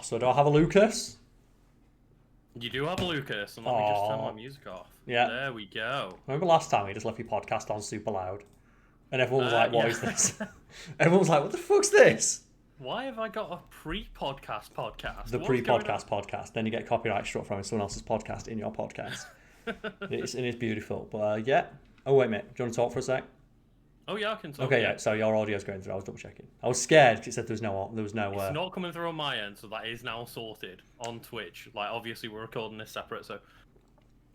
So do I have a Lucas? You do have a Lucas, and let me just turn my music off. Yeah. There we go. Remember last time we just left your podcast on super loud? And everyone was like, what Yeah. is this? Everyone was like, what the fuck's this? Why have I got a pre-podcast podcast? The What's pre-podcast podcast. Then you get copyright struck from someone else's podcast in your podcast. going on? It is beautiful. But yeah. Oh, wait a minute. Do you want to talk for a sec? Oh yeah, I can talk. Okay, yeah. So your audio's going through. I was double checking. I was scared because it said there was no. It's not coming through on my end, so that is now sorted on Twitch. Like, obviously, we're recording this separate, so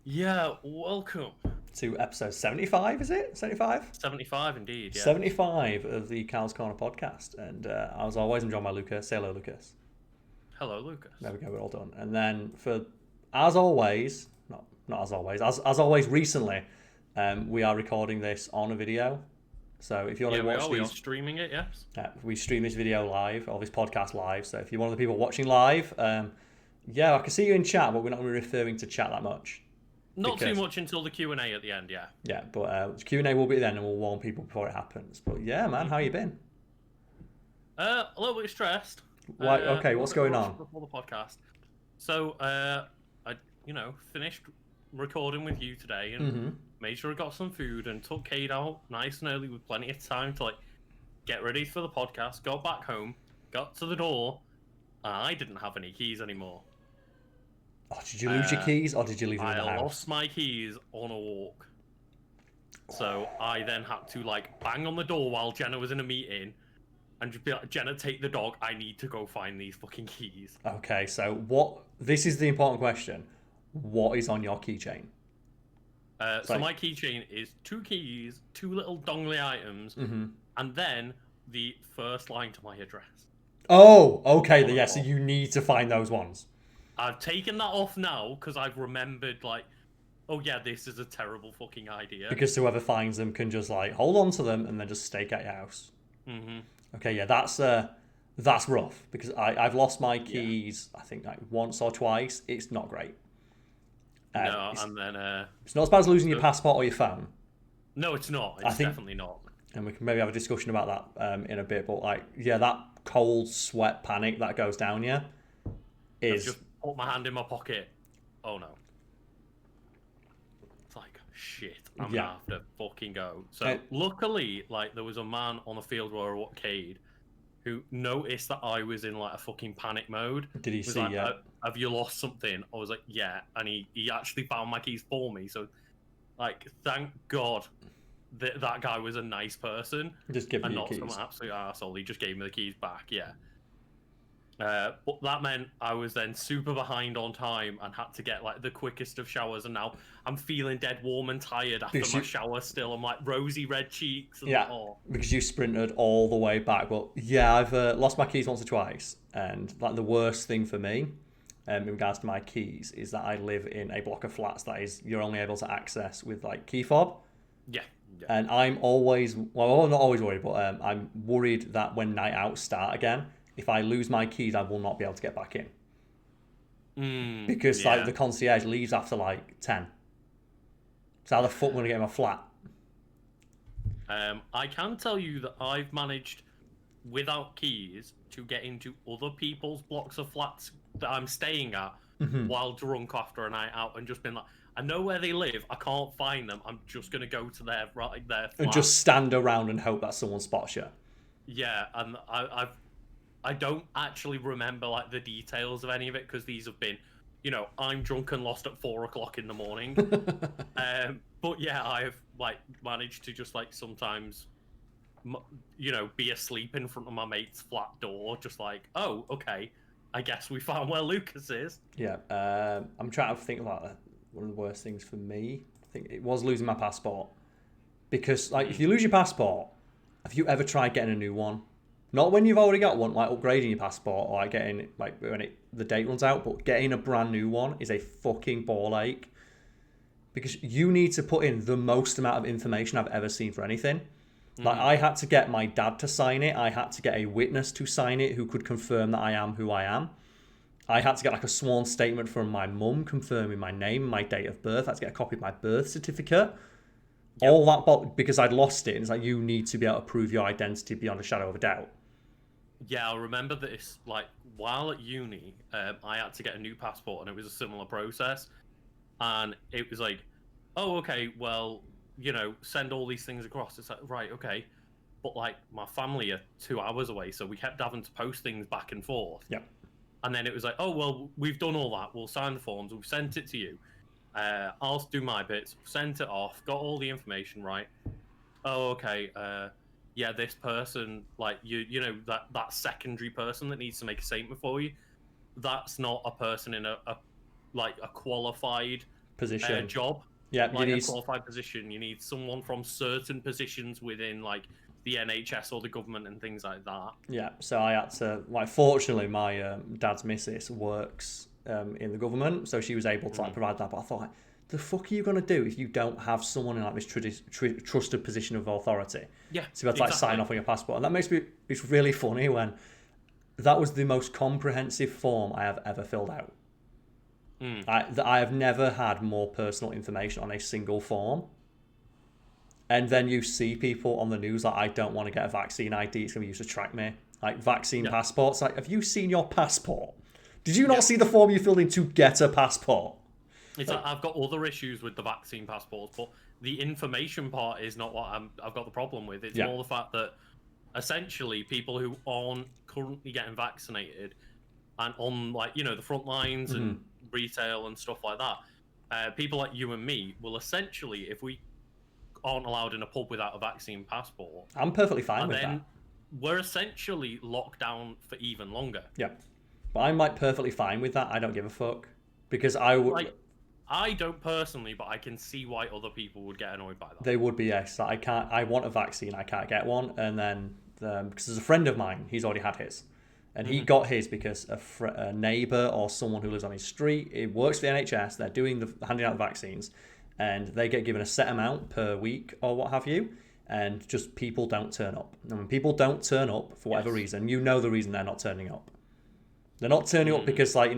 yeah. Welcome to episode 75. Is it 75? 75, indeed. Yeah. 75 of the Karl's Corner podcast, and as always, I'm joined by Lucas. Say hello, Lucas. Hello, Lucas. There we go. We're all done. And then as always, not as always, as always, recently, we are recording this on a video. So if you want to watch we are streaming it, yes. We stream this video live, or this podcast live. So if you're one of the people watching live, I can see you in chat, but we're not going to be referring to chat that much. Not too much until the Q&A at the end, yeah. Yeah, but Q&A will be then, and we'll warn people before it happens. But yeah, man, how you been? A little bit stressed. Why? Okay, what's going on? Before the podcast. So, I finished recording with you today and made sure I got some food and took Cade out nice and early with plenty of time to get ready for the podcast. Got back home, got to the door, and I didn't have any keys anymore. Oh, did you lose your keys, or did you leave them in the house? I lost my keys on a walk. So I then had to bang on the door while Jenna was in a meeting and just be like, Jenna, take the dog. I need to go find these fucking keys. Okay, so this is the important question. What is on your keychain? So my keychain is 2 keys, 2 little dongly items, and then the first line to my address. Oh, okay. Yeah, so you need to find those ones. I've taken that off now because I've remembered, oh yeah, this is a terrible fucking idea. Because whoever finds them can just hold on to them and then just stake at your house. Okay, yeah, that's rough because I've lost my keys. I think once or twice. It's not great. It's not as bad as losing your passport or your phone. No, it's not. It's definitely not. And we can maybe have a discussion about that in a bit. But that cold sweat panic that goes down you is. I've just put my hand in my pocket. Oh no. It's shit. I'm gonna have to fucking go. So luckily, there was a man on the field where I walked Cade who noticed that I was in a fucking panic mode. Did he see? Have you lost something? I was like, yeah, and he actually found my keys for me. So, thank God that guy was a nice person. Just give me and your not keys. some absolute arsehole. He just gave me the keys back. Yeah. But that meant I was then super behind on time and had to get the quickest of showers, and now I'm feeling dead warm and tired after my shower still. I'm rosy red cheeks. And because you sprinted all the way back. Well, yeah, I've lost my keys once or twice, and the worst thing for me in regards to my keys is that I live in a block of flats that is you're only able to access with key fob. Yeah. And I'm always, well, not always worried, but I'm worried that when night outs start again, if I lose my keys, I will not be able to get back in. Because the concierge leaves after 10. So how the fuck am I going to get in my flat? I can tell you that I've managed, without keys, to get into other people's blocks of flats that I'm staying at while drunk after a night out and just been I know where they live. I can't find them. I'm just going to go to their flat. And just stand around and hope that someone spots you. Yeah, and I don't actually remember the details of any of it because these have been, I'm drunk and lost at 4 o'clock in the morning. But yeah, I have managed to just sometimes, be asleep in front of my mate's flat door, just oh, okay, I guess we found where Lucas is. Yeah, I'm trying to think about one of the worst things for me. I think it was losing my passport because if you lose your passport, have you ever tried getting a new one? Not when you've already got one, upgrading your passport or getting when the date runs out, but getting a brand new one is a fucking ball ache because you need to put in the most amount of information I've ever seen for anything. I had to get my dad to sign it. I had to get a witness to sign it who could confirm that I am who I am. I had to get a sworn statement from my mum confirming my name, my date of birth. I had to get a copy of my birth certificate. Yep. All that because I'd lost it. And it's you need to be able to prove your identity beyond a shadow of a doubt. Yeah, I remember this. Like while at uni, I had to get a new passport, and it was a similar process. And it was like, oh, okay, well, send all these things across. It's like, right, okay, but like my family are 2 hours away, so we kept having to post things back and forth. Yep. And then it was like, oh, well, we've done all that. We'll sign the forms. We've sent it to you. I'll do my bits. Sent it off. Got all the information right. Oh, okay. Yeah, this person, like that secondary person that needs to make a statement for you. That's not a person in a qualified Position. job. Yeah, like a qualified position. You need someone from certain positions within like the NHS or the government and things like that. Yeah, so I had to, like, fortunately, my dad's missus works in the government, so she was able to like provide that. But I thought, like, the fuck are you gonna do if you don't have someone in like this trusted position of authority? Yeah, to be able to like sign off on your passport, and that makes me. It's really funny when that was the most comprehensive form I have ever filled out. I have never had more personal information on a single form. And then you see people on the news like, I don't want to get a vaccine ID, it's going to be used to track me. Like vaccine passports. Like, have you seen your passport? Did you not see the form you filled in to get a passport? It's like, I've got other issues with the vaccine passports, but the information part is not what I've got the problem with. It's more the fact that essentially people who aren't currently getting vaccinated and on like the front lines and retail and stuff like that, people like you and me will essentially, if we aren't allowed in a pub without a vaccine passport, I'm perfectly fine with that. We're essentially locked down for even longer. Yeah, but I'm like perfectly fine with that. I don't give a fuck because I would. Like, I don't personally, but I can see why other people would get annoyed by that. They would be, yes. I can't. I want a vaccine. I can't get one, and then because there's a friend of mine, he's already had his, and he got his because a neighbour or someone who lives on his street, it works for the NHS. They're handing out the vaccines, and they get given a set amount per week or what have you, and just people don't turn up. And when people don't turn up for whatever reason, you know the reason they're not turning up. They're not turning up because like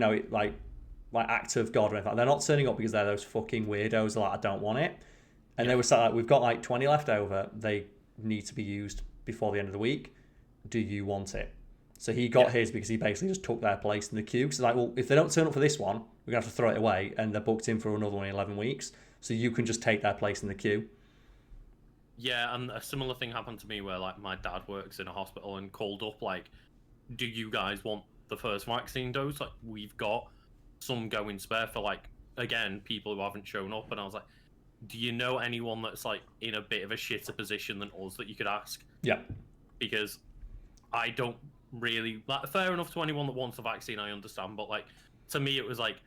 act of God or anything. They're not turning up because they're those fucking weirdos that like, I don't want it. And they were like, we've got like 20 left over. They need to be used before the end of the week. Do you want it? So he got his because he basically just took their place in the queue. So like, well, if they don't turn up for this one, we're going to have to throw it away. And they're booked in for another one in 11 weeks. So you can just take their place in the queue. Yeah, and a similar thing happened to me where like my dad works in a hospital and called up like, do you guys want the first vaccine dose? Like, we've got some going spare for like, again, people who haven't shown up. And I was like, do you know anyone that's like in a bit of a shitter position than us that you could ask? Yeah. Because I don't really, like, fair enough to anyone that wants a vaccine, I understand. But like, to me, it was like,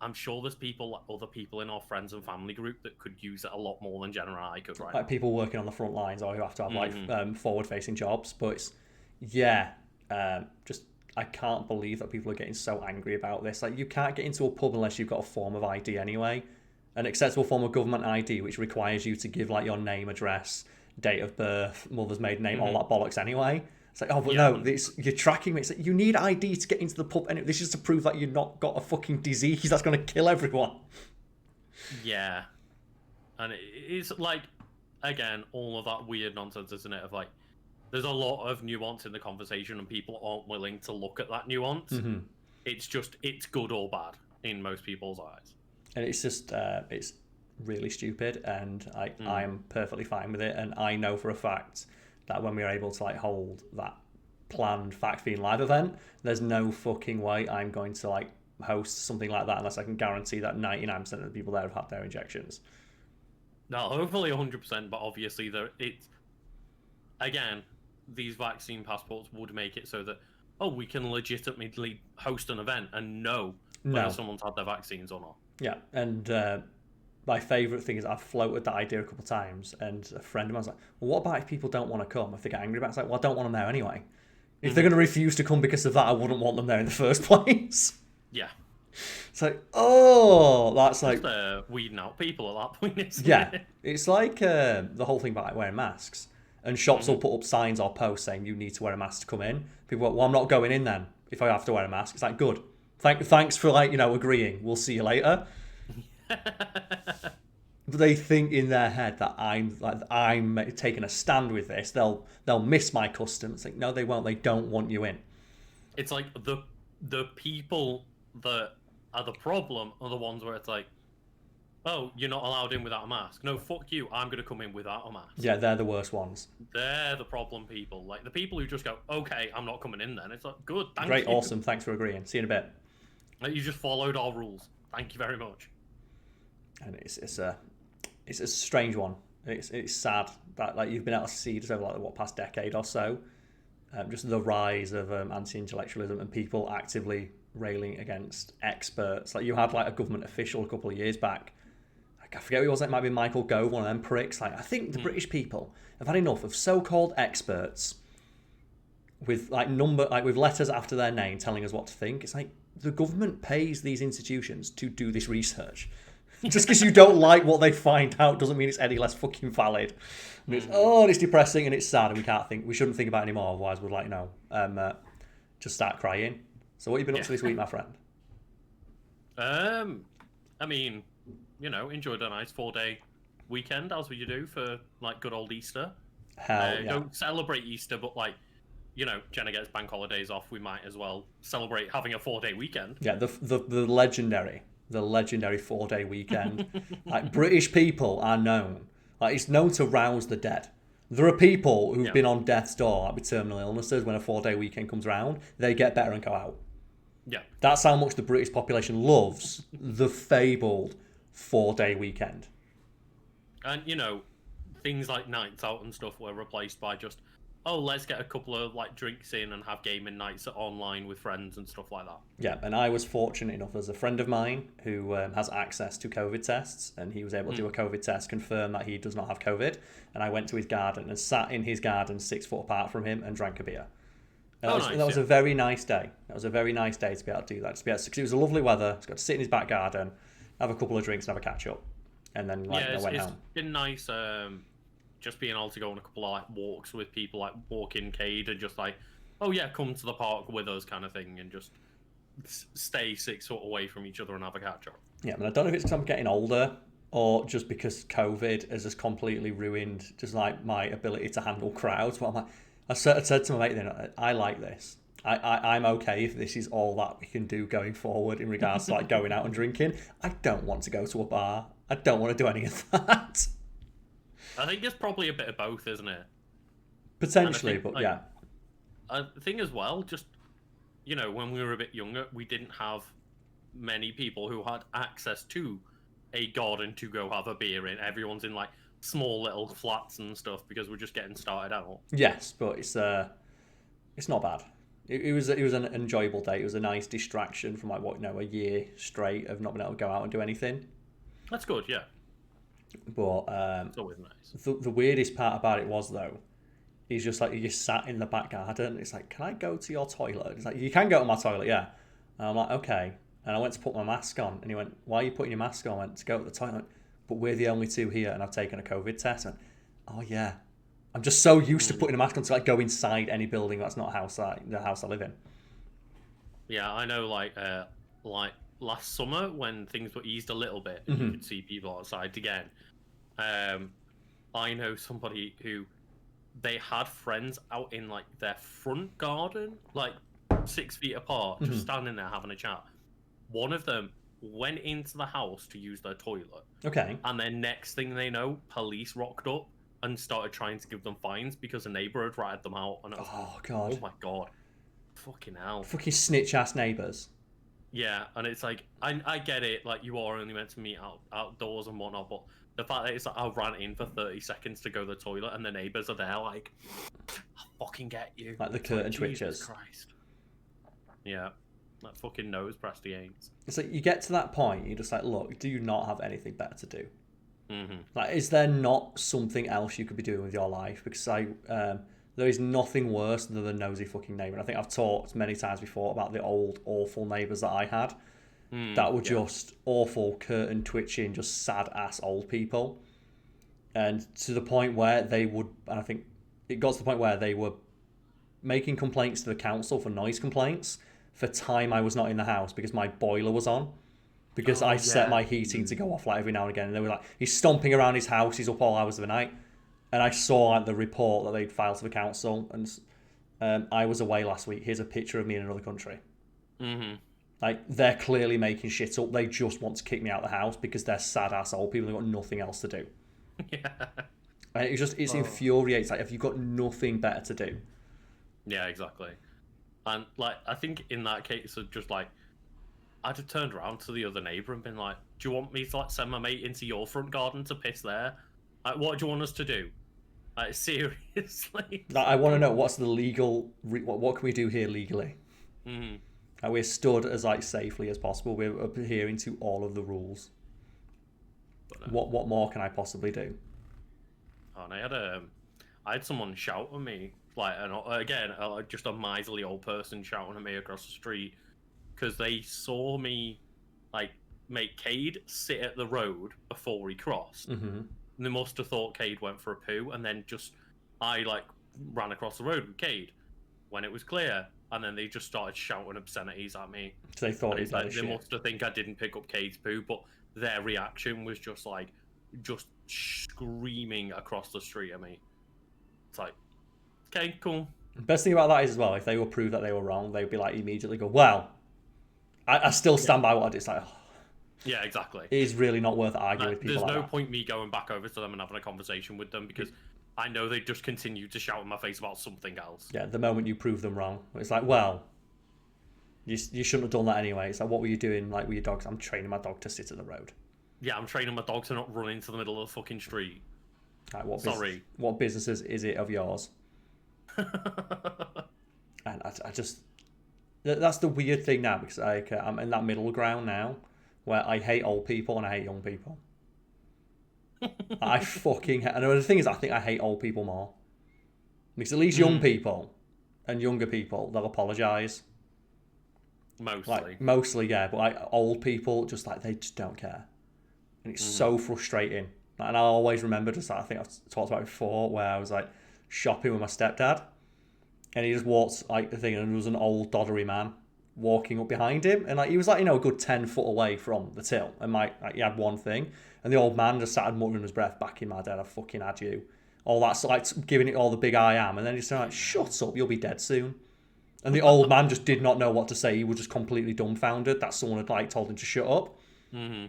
I'm sure there's people, like other people in our friends and family group that could use it a lot more than Jen and I could, right? Like people working on the front lines or who have to have like forward-facing jobs. But it's, just I can't believe that people are getting so angry about this. Like, you can't get into a pub unless you've got a form of ID anyway. An acceptable form of government ID, which requires you to give like your name, address, date of birth, mother's maiden name, all that bollocks anyway. It's like, oh, but no, you're tracking me. It's like, you need ID to get into the pub. And this is to prove that you've not got a fucking disease that's going to kill everyone. Yeah. And it's like, again, all of that weird nonsense, isn't it? Of like, there's a lot of nuance in the conversation and people aren't willing to look at that nuance. It's just, it's good or bad in most people's eyes. And it's just, it's really stupid. And I am perfectly fine with it. And I know for a fact that when we are able to like hold that planned Fiend live event, there's no fucking way I'm going to like host something like that unless I can guarantee that 99% of the people there have had their injections. No, hopefully 100%, but obviously it's, again, these vaccine passports would make it so that, we can legitimately host an event and know whether someone's had their vaccines or not. Yeah, and my favourite thing is I've floated that idea a couple of times, and a friend of mine's like, well, what about if people don't want to come? If they get angry about it? It's like, well, I don't want them there anyway. If they're going to refuse to come because of that, I wouldn't want them there in the first place. Yeah. It's like, oh, that's like... Just weeding out people at that point, isn't it? Yeah, it's like the whole thing about like, wearing masks. And shops will put up signs or posts saying you need to wear a mask to come in. People go, well, I'm not going in then if I have to wear a mask. It's like, good. Thanks for like, agreeing. We'll see you later. they think in their head that I'm taking a stand with this. They'll miss my custom. It's like, no, they won't. They don't want you in. It's like the people that are the problem are the ones where it's like, oh, you're not allowed in without a mask. No, fuck you. I'm gonna come in without a mask. Yeah, they're the worst ones. They're the problem people. Like the people who just go, okay, I'm not coming in then. It's like, good, thank Great, you. awesome. Thanks for agreeing. See you in a bit. Like, you just followed our rules. Thank you very much. And it's a strange one. It's sad that like you've been able to see just over like what past decade or so, just the rise of anti-intellectualism and people actively railing against experts. Like you had like a government official a couple of years back. I forget who it was. It might be Michael Gove, one of them pricks. Like I think the British people have had enough of so-called experts with with letters after their name telling us what to think. It's like the government pays these institutions to do this research. Just because you don't like what they find out doesn't mean it's any less fucking valid. And it's depressing and it's sad and we shouldn't think about it anymore. Otherwise, we'd just start crying. So what have you been up to this week, my friend? I mean, enjoyed a nice 4-day weekend, as you do for like good old Easter. Hell yeah. Don't celebrate Easter, but like, Jenna gets bank holidays off. We might as well celebrate having a 4-day weekend. Yeah, the legendary 4-day weekend. Like British people are known. Like it's known to rouse the dead. There are people who've been on death's door like with terminal illnesses. When a 4-day weekend comes around, they get better and go out. Yeah, that's how much the British population loves the fabled 4-day weekend. And things like nights out and stuff were replaced by just, oh, let's get a couple of like drinks in and have gaming nights online with friends and stuff like that. Yeah, and I was fortunate enough. There's a friend of mine who has access to COVID tests, and he was able to do a COVID test, confirm that he does not have COVID. And I went to his garden and sat in his garden 6 foot apart from him and drank a beer. That was a very nice day. That was a very nice day to be able to do that. Because it was a lovely weather. He's got to sit in his back garden, have a couple of drinks, and have a catch up, and then went home. It's been nice. Just being able to go on a couple of like walks with people, like walking Cade, and just like, oh yeah, come to the park with us, kind of thing, and just stay 6 foot away from each other and have a catch up. Yeah, but I don't know if it's because I'm getting older or just because COVID has just completely ruined just like my ability to handle crowds. But I'm like, I said to my mate then, I like this. I'm okay if this is all that we can do going forward in regards to like going out and drinking. I don't want to go to a bar. I don't want to do any of that. I think it's probably a bit of both, isn't it? Potentially, but yeah. I think as well, just, when we were a bit younger, we didn't have many people who had access to a garden to go have a beer in. Everyone's in like small little flats and stuff because we're just getting started out. Yes, but it's not bad. It was an enjoyable day. It was a nice distraction from like a year straight of not being able to go out and do anything. That's good, yeah. But it's always nice. The weirdest part about it was though, he's just like you sat in the back garden. It's like, can I go to your toilet? It's like, you can go to my toilet, yeah. And I'm like, okay. And I went to put my mask on, and he went, why are you putting your mask on? I went to go to the toilet, but we're the only two here, and I've taken a COVID test. I went, oh yeah. I'm just so used to putting a mask on to like go inside any building that's not the house I live in. Yeah, I know. Like last summer when things were eased a little bit, and you could see people outside again. I know somebody who they had friends out in like their front garden, like 6 feet apart, just standing there having a chat. One of them went into the house to use their toilet. Okay. And then next thing they know, police rocked up and started trying to give them fines because a neighbour had ratted them out. And I was God. Oh my God. Fucking hell. Fucking snitch ass neighbours. Yeah, and it's like, I get it, like you are only meant to meet outdoors and whatnot, but the fact that it's like I ran in for 30 seconds to go to the toilet and the neighbours are there like, I'll fucking get you. Like the curtain twitchers. Jesus Christ. Yeah. That fucking nose pressed the ain't. It's like you get to that point, you're just like, look, do you not have anything better to do? Mm-hmm. Like, is there not something else you could be doing with your life? Because there is nothing worse than the nosy fucking neighbour. And I think I've talked many times before about the old awful neighbours that I had that were just awful, curtain twitching, just sad ass old people. And to the point where they would, and I think it got to the point where they were making complaints to the council for noise complaints for time I was not in the house because my boiler was on. because Oh, I set yeah. my heating to go off like every now and again. And they were like, he's stomping around his house. He's up all hours of the night. And I saw like the report that they'd filed to the council. And I was away last week. Here's a picture of me in another country. Mm-hmm. Like, they're clearly making shit up. They just want to kick me out of the house because they're sad ass old people. They've got nothing else to do. Yeah. And it's infuriating. Like, if you've got nothing better to do. Yeah, exactly. And like, I think in that case, of just like, I'd have turned around to the other neighbour and been like, "Do you want me to like send my mate into your front garden to piss there? Like, what do you want us to do? Like, seriously?" Like, I want to know what's the legal. What can we do here legally? Mm-hmm. Like, we're stood as like safely as possible. We're adhering to all of the rules. But, What more can I possibly do? Oh, and I had someone shout at me, like, and again, just a miserly old person shouting at me across the street because they saw me, like, make Cade sit at the road before he crossed. Mm-hmm. And they must have thought Cade went for a poo, and then I like ran across the road with Cade when it was clear, and then they just started shouting obscenities at me. So they thought And it was like, like they shit. must have think I didn't pick up Cade's poo, but their reaction was just screaming across the street at me. It's like, okay, cool. Best thing about that is as well, if they were proved that they were wrong, they would be like immediately go, well, I still stand by what I did. It's like, Yeah, exactly. it is really not worth arguing with people There's like no that. point me going back over to them and having a conversation with them because I know they just continue to shout in my face about something else. Yeah, the moment you prove them wrong, it's like, well, you shouldn't have done that anyway. It's like, what were you doing like with your dogs? I'm training my dog to sit at the road. Yeah, I'm training my dog to not run into the middle of the fucking street. Like, Sorry. What businesses is it of yours? And I just, that's the weird thing now, because like I'm in that middle ground now where I hate old people and I hate young people. I fucking and the thing is, I think I hate old people more, because at least young people and younger people, they'll apologise. Mostly, yeah, but like old people, just like they just don't care, and it's so frustrating. And I always remember, just like, I think I've talked about it before, where I was like shopping with my stepdad, and he just walked like the thing, and there was an old doddery man walking up behind him, and like he was like, a good 10 foot away from the till, and like he had one thing, and the old man just started muttering his breath, back in my dad, I fucking had you, all that, so like giving it all the big I am, and then he's like, shut up, you'll be dead soon. And the old man just did not know what to say. He was just completely dumbfounded that someone had like told him to shut up. Mm-hmm.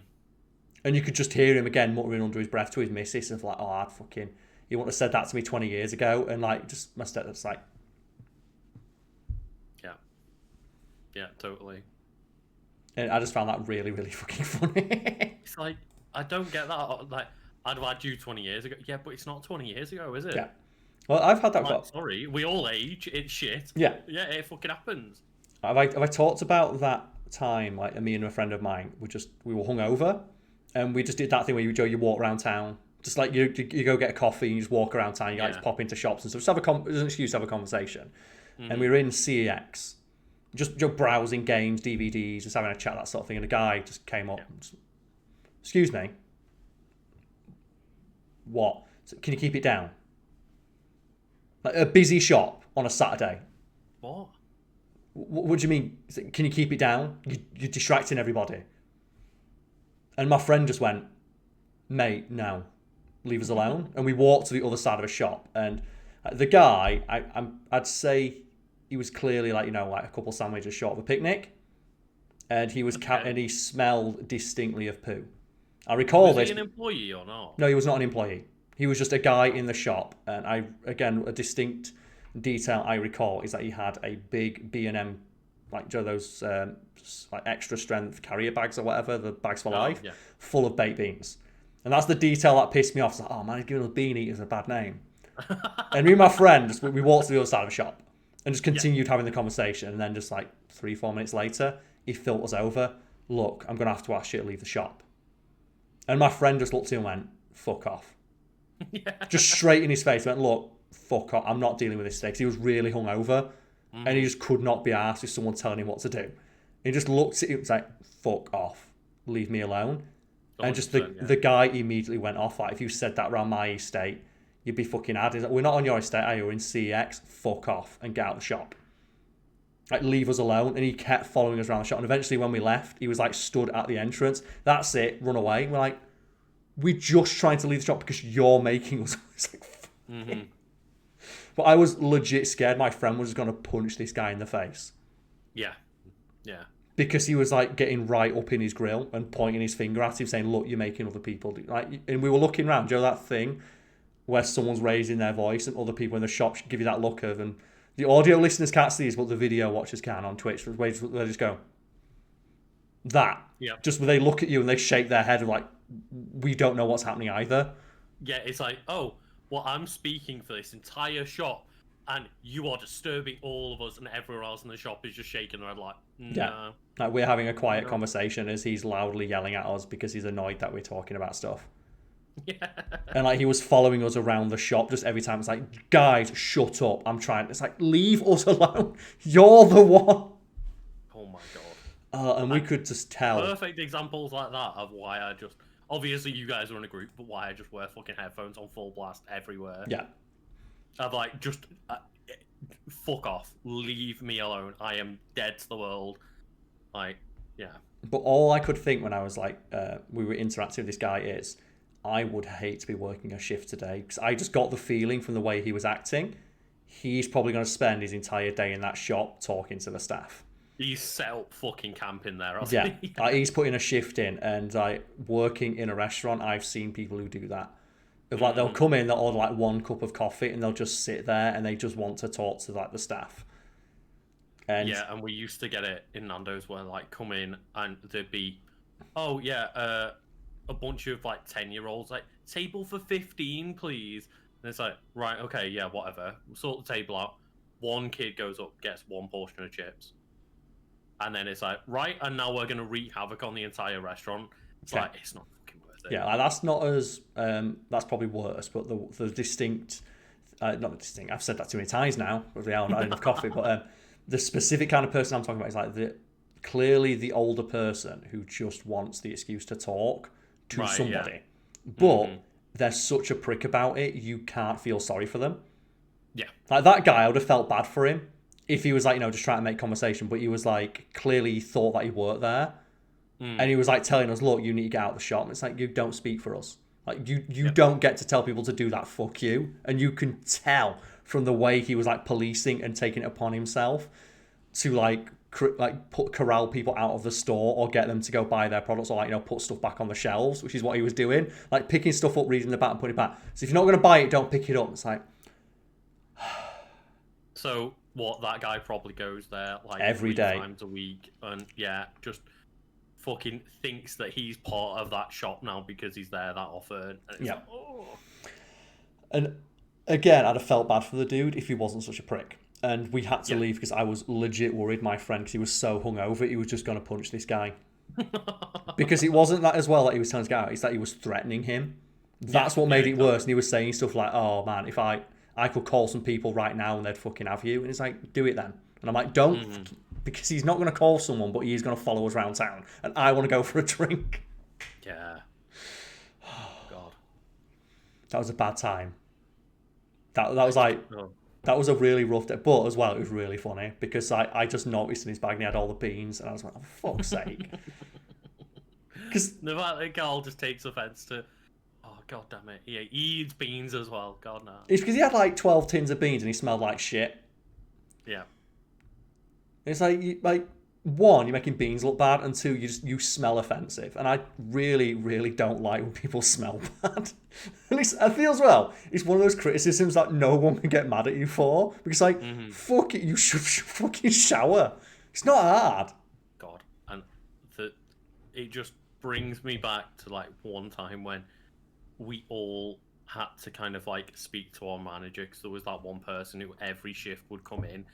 And you could just hear him again muttering under his breath to his missus of like, oh, he wouldn't have said that to me 20 years ago. And like, just my stepdad's like, yeah, totally. And I just found that really, really fucking funny. It's like, I don't get that. Like, I'd have had you 20 years ago. Yeah, but it's not 20 years ago, is it? Yeah. Well, I've had that. Like, sorry, we all age. It's shit. Yeah. Yeah, it fucking happens. Have I talked about that time? Like, me and a friend of mine, we were hungover, and we just did that thing where you walk around town, just like you go get a coffee and you just walk around town. You like to pop into shops and stuff. Just there's an excuse to have a conversation. Mm-hmm. And we were in CEX, just browsing games, DVDs, just having a chat, that sort of thing. And a guy just came up. And just, excuse me. What? So, can you keep it down? Like a busy shop on a Saturday. What? What do you mean? Can you keep it down? You're distracting everybody. And my friend just went, mate, no, leave us alone. And we walked to the other side of a shop. And the guy, I'd say he was clearly like, like a couple of sandwiches short of a picnic. And he was and he smelled distinctly of poo. I recall this. Was he an employee or not? No, he was not an employee. He was just a guy in the shop. And a distinct detail I recall is that he had a big B&M, like those like extra strength carrier bags or whatever, the bags for life, full of baked beans. And that's the detail that pissed me off. It's like, oh man, he's giving us bean eaters a bad name. And me and my friend, we walked to the other side of the shop and just continued having the conversation. And then just like 3-4 minutes later, he filters over, look, I'm going to have to ask you to leave the shop. And my friend just looked at him and went, fuck off. Just straight in his face, went, look, fuck off, I'm not dealing with this today, because he was really hungover, and he just could not be arsed with someone telling him what to do. He just looked at him and was like, fuck off, leave me alone. And just the guy immediately went off, like, if you said that around my estate, you'd be fucking had. He's like, we're not on your estate, are you? We're in CX, fuck off, and get out of the shop. like leave us alone, and he kept following us around the shop. And eventually, when we left, he was like stood at the entrance. That's it, run away. We're like, we're just trying to leave the shop because you're making us. It's like, But I was legit scared. My friend was going to punch this guy in the face. Yeah. Because he was like getting right up in his grill and pointing his finger at him, saying, "Look, you're making other people do." Like, and we were looking around. Do you know that thing where someone's raising their voice and other people in the shop give you that look of, and the audio listeners can't see this, but the video watchers can on Twitch. Where they just go that. Yeah. Just where they look at you and they shake their head and like, we don't know what's happening either. Yeah, it's like, oh, well, I'm speaking for this entire shop, and you are disturbing all of us, and everyone else in the shop is just shaking their head like, no. Yeah. Like, we're having a quiet conversation as he's loudly yelling at us because he's annoyed that we're talking about stuff. Yeah. And like, he was following us around the shop just every time. It's like, guys, shut up. I'm trying. It's like, leave us alone. You're the one. Oh my god. And we could just tell. Perfect examples like that of why I just... Obviously, you guys are in a group, but why I just wear fucking headphones on full blast everywhere. Yeah. Of like, just... fuck off. Leave me alone. I am dead to the world. Like, yeah. But all I could think when I was like, we were interacting with this guy is, I would hate to be working a shift today, because I just got the feeling from the way he was acting, he's probably going to spend his entire day in that shop talking to the staff. He's set up fucking camp in there. Yeah, like, he's putting a shift in, and like, working in a restaurant, I've seen people who do that. Of like, they'll come in, they'll order like 1 cup of coffee, and they'll just sit there, and they just want to talk to like the staff. And yeah, and we used to get it in Nando's where like come in and there'd be, oh yeah, a bunch of like 10-year-olds like, table for 15 please, and it's like, right, okay, yeah, whatever, we'll sort the table out. One kid goes up, gets 1 portion of chips, and then it's like, right, and now we're gonna wreak havoc on the entire restaurant. It's like, it's not fucking worth it. Yeah, like, that's not as that's probably worse, but the distinct, not distinct, I've said that too many times now with the hour not enough coffee, but the specific kind of person I'm talking about is like clearly the older person who just wants the excuse to talk to somebody. Yeah. But they're such a prick about it, you can't feel sorry for them. Yeah. Like, that guy, I would have felt bad for him if he was like, just trying to make conversation, but he was like, clearly he thought that he worked there. And he was like telling us, look, you need to get out of the shop. And it's like, you don't speak for us. Like, you don't get to tell people to do that, fuck you. And you can tell from the way he was like policing and taking it upon himself to like corral people out of the store or get them to go buy their products, or like, put stuff back on the shelves, which is what he was doing. Like, picking stuff up, reading the back and putting it back. So if you're not going to buy it, don't pick it up. It's like... So what, that guy probably goes there like every 3 day, times a week, and yeah, just fucking thinks that he's part of that shop now because he's there that often. And it's like, oh. And again, I'd have felt bad for the dude if he wasn't such a prick. And we had to leave because I was legit worried, my friend, because he was so hungover, he was just going to punch this guy. Because it wasn't that as well that he was telling this guy, it's that he was threatening him. That's what made it worse. And he was saying stuff like, oh man, if I could call some people right now and they'd fucking have you. And it's like, do it then. And I'm like, don't, because he's not going to call someone, but he's going to follow us around town. And I want to go for a drink. Yeah. Oh, God. That was a bad time. That was like... That was a really rough day, but as well, it was really funny because I just noticed in his bag and he had all the beans, and I was like, oh, for fuck's sake. Because the fact that Karl just takes offence to, oh, God damn it, he eats beans as well, God no. It's because he had like 12 tins of beans and he smelled like shit. Yeah. It's like, one, you're making beans look bad, and two, you smell offensive. And I really, really don't like when people smell bad. At least I feel as well, it's one of those criticisms that no one can get mad at you for. Because fuck it, you should fucking shower. It's not hard. God. And it just brings me back to like one time when we all had to kind of like speak to our manager, because there was that one person who every shift would come in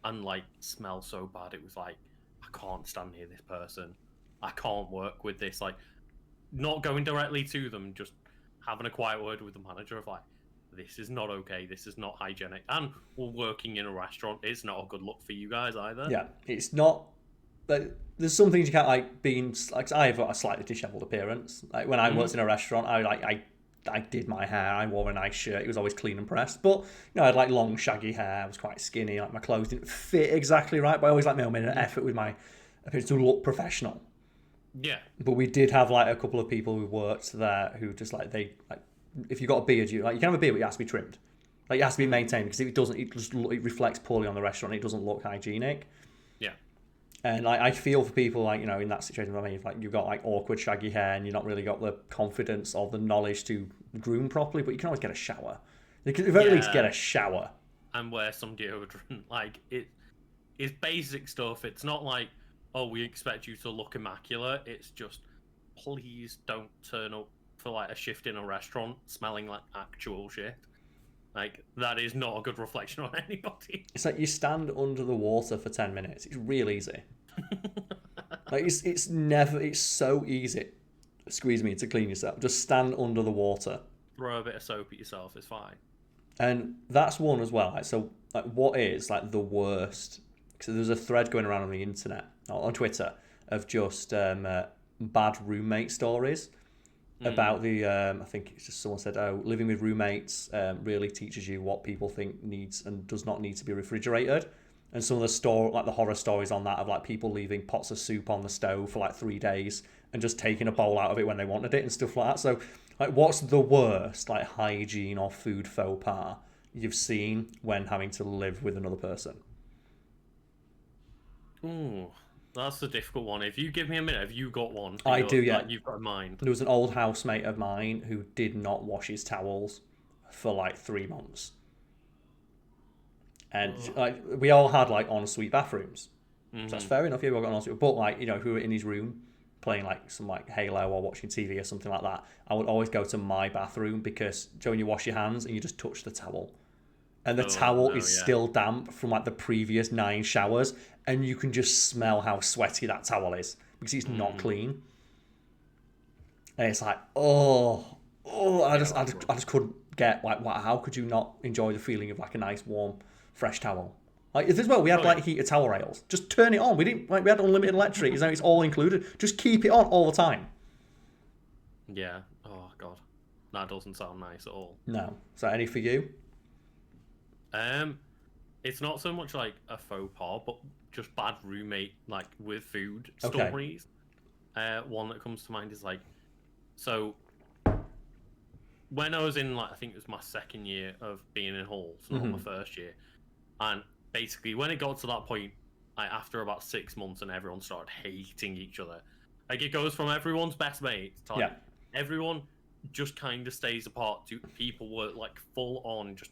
and like smell so bad. It was like, I can't stand near this person. I can't work with this. Like, not going directly to them, just having a quiet word with the manager of like, this is not okay. This is not hygienic. And we're working in a restaurant. It's not a good look for you guys either. Yeah, it's not. But there's some things you can't like. Being like, I have a slightly dishevelled appearance. Like when I worked in a restaurant, I I did my hair. I wore a nice shirt. It was always clean and pressed. But I had like long, shaggy hair. I was quite skinny. Like my clothes didn't fit exactly right. But I always like made an effort with my appearance to look professional. Yeah. But we did have like a couple of people who worked there who just like if you got a beard, you can have a beard, but it has to be trimmed. Like it has to be maintained because if it doesn't, it reflects poorly on the restaurant. It doesn't look hygienic. Yeah. And I feel for people like in that situation. I mean, like you've got like awkward shaggy hair and you're not really got the confidence or the knowledge to groom properly, but you can always get a shower. You can at least get a shower and wear some deodorant. Like it's basic stuff. It's not like, oh, we expect you to look immaculate. It's just, please don't turn up for like a shift in a restaurant smelling like actual shit. Like that is not a good reflection on anybody. It's like you stand under the water for 10 minutes. It's real easy. Like it's so easy. Squeeze me to clean yourself. Just stand under the water. Throw a bit of soap at yourself. It's fine. And that's one as well. Like, so like what is like the worst? So there's a thread going around on the internet, on Twitter, of just bad roommate stories. About the, I think it's just someone said, oh, living with roommates really teaches you what people think needs and does not need to be refrigerated. And some of the horror stories on that of like people leaving pots of soup on the stove for like 3 days and just taking a bowl out of it when they wanted it and stuff like that. So like what's the worst like hygiene or food faux pas you've seen when having to live with another person? Ooh. That's the difficult one. If you give me a minute, have you got one? I do, yeah. Like, you've got mine. There was an old housemate of mine who did not wash his towels for like 3 months. And like we all had like ensuite bathrooms. So that's fair enough, yeah, we all got an ensuite. But like, if we were in his room playing like some like Halo or watching TV or something like that, I would always go to my bathroom because when you wash your hands and you just touch the towel. And the towel is still damp from like the previous 9 showers, and you can just smell how sweaty that towel is because it's not clean. And it's like, I just couldn't get like, how could you not enjoy the feeling of like a nice warm, fresh towel? Like as well, we had like heated towel rails. Just turn it on. We didn't like we had unlimited electric. It's all included. Just keep it on all the time. Yeah. Oh god, that doesn't sound nice at all. No. So any for you? It's not so much like a faux pas, but just bad roommate, like with food stories. One that comes to mind is like, so when I was in like, I think it was my second year of being in hall, so not my first year, and basically when it got to that point, like after about 6 months and everyone started hating each other, like it goes from everyone's best mates to like everyone just kind of stays apart to people were like full on just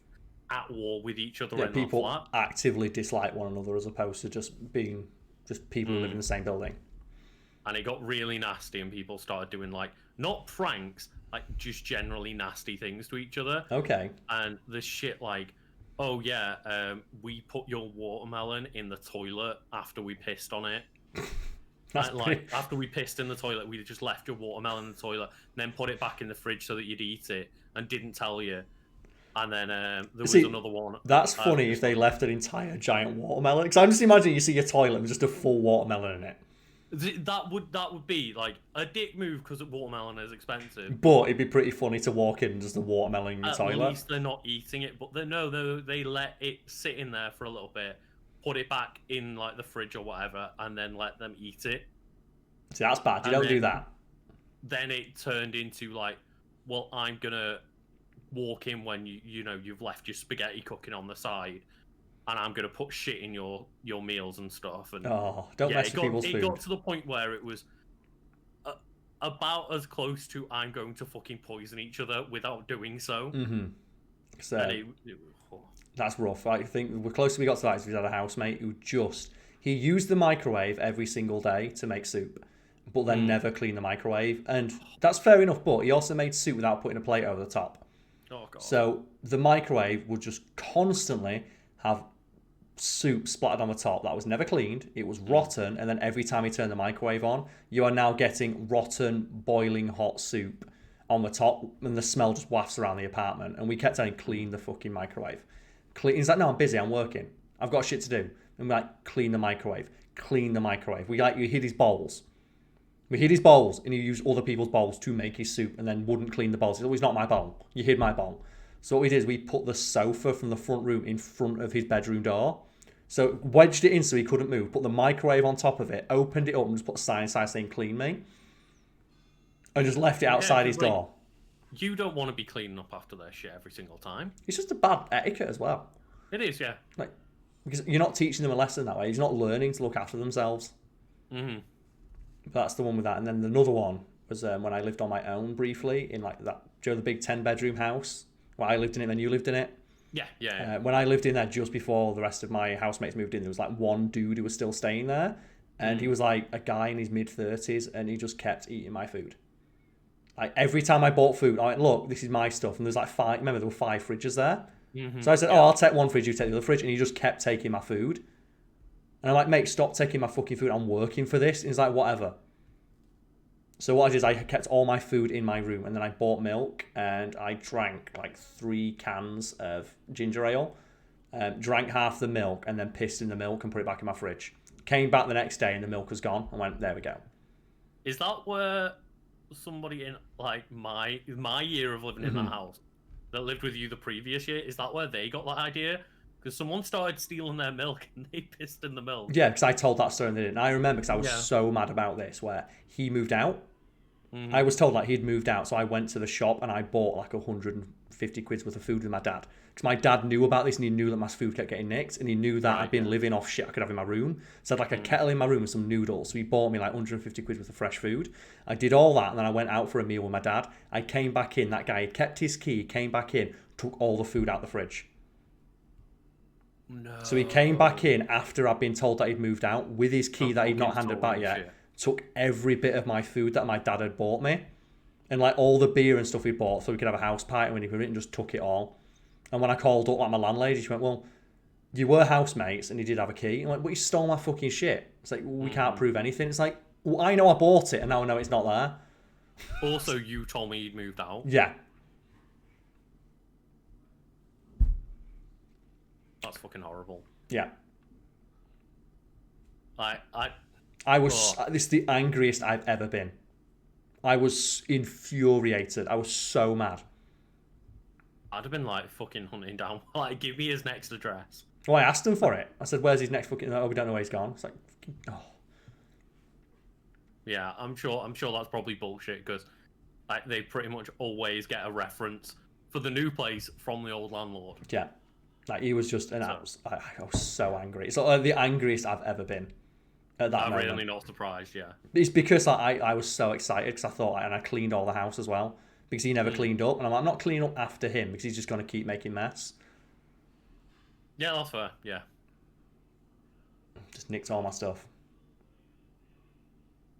at war with each other in people that flat. Actively dislike one another as opposed to just being people who live in the same building. And it got really nasty and people started doing like not pranks, like just generally nasty things to each other. Okay. And this shit like, oh yeah, we put your watermelon in the toilet after we pissed on it. Like after we pissed in the toilet, we just left your watermelon in the toilet, then put it back in the fridge so that you'd eat it and didn't tell you. And then there was another one. That's funny if they left an entire giant watermelon. Because I'm just imagining you see a toilet with just a full watermelon in it. That would be like a dick move because watermelon is expensive. But it'd be pretty funny to walk in and just a watermelon in your toilet. At least they're not eating it, but they let it sit in there for a little bit, put it back in like the fridge or whatever, and then let them eat it. See, that's bad. You don't do that. Then it turned into like, well, I'm gonna walk in when you've left your spaghetti cooking on the side, and I'm gonna put shit in your meals and stuff. And don't mess with people's food. It got to the point where it was about as close to I'm going to fucking poison each other without doing so. So that's rough. I think the closer we got to that is we had a housemate who he used the microwave every single day to make soup, but then never cleaned the microwave. And that's fair enough, but he also made soup without putting a plate over the top. Oh, God. So the microwave would just constantly have soup splattered on the top that was never cleaned. It was rotten, and then every time you turn the microwave on, you are now getting rotten, boiling hot soup on the top, and the smell just wafts around the apartment. And we kept saying, clean the fucking microwave. He's like, no, I'm busy, I'm working. I've got shit to do. And we're like, clean the microwave. Clean the microwave. You hid his bowls. We hid his bowls, and he used other people's bowls to make his soup, and then wouldn't clean the bowls. He said, "Oh, it's not my bowl. You hid my bowl." So what we did is we put the sofa from the front room in front of his bedroom door. So wedged it in so he couldn't move, put the microwave on top of it, opened it up, and just put a sign inside saying "Clean me," and just left it outside his door. You don't want to be cleaning up after their shit every single time. It's just a bad etiquette as well. It is, yeah. Like, because you're not teaching them a lesson that way. He's not learning to look after themselves. Mm-hmm. That's the one with that. And then another one was when I lived on my own briefly in like that, the big 10-bedroom house where I lived in it, and then you lived in it. Yeah. When I lived in there just before the rest of my housemates moved in, there was like one dude who was still staying there, and he was like a guy in his mid-30s, and he just kept eating my food. Like every time I bought food, I went, "Look, this is my stuff," and there's like 5. Remember, there were 5 fridges there. Mm-hmm. So I said, "Oh, I'll take one fridge, you take the other fridge," and he just kept taking my food. And I'm like, "Mate, stop taking my fucking food. I'm working for this." And he's like, "Whatever." So what I did is I kept all my food in my room, and then I bought milk, and I drank like 3 cans of ginger ale, drank half the milk, and then pissed in the milk and put it back in my fridge. Came back the next day, and the milk was gone. I went, "There we go." Is that where somebody in like my year of living in that house that lived with you the previous year, is that where they got that idea? Because someone started stealing their milk and they pissed in the milk. Yeah, because I told that story and they didn't. I remember because I was so mad about this, where he moved out. I was told like he'd moved out, so I went to the shop and I bought like 150 quid's worth of food with my dad. Because my dad knew about this and he knew that my food kept getting nicked, and he knew that I'd been living off shit I could have in my room. So I had like a kettle in my room and some noodles. So he bought me like 150 quid worth of fresh food. I did all that, and then I went out for a meal with my dad. I came back in, that guy had kept his key, came back in, took all the food out the fridge. No. So he came back in after I'd been told that he'd moved out with his key that he'd not handed back yet. Shit. Took every bit of my food that my dad had bought me, and like all the beer and stuff he bought, so we could have a house party when he was in, and just took it all. And when I called up like my landlady, she went, "Well, you were housemates and you did have a key." I'm like, "But you stole my fucking shit." It's like, "Well, we can't prove anything." It's like, "Well, I know I bought it, and now I know it's not there." Also, you told me you'd moved out. Yeah. That's fucking horrible. Yeah. I was. This is the angriest I've ever been. I was infuriated. I was so mad. I'd have been like fucking hunting down. Like, give me his next address. Well, I asked him for it. I said, "Where's his next fucking?" "Oh, we don't know where he's gone." It's like, oh. Yeah, I'm sure that's probably bullshit, because like they pretty much always get a reference for the new place from the old landlord. Yeah, like he was just I was so angry. It's like the angriest I've ever been. At that moment. I'm really not surprised. Yeah, it's because I was so excited because I thought, and I cleaned all the house as well because he never cleaned up, and I'm not cleaning up after him because he's just going to keep making mess. Yeah, that's fair. Yeah, just nicked all my stuff.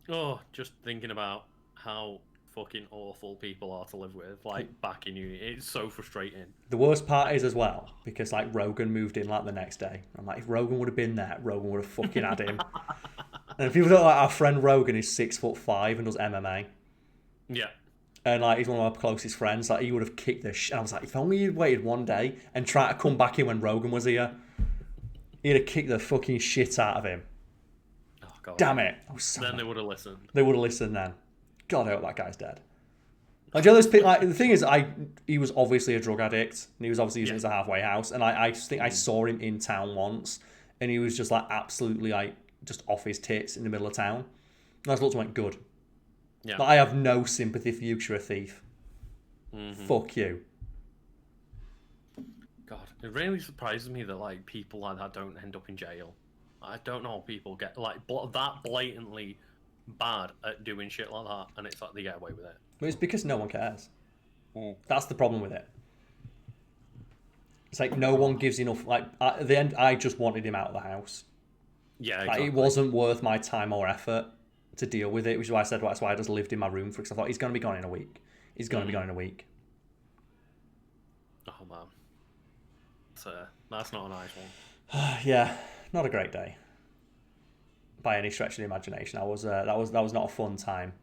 Oh, just thinking about how fucking awful people are to live with, like back in uni, it's so frustrating. The worst part is as well because like Rogan moved in like the next day. I'm like, if Rogan would have been there, Rogan would have fucking had him. And if people don't like, our friend Rogan is 6'5" and does MMA. Yeah. And like he's one of our closest friends. Like he would have kicked the shit. I was like, if only you'd waited one day and tried to come back in when Rogan was here, he'd have kicked the fucking shit out of him. Oh god. Damn it! I was so then they would have listened. They would have listened then. God, I hope that guy's dead. Like, the thing is, he was obviously a drug addict, and he was obviously using it as a halfway house. And I think I saw him in town once, and he was just like absolutely like just off his tits in the middle of town. And I just looked and went, good. Yeah. But I have no sympathy for you because you're a thief. Fuck you. God, it really surprises me that like people like that don't end up in jail. I don't know how people get like that blatantly bad at doing shit like that, and it's like they get away with it. Well, it's because no one cares. That's the problem with it. It's like no one gives enough. Like at the end, I just wanted him out of the house. Yeah, exactly. Like, it wasn't worth my time or effort to deal with it, which is why I said that's why I just lived in my room because I thought he's going to be gone in a week. He's going to be gone in a week. Oh man, that's not a nice one. Yeah, not a great day by any stretch of the imagination. That was not a fun time.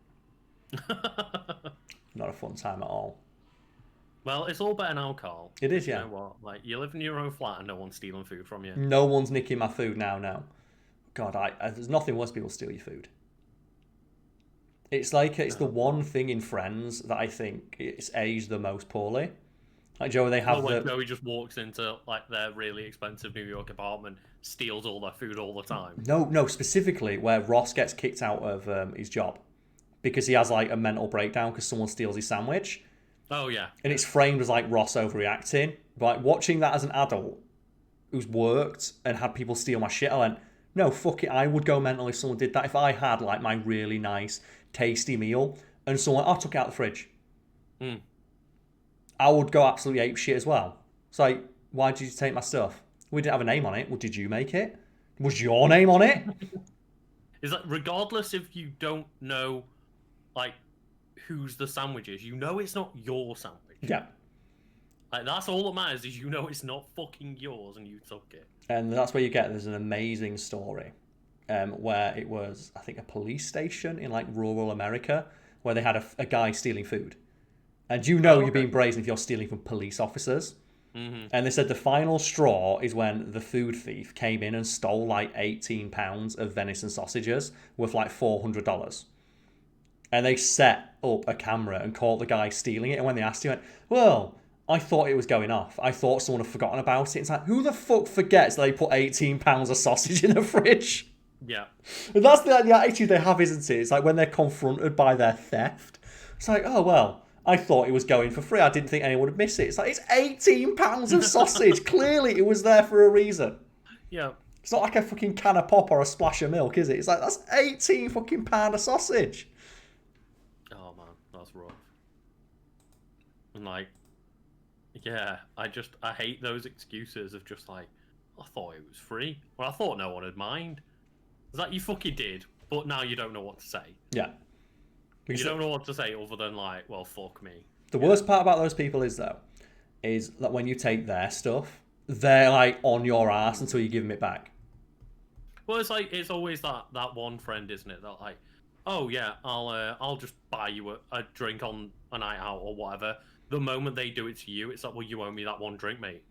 Not a fun time at all. Well, it's all better now, Karl. It is, yeah. You know what? Like, you live in your own flat and no one's stealing food from you. No one's nicking my food now, no. God, there's nothing worse people steal your food. It's like it's the one thing in Friends that I think it's aged the most poorly. Like Joey, they Well, have when the Joey just walks into like their really expensive New York apartment, steals all their food all the time. no specifically where Ross gets kicked out of his job because he has like a mental breakdown because someone steals his sandwich, Oh yeah, and yeah, it's framed as like Ross overreacting. But like, watching that as an adult who's worked and had people steal my shit, I went, no, fuck it, I would go mental if someone did that. If I had like my really nice, tasty meal and someone, I took it out of the fridge, mm. I would go absolutely ape shit as well. It's like, why did you take my stuff? We didn't have a name on it. Well, did you make it? Was your name on it? Is that regardless if you don't know, like, whose the sandwich is, you know it's not your sandwich. Yeah. Like that's all that matters is you know it's not fucking yours and you took it. And that's where you get, there's an amazing story where it was, I think, a police station in like rural America where they had a guy stealing food. And you know you're being brazen if you're stealing from police officers. Mm-hmm. And they said the final straw is when the food thief came in and stole like 18 pounds of venison sausages worth like $400. And they set up a camera and caught the guy stealing it. And when they asked him, he went, well, I thought it was going off. I thought someone had forgotten about it. It's like, who the fuck forgets they put 18 pounds of sausage in the fridge? Yeah. And that's the attitude they have, isn't it? It's like when they're confronted by their theft. It's like, oh, well, I thought it was going for free. I didn't think anyone would miss it. It's like, it's 18 pounds of sausage. Clearly, it was there for a reason. Yeah. It's not like a fucking can of pop or a splash of milk, is it? It's like, that's 18 fucking pound of sausage. Oh man, that's rough. And like, yeah, I hate those excuses of just like, I thought it was free. Well, I thought no one would mind. It's like you fucking did, but now you don't know what to say. Yeah. You don't know what to say other than like, well, fuck me. The worst part about those people is, though, is that when you take their stuff, they're like on your ass until you give them it back. Well, it's like it's always that one friend, isn't it? That like, oh yeah, I'll just buy you a drink on a night out or whatever. The moment they do it to you, it's like, well, you owe me that one drink, mate.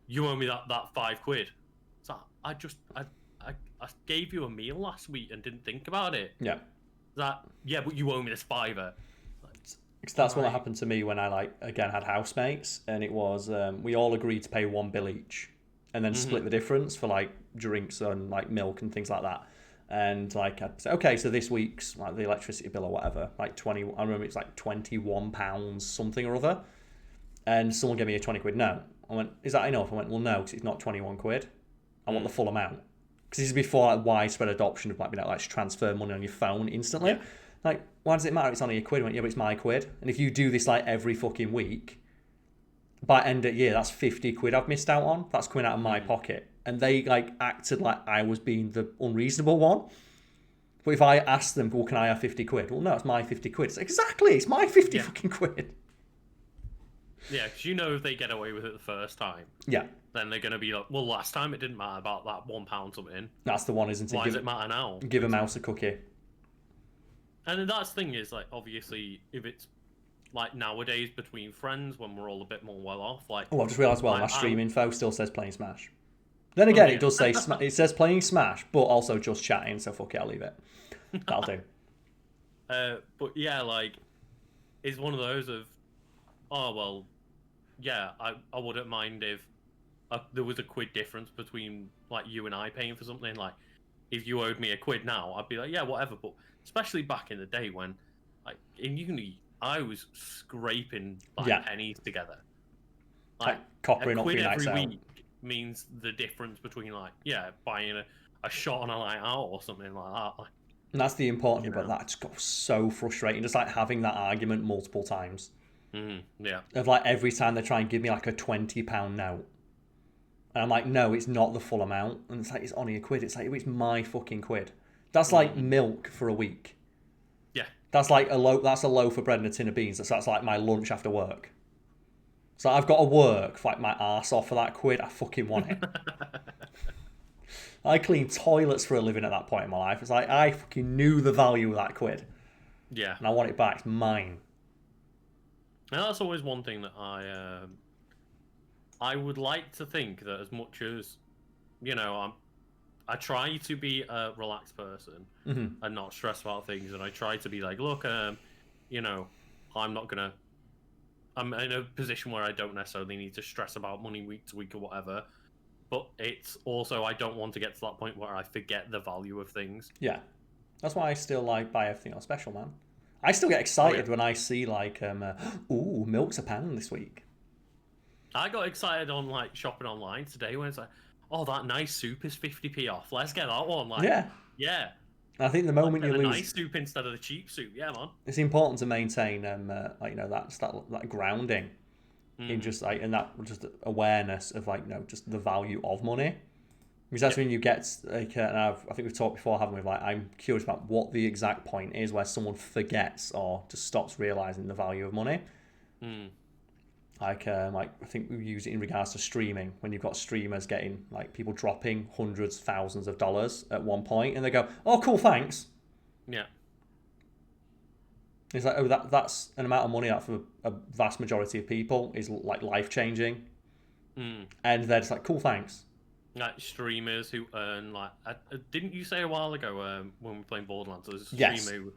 You owe me that £5. So I gave you a meal last week and didn't think about it. Yeah. Yeah, but you owe me this £5. Because that's what happened to me when I like again had housemates, and it was we all agreed to pay one bill each, and then split the difference for like drinks and like milk and things like that. And like I'd say, okay, so this week's like the electricity bill or whatever, like I remember it's like £21 something or other, and someone gave me a 20 quid note. I went, is that enough? I went, well, no, because it's not 21 quid. I want the full amount. Because this is before like widespread adoption of like being able to like transfer money on your phone instantly. Yeah. Like, why does it matter? It's only a quid. I went, yeah, but it's my quid. And if you do this like every fucking week, by end of year, that's 50 quid I've missed out on. That's coming out of my pocket. And they like acted like I was being the unreasonable one. But if I asked them, well, can I have 50 quid? Well, no, it's my 50 quid. It's like, exactly, it's my 50 fucking quid. Yeah, because you know if they get away with it the first time, yeah, then they're going to be like, well, last time it didn't matter about that £1 something. That's the one, isn't it? Why does it matter now? Give a mouse a cookie. And then that's the thing is, like, obviously, if it's like nowadays between friends when we're all a bit more well off, like. Oh, I've just realised, well, my stream info still says playing Smash. Then again, it does say it says playing Smash, but also just chatting. So fuck it, I'll leave it. That'll do. But yeah, like, it's one of those of, oh well, yeah, I wouldn't mind if there was a quid difference between like you and I paying for something. Like, if you owed me a quid now, I'd be like, yeah, whatever. But especially back in the day when, like, in uni, I was scraping like pennies together. Like coppering a up for quid your every nights out. week means the difference between like buying a shot on a night out or something like that. Like, and that's the important thing, but that just got so frustrating. Just like having that argument multiple times. Yeah. Of like every time they try and give me like a £20 note. And I'm like, no, it's not the full amount. And it's like, it's only a quid. It's like, it's my fucking quid. That's like milk for a week. Yeah. That's like that's a loaf of bread and a tin of beans. That's like my lunch after work. So I've got to work like my arse off for that quid. I fucking want it. I clean toilets for a living at that point in my life. It's like, I fucking knew the value of that quid. Yeah. And I want it back. It's mine. And that's always one thing that I would like to think that as much as, you know, I try to be a relaxed person and not stress about things, and I try to be like, look, you know, I'm not gonna. I'm in a position where I don't necessarily need to stress about money week to week or whatever. But it's also I don't want to get to that point where I forget the value of things. Yeah. That's why I still like buy everything on special, man. I still get Oh yeah. excited when I see like, ooh, milk's a pound this week. I got excited on like shopping online today when it's like, oh, that nice soup is 50p off. Let's get that one. Like, Yeah. yeah, I think the let's moment get you the lose, nice soup instead of the cheap soup. Yeah, man. it's important to maintain, like that grounding in Hmm. just like and that just awareness of like just the value of money. Because that's when you get like, and I think we've talked before, haven't we? Like, I'm curious about what the exact point is where someone forgets or just stops realizing the value of money. Mm. Like I think we use it in regards to streaming when you've got streamers getting like people dropping hundreds, thousands of dollars at one point, and they go, "Oh, cool, thanks." Yeah. It's like, oh, that's an amount of money that for a vast majority of people is like life changing, Mm. and they're just like, "Cool, thanks." Like streamers who earn like, didn't you say a while ago when we were playing Borderlands, there's a Yes. streamer who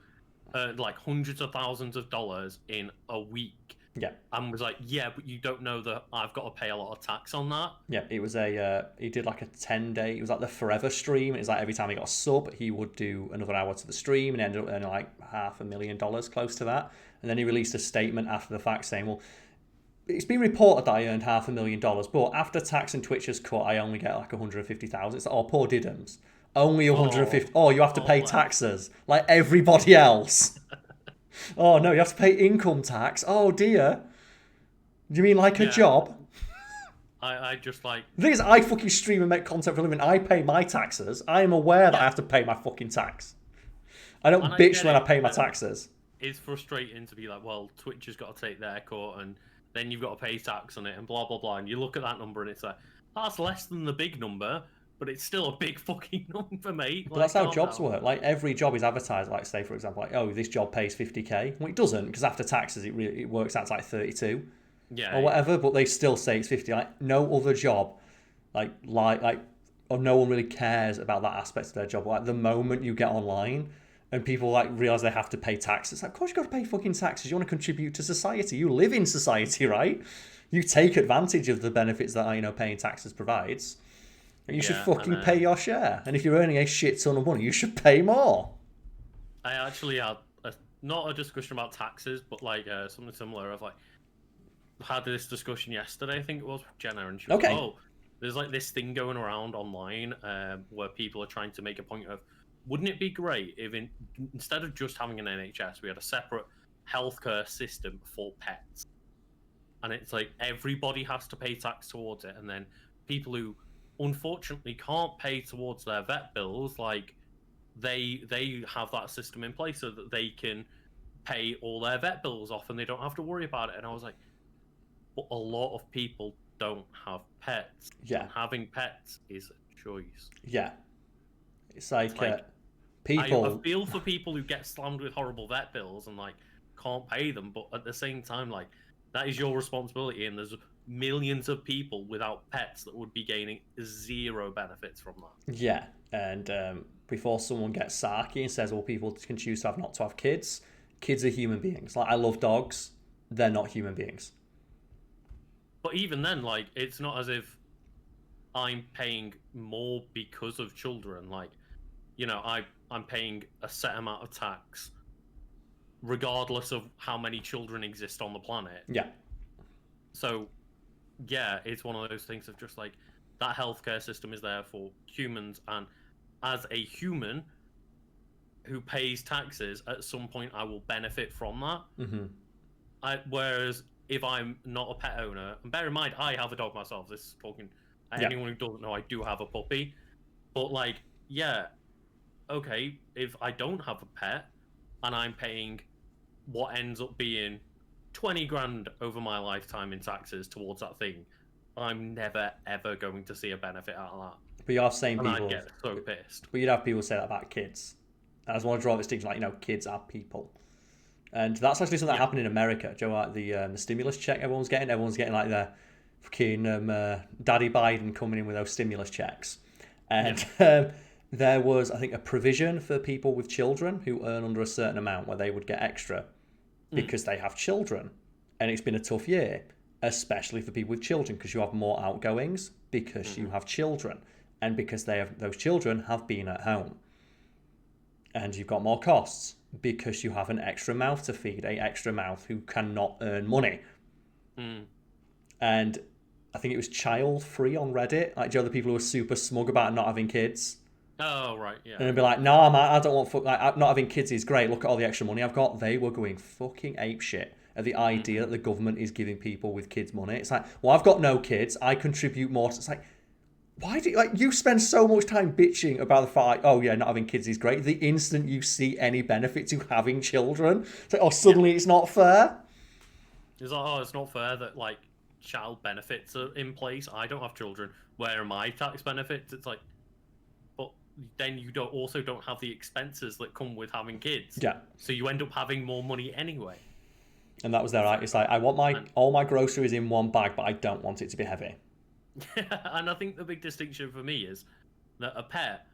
earned like hundreds of thousands of dollars in a week, Yeah. and was like, yeah, but you don't know that I've got to pay a lot of tax on that. Yeah, it was he did like a 10-day, it was like the forever stream. It's like every time he got a sub, he would do another hour to the stream and ended up earning like $500,000 close to that. And then he released a statement after the fact saying, well, it's been reported that I earned $500,000, but after tax and Twitch's cut, I only get like 150,000. It's like, oh, poor diddums. Only 150. Oh, you have to pay taxes like everybody else. Oh, no, you have to pay income tax. Oh, dear. Do you mean like a Yeah. job? I just like, The thing is, I fucking stream and make content for a living. I pay my taxes. I am aware that I Yeah. have to pay my fucking tax. I don't and I bitch get when I it, pay my but taxes. it's frustrating to be like, well, Twitch has got to take their cut, and then you've got to pay tax on it, and blah blah blah. And you look at that number, and it's like, that's less than the big number, but it's still a big fucking number, mate. But that's how jobs work. Like every job is advertised. Like say for example, like oh, this job pays 50k. Well, it doesn't because after taxes, it works out to like 32 Yeah. or whatever. But they still say it's 50. Like no other job, or no one really cares about that aspect of their job. Like the moment you get online and people like realize they have to pay taxes, it's like, of course you got to pay fucking taxes. You want to contribute to society. You live in society, right? You take advantage of the benefits that paying taxes provides. And you should fucking pay your share. And if you're earning a shit ton of money, you should pay more. I actually had not a discussion about taxes, but like something similar. Of like, had this discussion yesterday. I think it was with Jenna, and she was Okay. like, oh, there's like this thing going around online where people are trying to make a point of, wouldn't it be great if instead of just having an NHS, we had a separate healthcare system for pets? And it's like everybody has to pay tax towards it, and then people who unfortunately can't pay towards their vet bills, like they have that system in place so that they can pay all their vet bills off and they don't have to worry about it. And I was like, but a lot of people don't have pets. Yeah. And having pets is a choice. Yeah. It's like, I people. feel for people who get slammed with horrible vet bills and like can't pay them, but at the same time, like that is your responsibility, and there's millions of people without pets that would be gaining zero benefits from that. Yeah. And before someone gets sarky and says, well, people can choose to have not to have kids, kids are human beings. Like, I love dogs. They're not human beings. But even then, like, it's not as if I'm paying more because of children. Like, I'm paying a set amount of tax regardless of how many children exist on the planet. Yeah. So, yeah, it's one of those things of just like, that healthcare system is there for humans, and as a human who pays taxes, at some point I will benefit from that. Mm-hmm. Whereas if I'm not a pet owner, and bear in mind, I have a dog myself. This is talking. Anyone who doesn't know, I do have a puppy. But like, yeah, okay, if I don't have a pet and I'm paying what ends up being 20 grand over my lifetime in taxes towards that thing, I'm never ever going to see a benefit out of that. But you have saying And people. I'd get so pissed. But you'd have people say that about kids. And I just want to draw a distinction, like, kids are people. And that's actually something that happened in America. Do you know, like the stimulus check everyone's getting like their fucking Daddy Biden coming in with those stimulus checks. And there was, I think, a provision for people with children who earn under a certain amount where they would get extra because they have children. And it's been a tough year, especially for people with children, because you have more outgoings because you have children, and because those children have been at home. And you've got more costs because you have an extra mouth to feed, a extra mouth who cannot earn money. And I think it was child free on Reddit, like the other people who were super smug about not having kids. Oh, right, yeah. And they'd be like, no, I don't want not having kids is great. Look at all the extra money I've got. They were going fucking apeshit at the idea that the government is giving people with kids money. It's like, well, I've got no kids. I contribute more. It's like, why do you spend so much time bitching about the fact, oh yeah, not having kids is great. The instant you see any benefit to having children, it's like, oh, suddenly it's not fair. It's like, oh, it's not fair that like child benefits are in place. I don't have children. Where are my tax benefits? It's like, but then you don't have the expenses that come with having kids. Yeah. So you end up having more money anyway. And that was their right. It's like, I want all my groceries in one bag, but I don't want it to be heavy. And I think the big distinction for me is that a pet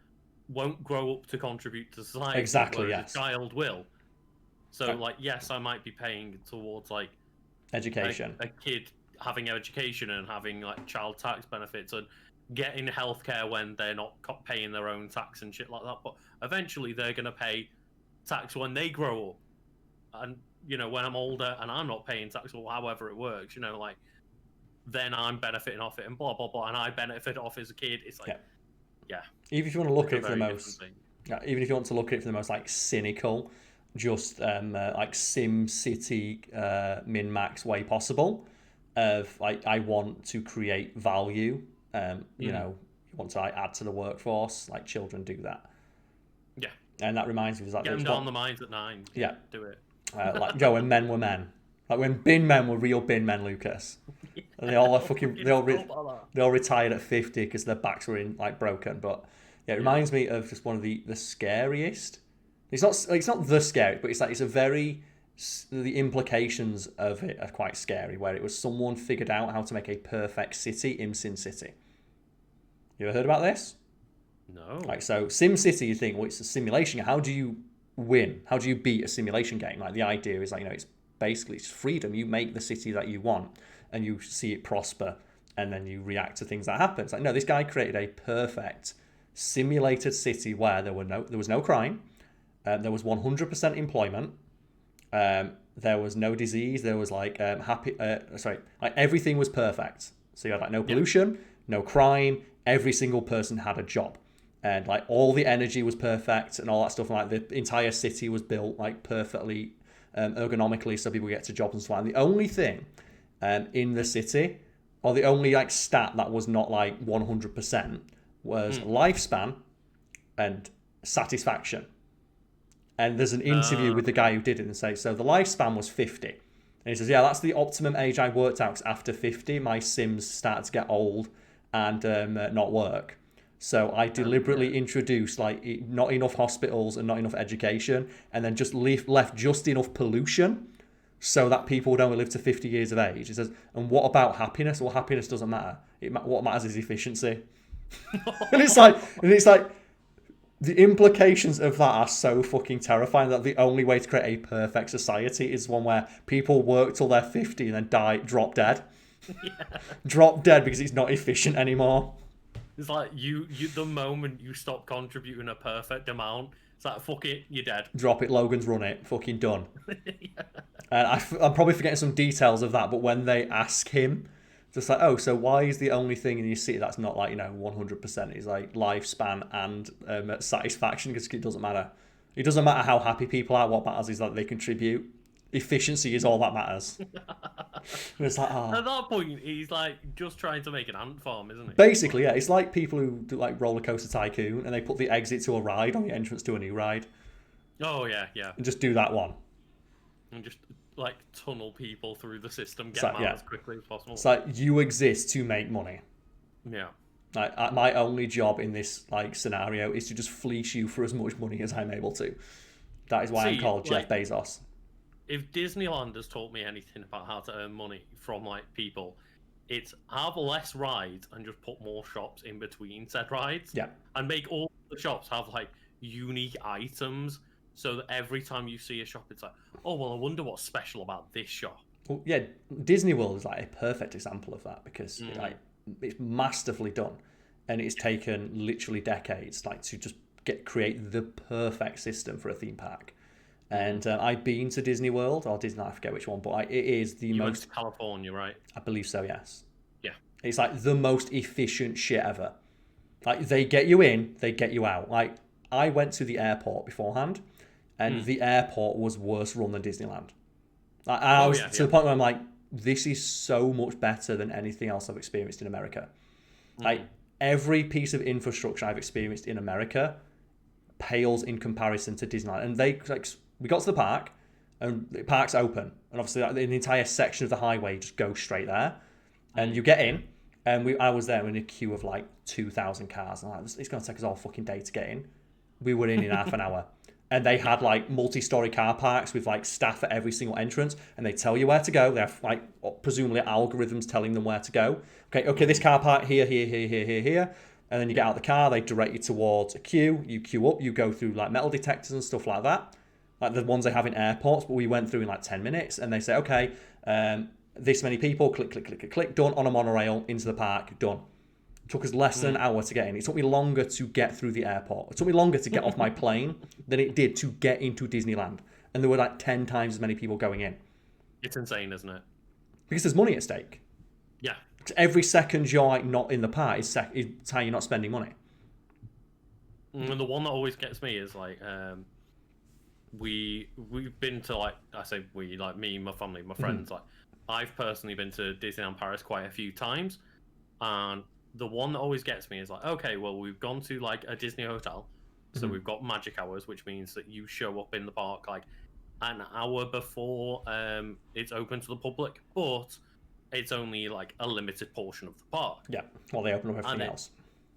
won't grow up to contribute to society. Exactly, yes. A child will. So, like, yes, I might be paying towards, like... Education. A kid having education and having, like, child tax benefits and getting healthcare when they're not paying their own tax and shit like that. But eventually they're going to pay tax when they grow up. And, you know, when I'm older and I'm not paying tax or however it works, you know, like... then I'm benefiting off it and blah, blah, blah, and I benefit off as a kid. It's like, yeah. Even if you want to look at it for the most, even if you want to look at it for the most, like, cynical, just, like, Sim City min-max way possible of, like, I want to create value, you know, you want to, like, add to the workforce, like, children do that. Yeah. And that reminds me of that. Get them down the mines at 9. Yeah. Do it. Like, when men were men. Like when bin men were real bin men, Lucas. And they all they all retired at 50 because their backs were broken. But yeah, it reminds me of just one of the scariest. It's not the scariest, but it's a very, the implications of it are quite scary. Where it was someone figured out how to make a perfect city in Sin City. You ever heard about this? No. Like, so Sim City, you think, well, it's a simulation. How do you win? How do you beat a simulation game? Like, the idea is, like, you know, it's basically it's freedom. You make the city that you want and you see it prosper and then you react to things that happen. It's like, no, this guy created a perfect simulated city where there was no crime, there was 100% employment, there was no disease, there was like everything was perfect. So you had like no pollution, no crime, every single person had a job. And like all the energy was perfect and all that stuff. And like the entire city was built like perfectly ergonomically so people get to jobs and so on. And the only thing in the city, or the only like stat that was not like 100%, was lifespan and satisfaction. And there's an interview with the guy who did it and say, so the lifespan was 50. And he says, yeah, that's the optimum age I worked out, because after 50, my Sims started to get old and not work. So I deliberately introduced like not enough hospitals and not enough education, and then just left just enough pollution so that people would only live to 50 years of age. It says, and what about happiness? Well, happiness doesn't matter. What matters is efficiency. and it's like the implications of that are so fucking terrifying that the only way to create a perfect society is one where people work till they're 50 and then drop dead. Drop dead because it's not efficient anymore. It's like you the moment you stop contributing a perfect amount, it's like, fuck it, you're dead. Drop it, Logan's run it, fucking done. And I'm probably forgetting some details of that, but when they ask him, just like, oh, so why is the only thing in your city that's not like, you know, 100% is like lifespan and satisfaction? Because it doesn't matter. It doesn't matter how happy people are. What matters is that they contribute. Efficiency is all that matters. It's like, oh. At that point, he's like just trying to make an ant farm, isn't he? Basically, yeah. It's like people who do like Roller Coaster Tycoon and they put the exit to a ride on the entrance to a new ride. Oh, yeah, yeah. And just do that one. And just like tunnel people through the system, get them out as quickly as possible. It's like you exist to make money. Yeah. Like my only job in this like scenario is to just fleece you for as much money as I'm able to. That is why I'm called Jeff Bezos. If Disneyland has taught me anything about how to earn money from like people, it's have less rides and just put more shops in between said rides, Yeah. and make all the shops have like unique items, so that every time you see a shop, it's like, oh well, I wonder what's special about this shop. Well, yeah, Disney World is like a perfect example of that because Mm. it's masterfully done, and it's taken literally decades like to just create the perfect system for a theme park. And I've been to Disney World or Disney, I forget which one, but it is the You went most. to California, right? I believe so. Yes, Yeah. it's like the most efficient shit ever. Like they get you in, they get you out. Like I went to the airport beforehand, and the airport was worse run than Disneyland. Like, I Oh was yeah, to yeah. the point where I'm like, this is so much better than anything else I've experienced in America. Like Mm. every piece of infrastructure I've experienced in America pales in comparison to Disneyland. And they like we got to the park, and the park's open, and obviously like, the entire section of the highway just goes straight there, and you get in. And I was there in a queue of like 2,000 cars, and I'm like, it's going to take us all fucking day to get in. We were in half an hour, and they had like multi-story car parks with like staff at every single entrance, and they tell you where to go. They have like presumably algorithms telling them where to go. Okay, this car park here, here, here, here, here, here, and then you get out of the car. They direct you towards a queue. You queue up. You go through like metal detectors and stuff like that, like the ones they have in airports. But we went through in like 10 minutes, and they say, okay, this many people, click, click, click, click, click, done on a monorail into the park, done. It took us less than an hour to get in. It took me longer to get through the airport. It took me longer to get off my plane than it did to get into Disneyland. And there were like 10 times as many people going in. It's insane, isn't it? Because there's money at stake. Yeah. Because every second you're like not in the park is how you're not spending money. And the one that always gets me is like, we've been to like, I say we, like me, my family, my friends. Like, I've personally been to Disneyland Paris quite a few times, and the one that always gets me is like, okay, well, we've gone to like a Disney hotel, so we've got magic hours, which means that you show up in the park like an hour before it's open to the public, but it's only like a limited portion of the park. Yeah, while they open up everything And else.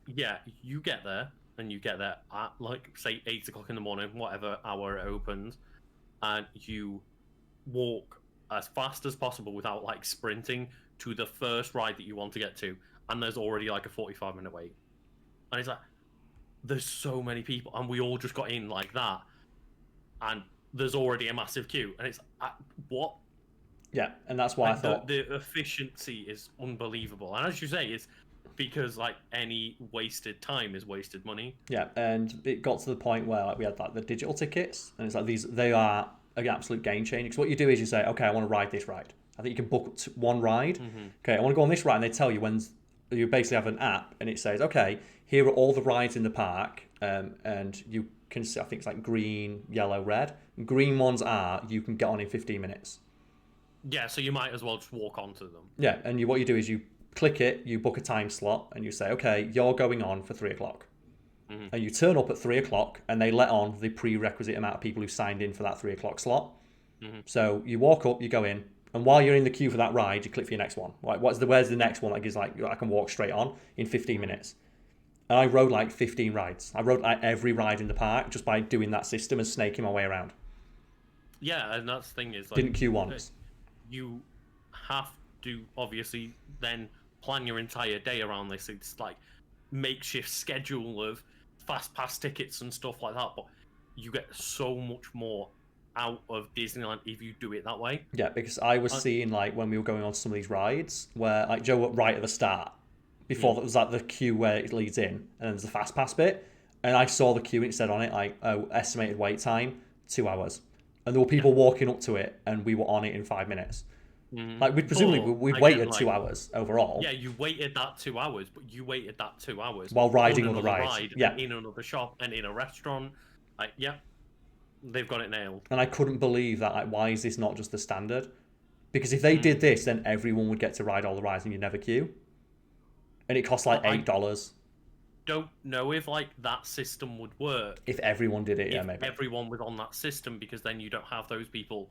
Yeah, you get there, and you get there at like say 8 o'clock in the morning, whatever hour it opens, and you walk as fast as possible without like sprinting to the first ride that you want to get to, and there's already like a 45-minute wait. And it's like, there's so many people, and we all just got in like that, and there's already a massive queue, and it's what? Yeah, and that's why I thought the efficiency is unbelievable. And as you say, it's because like any wasted time is wasted money. yeah, and it got to the point where like we had like the digital tickets, and it's like they are an absolute game changer. Because what you do is you say, okay, I want to ride this ride. I think you can book one ride. Okay, I want to go on this ride, and they tell you when you basically have an app, and it says, okay, here are all the rides in the park, and you can see, I think it's like green, yellow, red. Green ones are you can get on in 15 minutes. Yeah, so you might as well just walk onto them. Yeah, and what you do is you click it, you book a time slot, and you say, okay, you're going on for 3 o'clock. And you turn up at 3 o'clock, and they let on the prerequisite amount of people who signed in for that 3 o'clock slot. So you walk up, you go in, and while you're in the queue for that ride, you click for your next one. Like, where's the next one that gives like I can walk straight on in 15 minutes? And I rode like 15 rides. I rode like every ride in the park just by doing that system and snaking my way around. Yeah, and that's the thing is like, Didn't queue once. You have to obviously then plan your entire day around this. It's like makeshift schedule of fast pass tickets and stuff like that, but you get so much more out of Disneyland if you do it that way. Yeah, because I was seeing like when we were going on some of these rides where like Joe right at the start, before that was like the queue where it leads in, and then there's the fast pass bit, and I saw the queue and it said on it like, oh, estimated wait time 2 hours, and there were people walking up to it, and we were on it in 5 minutes. Like we presumably we waited 2 hours overall. Yeah, you waited that 2 hours, but you waited that 2 hours while riding on other another rides. ride, Yeah, in another shop and in a restaurant. Like, yeah, they've got it nailed. and I couldn't believe that. Like, why is this not just the standard? Because if they did this, then everyone would get to ride all the rides, and you never queue. And it costs like $8. Don't know if like that system would work If everyone did it, yeah, if maybe. everyone was on that system, because then you don't have those people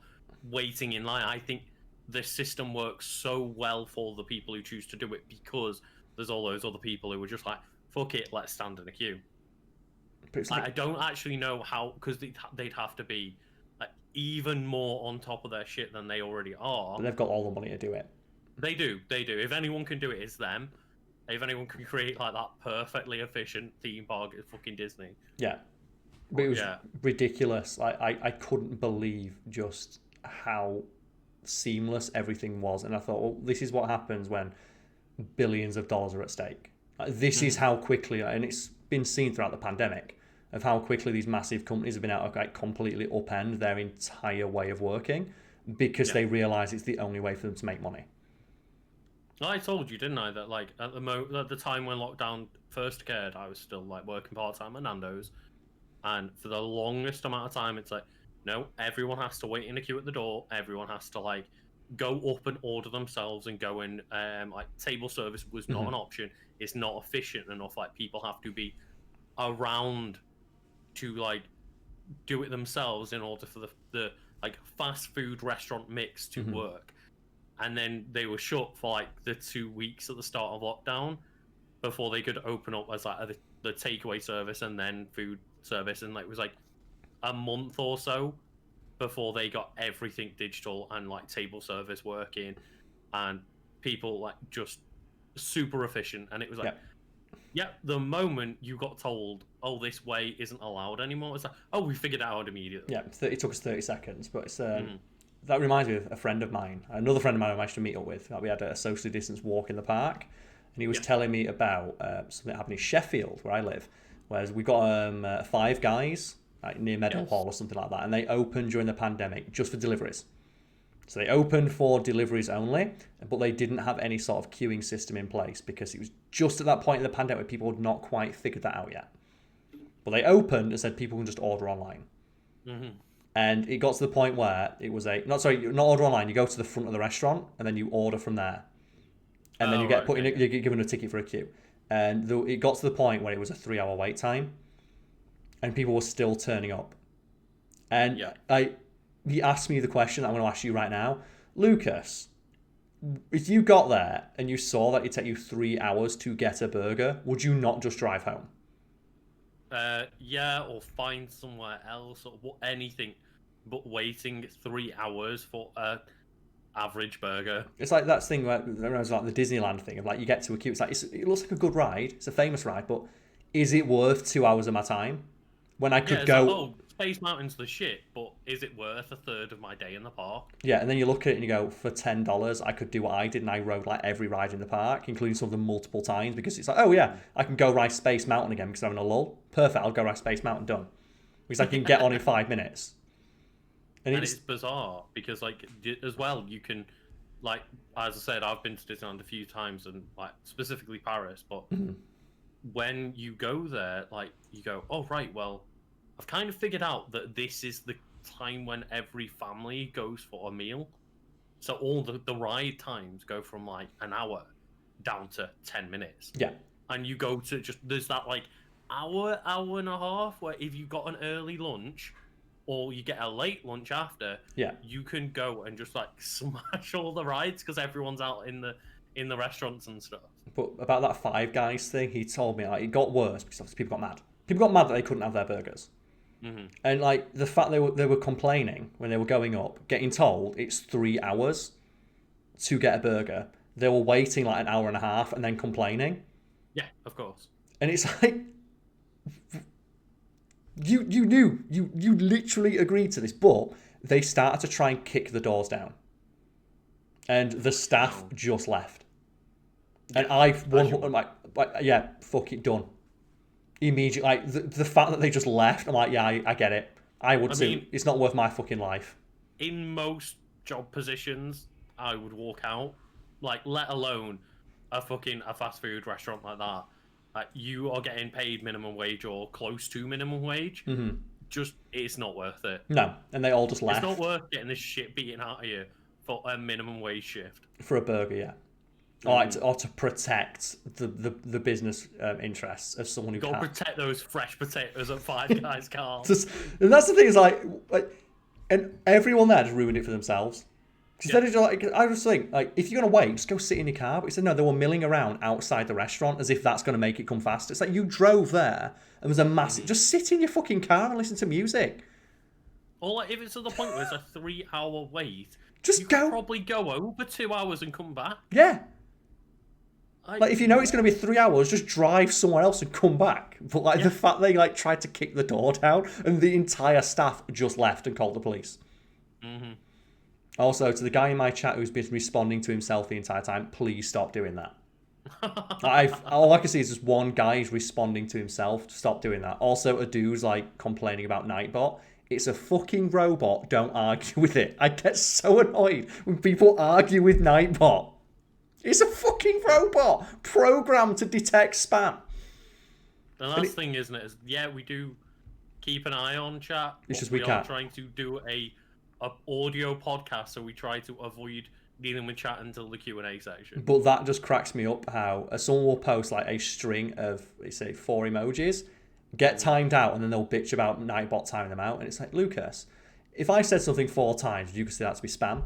waiting in line. I think the system works so well for the people who choose to do it, because there's all those other people who are just like, fuck it, let's stand in a queue. I don't actually know how, because they'd have to be like even more on top of their shit than they already are. But they've got all the money to do it. They do. If anyone can do it, it's them. If anyone can create like that perfectly efficient theme park, it's fucking Disney. Yeah. But it was ridiculous. I couldn't believe just how seamless everything was. And I thought, well, this is what happens when billions of dollars are at stake. This is how quickly, and it's been seen throughout the pandemic, of how quickly these massive companies have been able to completely upend their entire way of working because they realise it's the only way for them to make money. I told you, didn't I, that like at the time when lockdown first occurred, I was still like working part-time at Nando's, and for the longest amount of time, it's like, no, everyone has to wait in a queue at the door. Everyone has to like go up and order themselves and go in. Like table service was not an option. It's not efficient enough. Like people have to be around to like do it themselves in order for the like fast food restaurant mix to work. And then they were shut for like the 2 weeks at the start of lockdown before they could open up as like the takeaway service and then food service, and like it was like a month or so before they got everything digital and like table service working and people like just super efficient. And it was like the moment you got told, oh, this way isn't allowed anymore, it's like, oh, we figured it out immediately. It took us 30 seconds, but it's that reminds me of a friend of mine, another friend of mine I managed to meet up with. We had a socially distanced walk in the park, and he was telling me about something that happened in Sheffield, where I live, whereas we got Five Guys like near Meadowhall or something like that, and they opened during the pandemic just for deliveries. So they opened for deliveries only, but they didn't have any sort of queuing system in place because it was just at that point in the pandemic where people had not quite figured that out yet. But they opened and said people can just order online. And it got to the point where it was not order online. You go to the front of the restaurant and then you order from there, and then you get you get given a ticket for a queue. And it got to the point where it was a 3-hour wait time, and people were still turning up. And he asked me the question that I'm going to ask you right now, Lucas. If you got there and you saw that it take you 3 hours to get a burger, would you not just drive home? Or find somewhere else or anything, but waiting 3 hours for a average burger. It's like that thing where it was like the Disneyland thing of like you get to a queue. It's like it looks like a good ride. It's a famous ride, but is it worth 2 hours of my time when I could go? Like, Space Mountain's the shit, but is it worth a third of my day in the park? Yeah, and then you look at it and you go, for $10, I could do what I did, and I rode like every ride in the park, including some of them multiple times, because it's like, oh yeah, I can go ride Space Mountain again because I'm in a lull. Perfect, I'll go ride Space Mountain, done. Because I can get on in 5 minutes. And it's bizarre because, like, as well, you can, like, as I said, I've been to Disneyland a few times, and like specifically Paris, but when you go there, like, you go, oh right, well, I've kind of figured out that this is the time when every family goes for a meal. So all the ride times go from like an hour down to 10 minutes. Yeah. And you go to there's that like hour and a half where if you got an early lunch or you get a late lunch after, you can go and just like smash all the rides because everyone's out in the restaurants and stuff. But about that Five Guys thing, he told me like it got worse because obviously people got mad. People got mad that they couldn't have their burgers. And like the fact they were complaining when they were going up, getting told it's 3 hours to get a burger. They were waiting like an hour and a half and then complaining. Yeah, of course. And it's like you knew you literally agreed to this, but they started to try and kick the doors down, and the staff just left. And I'm like, yeah, fuck it, done. Immediately, like the fact that they just left, I'm like, yeah, I get it. I would too. It's not worth my fucking life. In most job positions, I would walk out. Like, let alone a fast food restaurant like that. Like, you are getting paid minimum wage or close to minimum wage. Just, it's not worth it. No, and they all just left. It's not worth getting this shit beaten out of you for a minimum wage shift. For a burger, yeah. Or to protect the business interests of someone who can't. Protect those fresh potatoes at Five Guys, Karl. And that's the thing, is like, and everyone there just ruined it for themselves. Instead of like, I just think, like, if you're gonna wait, just go sit in your car. But instead, no, they were milling around outside the restaurant as if that's gonna make it come faster. It's like you drove there and there's a massive. Just sit in your fucking car and listen to music. Or like, if it's to the point where it's a 3 hour wait, Just you go. could probably go over 2 hours and come back. Yeah. Like, if you know it's going to be 3 hours, just drive somewhere else and come back. But, like, the fact they, like, tried to kick the door down and the entire staff just left and called the police. Mm-hmm. Also, to the guy in my chat who's been responding to himself the entire time, please stop doing that. All I can see is just one guy is responding to himself. Stop doing that. Also, a dude's, like, complaining about Nightbot. It's a fucking robot. Don't argue with it. I get so annoyed when people argue with Nightbot. It's a fucking robot programmed to detect spam. And that's the thing, isn't it? Is, yeah, we do keep an eye on chat. It's just we can't. are trying to do a audio podcast, so we try to avoid dealing with chat until the Q&A section. But that just cracks me up how someone will post like a string of, say, 4 emojis, get timed out, and then they'll bitch about Nightbot timing them out. And it's like, Lucas, if I said something 4 times, would you consider that to be spam?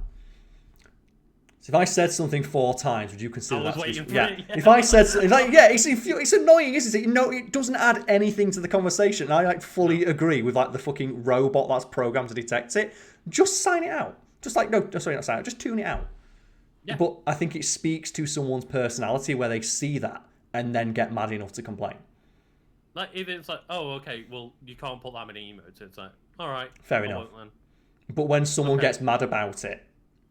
So if I said something 4 times, would you consider that to be spam? Yeah. If I said something, like, yeah, it's annoying, isn't it? You know, it doesn't add anything to the conversation. And I like fully agree with like the fucking robot that's programmed to detect it. Just sign it out. Just like, no, sorry, not sign it out. Just tune it out. Yeah. But I think it speaks to someone's personality where they see that and then get mad enough to complain. Like, if it's like, oh, okay, well, you can't put that many emotes. It's like, all right. Fair enough. But when someone gets mad about it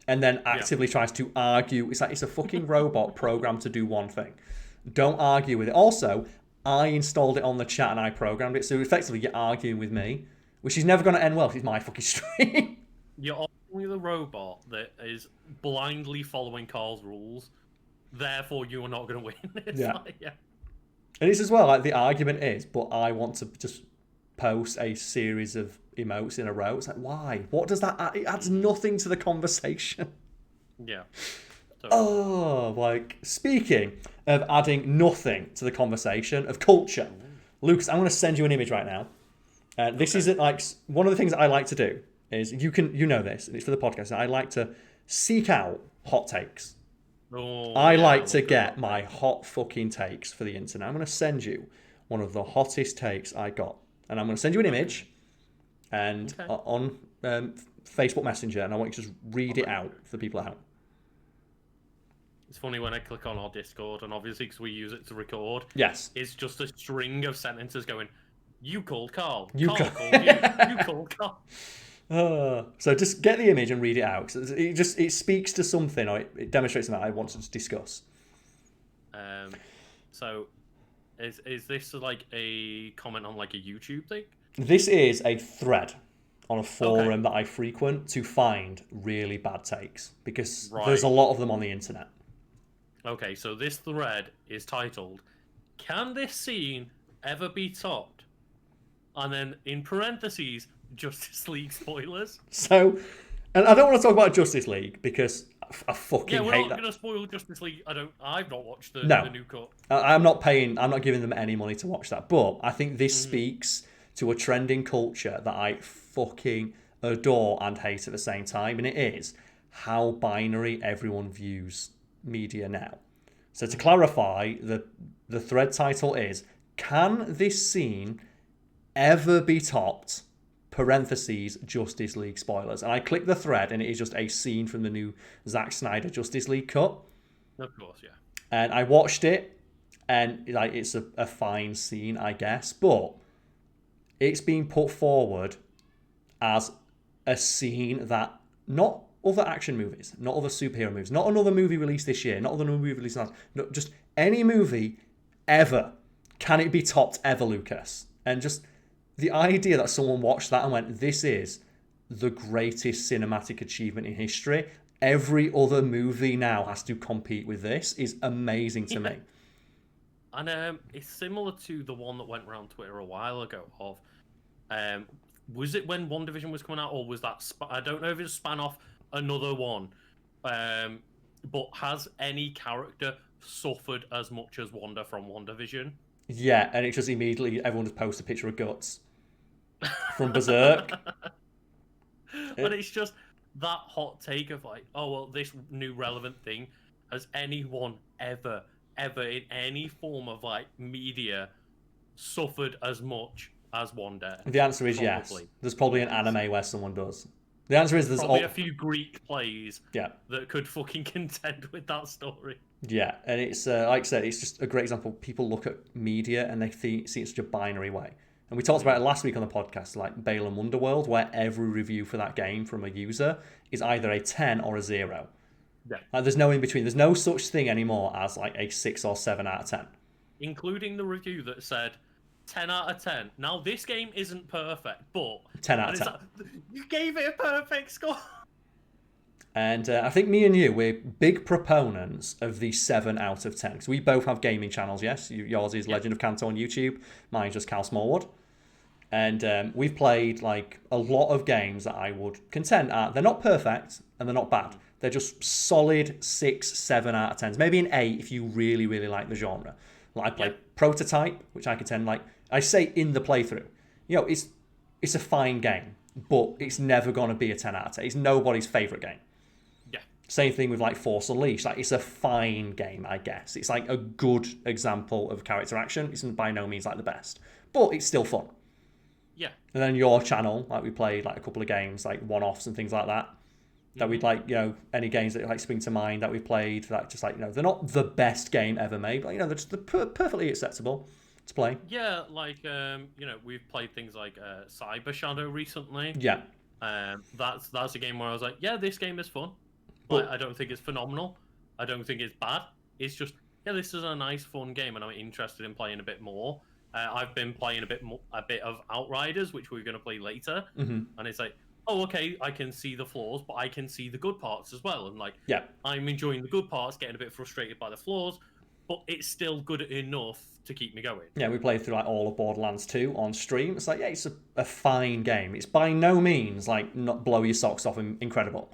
and then actively tries to argue, it's like, it's a fucking robot programmed to do one thing. Don't argue with it. Also, I installed it on the chat and I programmed it. So effectively, you're arguing with me, which is never going to end well because it's my fucking stream. You're only the robot that is blindly following Karl's rules. Therefore, you are not going to win. It's like, And it's as well, like, the argument is, but I want to just post a series of emotes in a row. It's like, why? What does that add? It adds nothing to the conversation. Yeah. Oh, like, speaking of adding nothing to the conversation, of culture. Lucas, I'm going to send you an image right now. This isn't, like, one of the things that I like to do is, you know this, and it's for the podcast, I like to seek out hot takes. I like to get my hot fucking takes for the internet. I'm going to send you one of the hottest takes I got. And I'm going to send you an image and on Facebook Messenger, and I want you to just read it out for the people at home. It's funny when I click on our Discord, and obviously because we use it to record, yes, it's just a string of sentences going, you called Karl, Karl called you, you called Karl. So just get the image and read it out. It speaks to something, or it demonstrates something I want to discuss. So is this like a comment on like a YouTube thing? This is a thread on a forum that I frequent to find really bad takes because there's a lot of them on the internet. Okay, so this thread is titled, "Can this scene ever be topped?" And then in parentheses, Justice League spoilers. So, and I don't want to talk about Justice League because I fucking hate that. Yeah, we're not going to spoil Justice League. I've not watched the new cut. I'm not giving them any money to watch that. But I think this speaks to a trending culture that I fucking adore and hate at the same time. And it is how binary everyone views media now. So to clarify, the thread title is, "Can this scene ever be topped?" Parentheses, Justice League spoilers. And I click the thread and it is just a scene from the new Zack Snyder Justice League cut. Of course, yeah. And I watched it and like it's a fine scene, I guess, but it's being put forward as a scene that not other action movies, not other superhero movies, not another movie released this year, not another movie released last, no, just any movie ever. Can it be topped ever, Lucas? And just the idea that someone watched that and went, this is the greatest cinematic achievement in history. Every other movie now has to compete with this is amazing to me. And it's similar to the one that went around Twitter a while ago of, was it when WandaVision was coming out, or was that, I don't know if it's span off another one, but has any character suffered as much as Wanda from WandaVision? Yeah, and it just immediately, everyone just posts a picture of guts from Berserk. But it's just that hot take of like, oh, well, this new relevant thing, has anyone ever in any form of like media suffered as much as Wanda? The answer is yes. There's probably an anime where someone does. The answer is there's probably a few Greek plays yeah. that could fucking contend with that story. Yeah, and it's like I said, it's just a great example. People look at media and they see it in such a binary way. And we talked about it last week on the podcast, like Bale and Wonderworld, where every review for that game from a user is either a 10 or a 0. Yeah. Like, there's no in between. There's no such thing anymore as like a 6 or 7 out of 10. Including the review that said 10 out of 10. Now, this game isn't perfect, but 10 out of 10. Like, you gave it a perfect score. And I think me and you, we're big proponents of the 7 out of 10. Because we both have gaming channels, yes? Yours is Legend of Kanto on YouTube. Mine's just Karl Smallwood. And we've played like a lot of games that I would contend at. They're not perfect and they're not bad. They're just solid 6, 7 out of 10s. Maybe an 8 if you really, really like the genre. Like I played Prototype, which I contend like I say in the playthrough. You know, it's a fine game, but it's never gonna be a 10 out of 10. It's nobody's favourite game. Yeah. Same thing with like Force Unleashed. Like it's a fine game, I guess. It's like a good example of character action. It's by no means like the best, but it's still fun. Yeah. And then your channel, like we played like a couple of games, like one-offs and things like that. That we'd like, you know, any games that like spring to mind that we've played that just like, you know, they're not the best game ever made, but you know, they're just perfectly acceptable to play. Yeah, like you know, we've played things like Cyber Shadow recently. Yeah. That's a game where I was like, yeah, this game is fun. But I don't think it's phenomenal. I don't think it's bad. It's just, yeah, this is a nice, fun game, and I'm interested in playing a bit more. I've been playing a bit of Outriders, which we're going to play later, and it's like, oh, okay, I can see the flaws, but I can see the good parts as well. And like, yeah, I'm enjoying the good parts, getting a bit frustrated by the flaws, but it's still good enough to keep me going. Yeah, we played through like all of Borderlands 2 on stream. It's like, yeah, it's a fine game. It's by no means like not blow your socks off and incredible.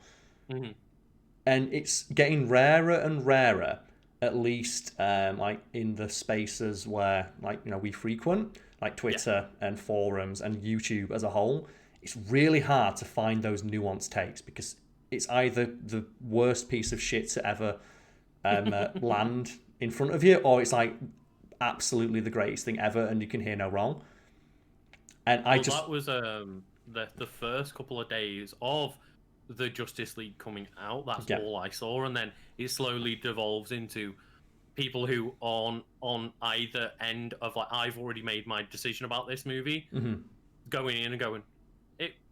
And it's getting rarer and rarer, at least like in the spaces where like, you know, we frequent, like Twitter and forums and YouTube as a whole. It's really hard to find those nuanced takes because it's either the worst piece of shit to ever land in front of you, or it's like absolutely the greatest thing ever, and you can hear no wrong. And that was the first couple of days of the Justice League coming out. That's all I saw, and then it slowly devolves into people who on either end of like, I've already made my decision about this movie, going in and going,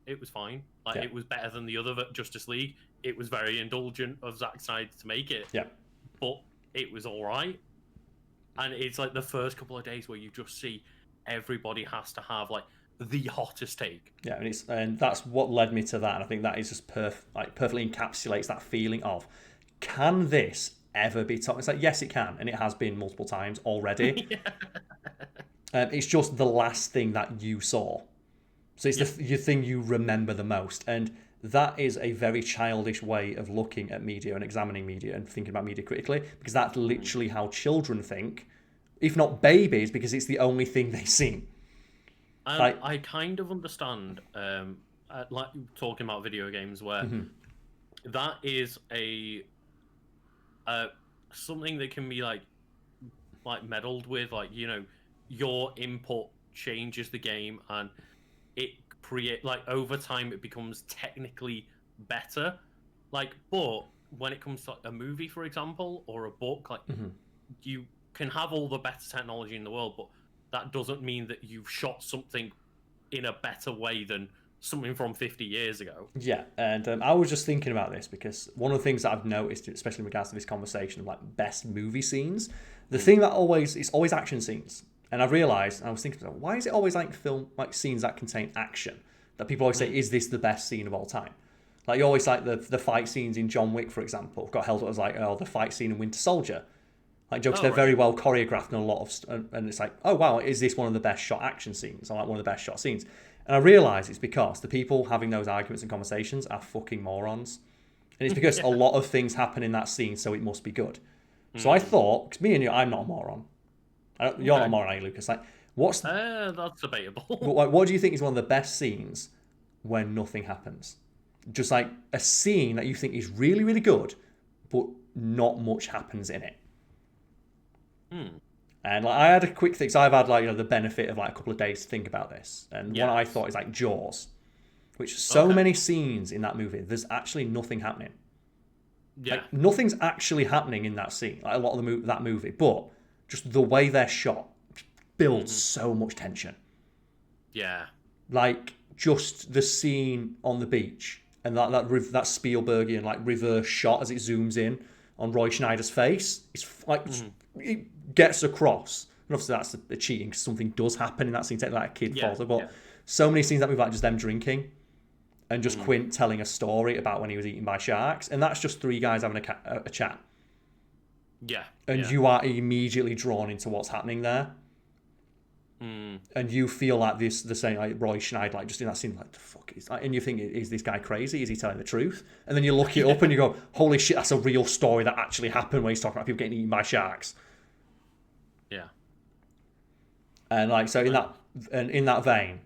it was fine. Like it was better than the other Justice League. It was very indulgent of Zack Snyder to make it. Yeah. But it was all right. And it's like the first couple of days where you just see everybody has to have like the hottest take. Yeah, and that's what led me to that. And I think that is just perfectly encapsulates that feeling of, can this ever be top? It's like, yes, it can, and it has been multiple times already. It's just the last thing that you saw. So it's the thing you remember the most. And that is a very childish way of looking at media and examining media and thinking about media critically, because that's literally how children think, if not babies, because it's the only thing they see. I kind of understand, like talking about video games, where that is a something that can be like meddled with, like, you know, your input changes the game, and it over time it becomes technically better. Like, but when it comes to a movie, for example, or a book, like you can have all the better technology in the world, but that doesn't mean that you've shot something in a better way than something from 50 years ago. Yeah, and I was just thinking about this because one of the things that I've noticed, especially in regards to this conversation of like best movie scenes, the thing that it's always action scenes. And I realised, I was thinking, why is it always like scenes that contain action? That people always say, is this the best scene of all time? Like, you always like the fight scenes in John Wick, for example, got held up as like, oh, the fight scene in Winter Soldier. Like, jokes, they're very well choreographed and a lot of, and it's like, oh wow, is this one of the best shot action scenes? Or like one of the best shot scenes? And I realise it's because the people having those arguments and conversations are fucking morons. And it's because a lot of things happen in that scene, so it must be good. So I thought, because me and you, I'm not a moron. You're not a moron, are you, Lucas? Like, that's debatable. What do you think is one of the best scenes when nothing happens? Just like a scene that you think is really, really good, but not much happens in it. And like, I had a quick think. So I've had like, you know, the benefit of like a couple of days to think about this. And one I thought is like Jaws. which so many scenes in that movie, there's actually nothing happening. Yeah. Like, nothing's actually happening in that scene, like a lot of that movie, but just the way they're shot builds so much tension. Yeah. Like, just the scene on the beach and that Spielbergian like reverse shot as it zooms in on Roy Schneider's face, it's like it gets across. And obviously that's a cheating because something does happen in that scene, like a kid falls. But so many scenes that move, like just them drinking and just Quint telling a story about when he was eaten by sharks, and that's just three guys having a chat. Yeah. And you are immediately drawn into what's happening there. And you feel like the same, like Roy Schneider, like just in that scene, like the fuck is that? And you think, is this guy crazy? Is he telling the truth? And then you look it up and you go, holy shit, that's a real story that actually happened when he's talking about people getting eaten by sharks. Yeah. And like, so in that vein,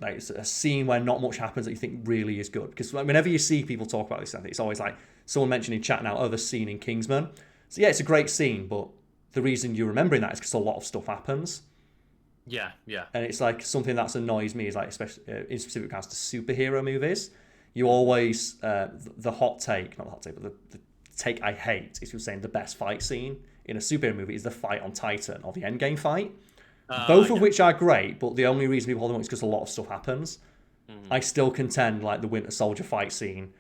like it's a scene where not much happens that you think really is good. Because whenever you see people talk about this, I think it's always like someone mentioned in chat now, the scene in Kingsman. So yeah, it's a great scene, but the reason you're remembering that is because a lot of stuff happens. Yeah, yeah. And it's like something that's annoys me is like, especially in specific regards to superhero movies, you always, the hot take, not the hot take, but the take I hate is you're saying the best fight scene in a superhero movie is the fight on Titan or the Endgame fight. Both of which are great, but the only reason people hold them up is because a lot of stuff happens. I still contend like the Winter Soldier fight scene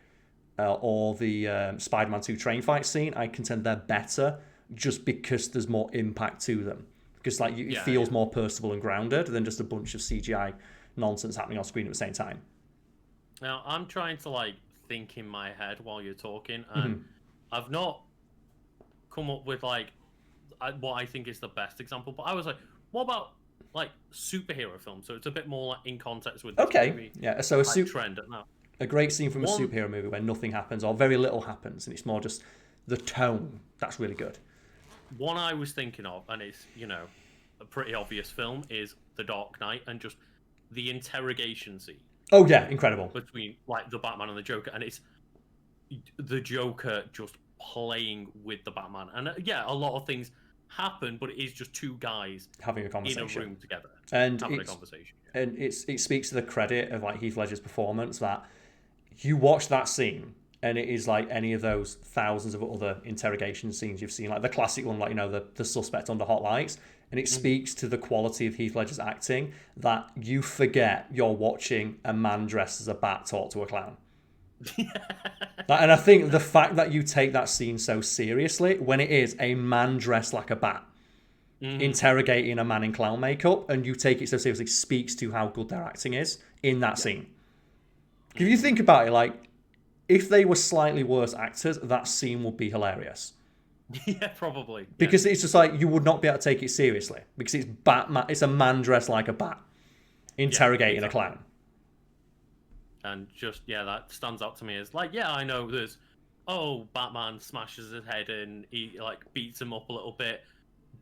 or the Spider-Man 2 train fight scene, I contend they're better just because there's more impact to them. Because like it feels more personable and grounded than just a bunch of CGI nonsense happening on screen at the same time. Now I'm trying to like think in my head while you're talking, and I've not come up with like what I think is the best example. But I was like, what about like superhero films? So it's a bit more like in context with this movie. Yeah. So trend now. A great scene from a superhero movie where nothing happens or very little happens, and it's more just the tone that's really good. One I was thinking of, and it's, a pretty obvious film, is The Dark Knight, and just the interrogation scene. Oh, yeah, incredible. Between, like, the Batman and the Joker, and it's the Joker just playing with the Batman. And, a lot of things happen, but it is just two guys having a conversation in a room together. And having a conversation. And it speaks to the credit of, like, Heath Ledger's performance that you watch that scene, and it is like any of those thousands of other interrogation scenes you've seen, like the classic one, like, the suspect under hot lights. And it speaks to the quality of Heath Ledger's acting that you forget you're watching a man dressed as a bat talk to a clown. And I think the fact that you take that scene so seriously when it is a man dressed like a bat interrogating a man in clown makeup, and you take it so seriously, speaks to how good their acting is in that scene. If you think about it, like, if they were slightly worse actors, that scene would be hilarious. Yeah, probably. Because it's just like, you would not be able to take it seriously. Because it's Batman, it's a man dressed like a bat interrogating a clown. And just, that stands out to me as, like, I know there's, Batman smashes his head and he, like, beats him up a little bit.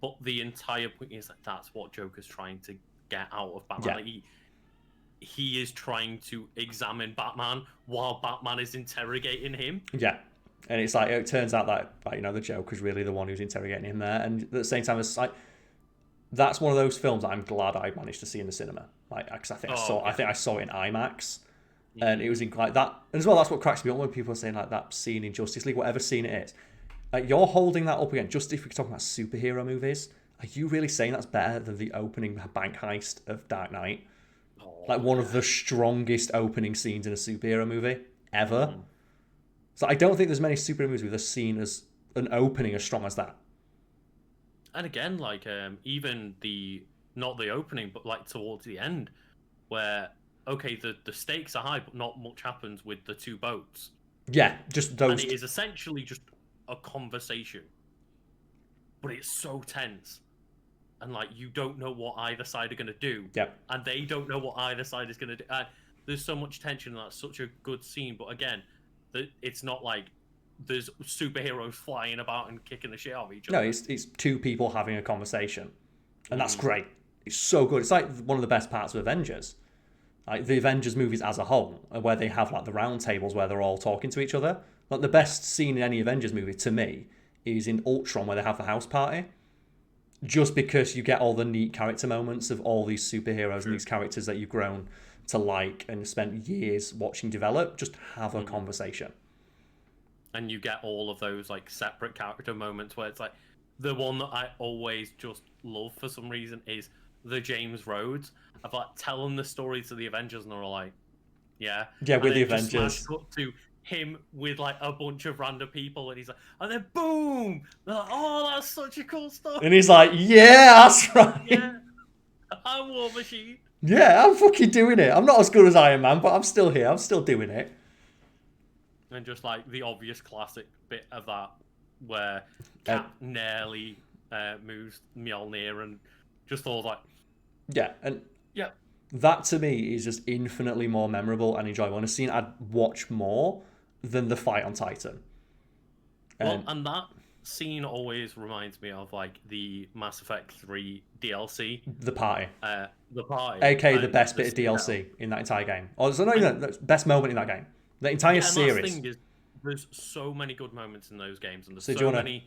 But the entire point is that that's what Joker's trying to get out of Batman. Yeah. Like, he is trying to examine Batman while Batman is interrogating him. Yeah. And it's like, it turns out that, the Joker's really the one who's interrogating him there. And at the same time, it's like, that's one of those films that I'm glad I managed to see in the cinema. Like, because I think I saw it in IMAX. And it was in like that. And as well, that's what cracks me up when people are saying like that scene in Justice League, whatever scene it is. Like, you're holding that up again, just if we're talking about superhero movies, are you really saying that's better than the opening bank heist of Dark Knight? Like, one of the strongest opening scenes in a superhero movie ever. So I don't think there's many superhero movies with a scene as an opening as strong as that. And again, like, even not the opening, but like towards the end, where, okay, the stakes are high, but not much happens with the two boats. Yeah, just those. And it is essentially just a conversation. But it's so tense. And, like, you don't know what either side are going to do. Yep. And they don't know what either side is going to do. There's so much tension, and that's such a good scene. But again, it's not like there's superheroes flying about and kicking the shit out of each other. No, it's two people having a conversation. And that's great. It's so good. It's like one of the best parts of Avengers. Like, the Avengers movies as a whole, where they have, like, the round tables where they're all talking to each other. Like, the best scene in any Avengers movie, to me, is in Ultron, where they have the house party. Just because you get all the neat character moments of all these superheroes and these characters that you've grown to like and spent years watching develop just have a conversation. And you get all of those like separate character moments where it's like the one that I always just love for some reason is the James Rhodes of like telling the story to the Avengers, and they're all like, yeah, with and the then just Avengers. smashed up to him with like a bunch of random people, and he's like, and then boom, they're like, oh, that's such a cool story. And he's like, yeah, that's right. Yeah, I'm War Machine. Yeah, I'm fucking doing it. I'm not as good as Iron Man, but I'm still here. I'm still doing it. And just like the obvious classic bit of that where Cap nearly moves Mjolnir and just all like... Yeah, and yeah, that to me is just infinitely more memorable and enjoyable. And a scene I'd watch more than the fight on Titan. Well, and that scene always reminds me of like the Mass Effect 3 DLC. The party. The party. AKA the best bit of DLC in that entire game. Or it's not even the best moment in that game. The entire series. And the thing is, there's so many good moments in those games, and there's so many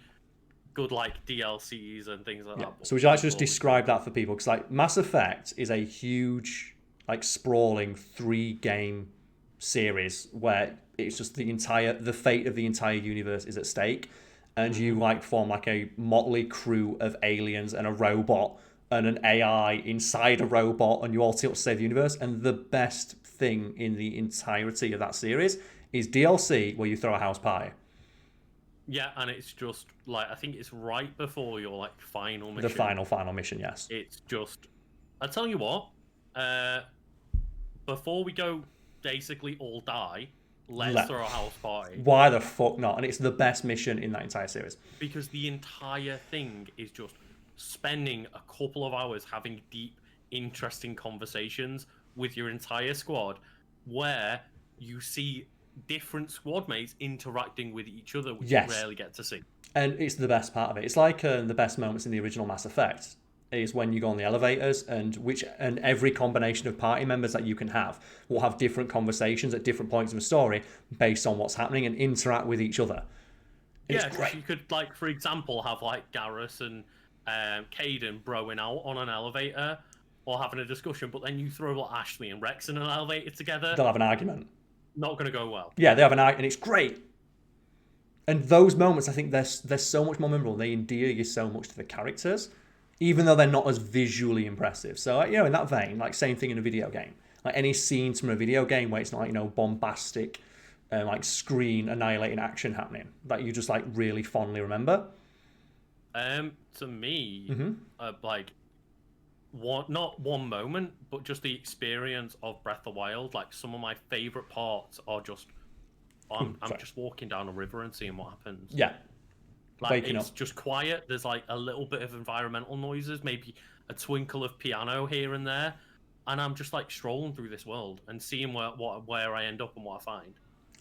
good like DLCs and things like that. So would you like to just describe that for people? Because like Mass Effect is a huge, like sprawling 3-game series where it's just the fate of the entire universe is at stake, and you like form like a motley crew of aliens and a robot and an AI inside a robot, and you all team up to save the universe. And the best thing in the entirety of that series is DLC where you throw a house party. Yeah, and it's just like I think it's right before your like final mission. The final mission, yes. It's just I tell you what, before we go basically all die, let's throw a house party. Why the fuck not? And it's the best mission in that entire series. Because the entire thing is just spending a couple of hours having deep, interesting conversations with your entire squad where you see different squad mates interacting with each other, which you rarely get to see. And it's the best part of it. It's like the best moments in the original Mass Effect is when you go on the elevators and every combination of party members that you can have will have different conversations at different points of the story based on what's happening and interact with each other. Yeah, because you could, like, for example, have like Garrus and Caden broing out on an elevator or having a discussion, but then you throw like Ashley and Rex in an elevator together. They'll have an argument. Not going to go well. Yeah, they have an argument, and it's great. And those moments, I think they're so much more memorable. They endear you so much to the characters, even though they're not as visually impressive. So, you know, in that vein, like same thing in a video game. Like any scenes from a video game where it's not like, you know, bombastic, like screen annihilating action happening that you just like really fondly remember. To me, like not one moment, but just the experience of Breath of the Wild. Like some of my favorite parts are just I'm just walking down a river and seeing what happens. Yeah. Like Waking it's up. just quiet. There's like a little bit of environmental noises, maybe a twinkle of piano here and there, and I'm just like strolling through this world and seeing where I end up and what I find.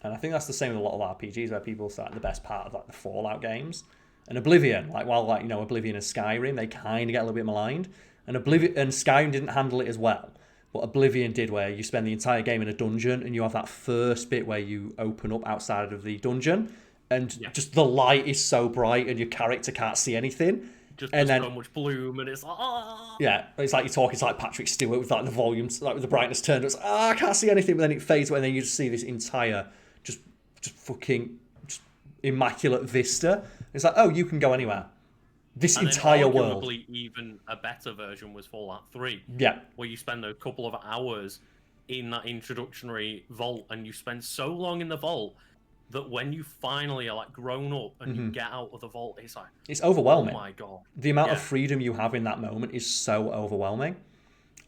And I think that's the same with a lot of RPGs where people start the best part of like the Fallout games and Oblivion. Like while like, you know, Oblivion and Skyrim, they kind of get a little bit maligned, and Skyrim didn't handle it as well. But Oblivion did, where you spend the entire game in a dungeon and you have that first bit where you open up outside of the dungeon and just the light is so bright and your character can't see anything. Just and then so much bloom and it's like, yeah, it's like you're talking to like Patrick Stewart with like the volume, like with the brightness turned. It's I can't see anything, but then it fades away and then you just see this entire just fucking just immaculate vista. It's like, oh, you can go anywhere. This and entire then world. Arguably, even a better version was Fallout 3. Yeah. Where you spend a couple of hours in that introductory vault, and you spend so long in the vault that when you finally are like grown up and you get out of the vault, it's like it's overwhelming. Oh my god! The amount of freedom you have in that moment is so overwhelming.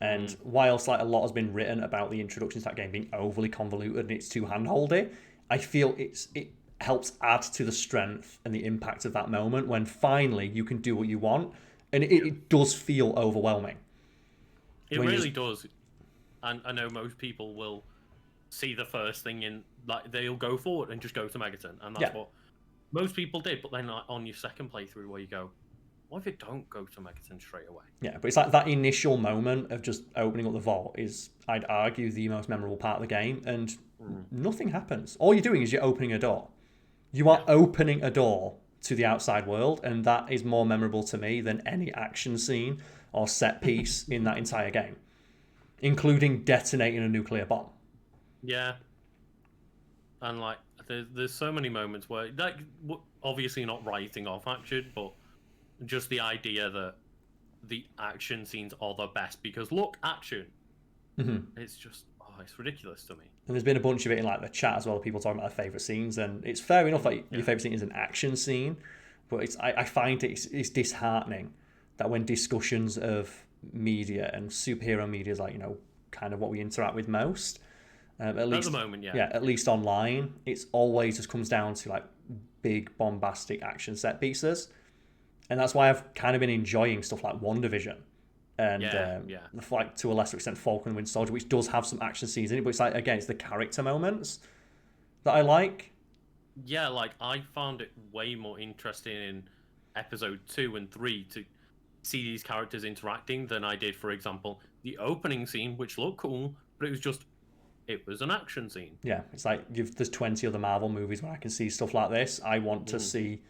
And whilst like a lot has been written about the introduction to that game being overly convoluted and it's too handholdy, I feel it helps add to the strength and the impact of that moment when finally you can do what you want, and it does feel overwhelming. It really does. And I know most people will see the first thing in, like, they'll go forward and just go to Megaton, and that's what most people did. But then like, on your second playthrough where you go, what if you don't go to Megaton straight away? Yeah, but it's like that initial moment of just opening up the vault is, I'd argue, the most memorable part of the game, and nothing happens. All you're doing is you're opening a door. You are opening a door to the outside world, and that is more memorable to me than any action scene or set piece in that entire game. including detonating a nuclear bomb. Yeah. And like, there's so many moments where, like, obviously not writing off action, but just the idea that the action scenes are the best because look, action. It's just, it's ridiculous to me. And there's been a bunch of it in like the chat as well, people talking about their favourite scenes, and it's fair enough that your favourite scene is an action scene, but I find it's disheartening that when discussions of media and superhero media is like, kind of what we interact with most, at least at the moment, at least online, it's always just comes down to like big bombastic action set pieces, and that's why I've kind of been enjoying stuff like WandaVision. And like to a lesser extent Falcon and Winter Soldier, which does have some action scenes in it, but it's like, again, it's the character moments that I like. Yeah, like I found it way more interesting in episode 2 and 3 to see these characters interacting than I did, for example, the opening scene, which looked cool, but it was an action scene. Yeah, it's like there's 20 other Marvel movies where I can see stuff like this. I want to see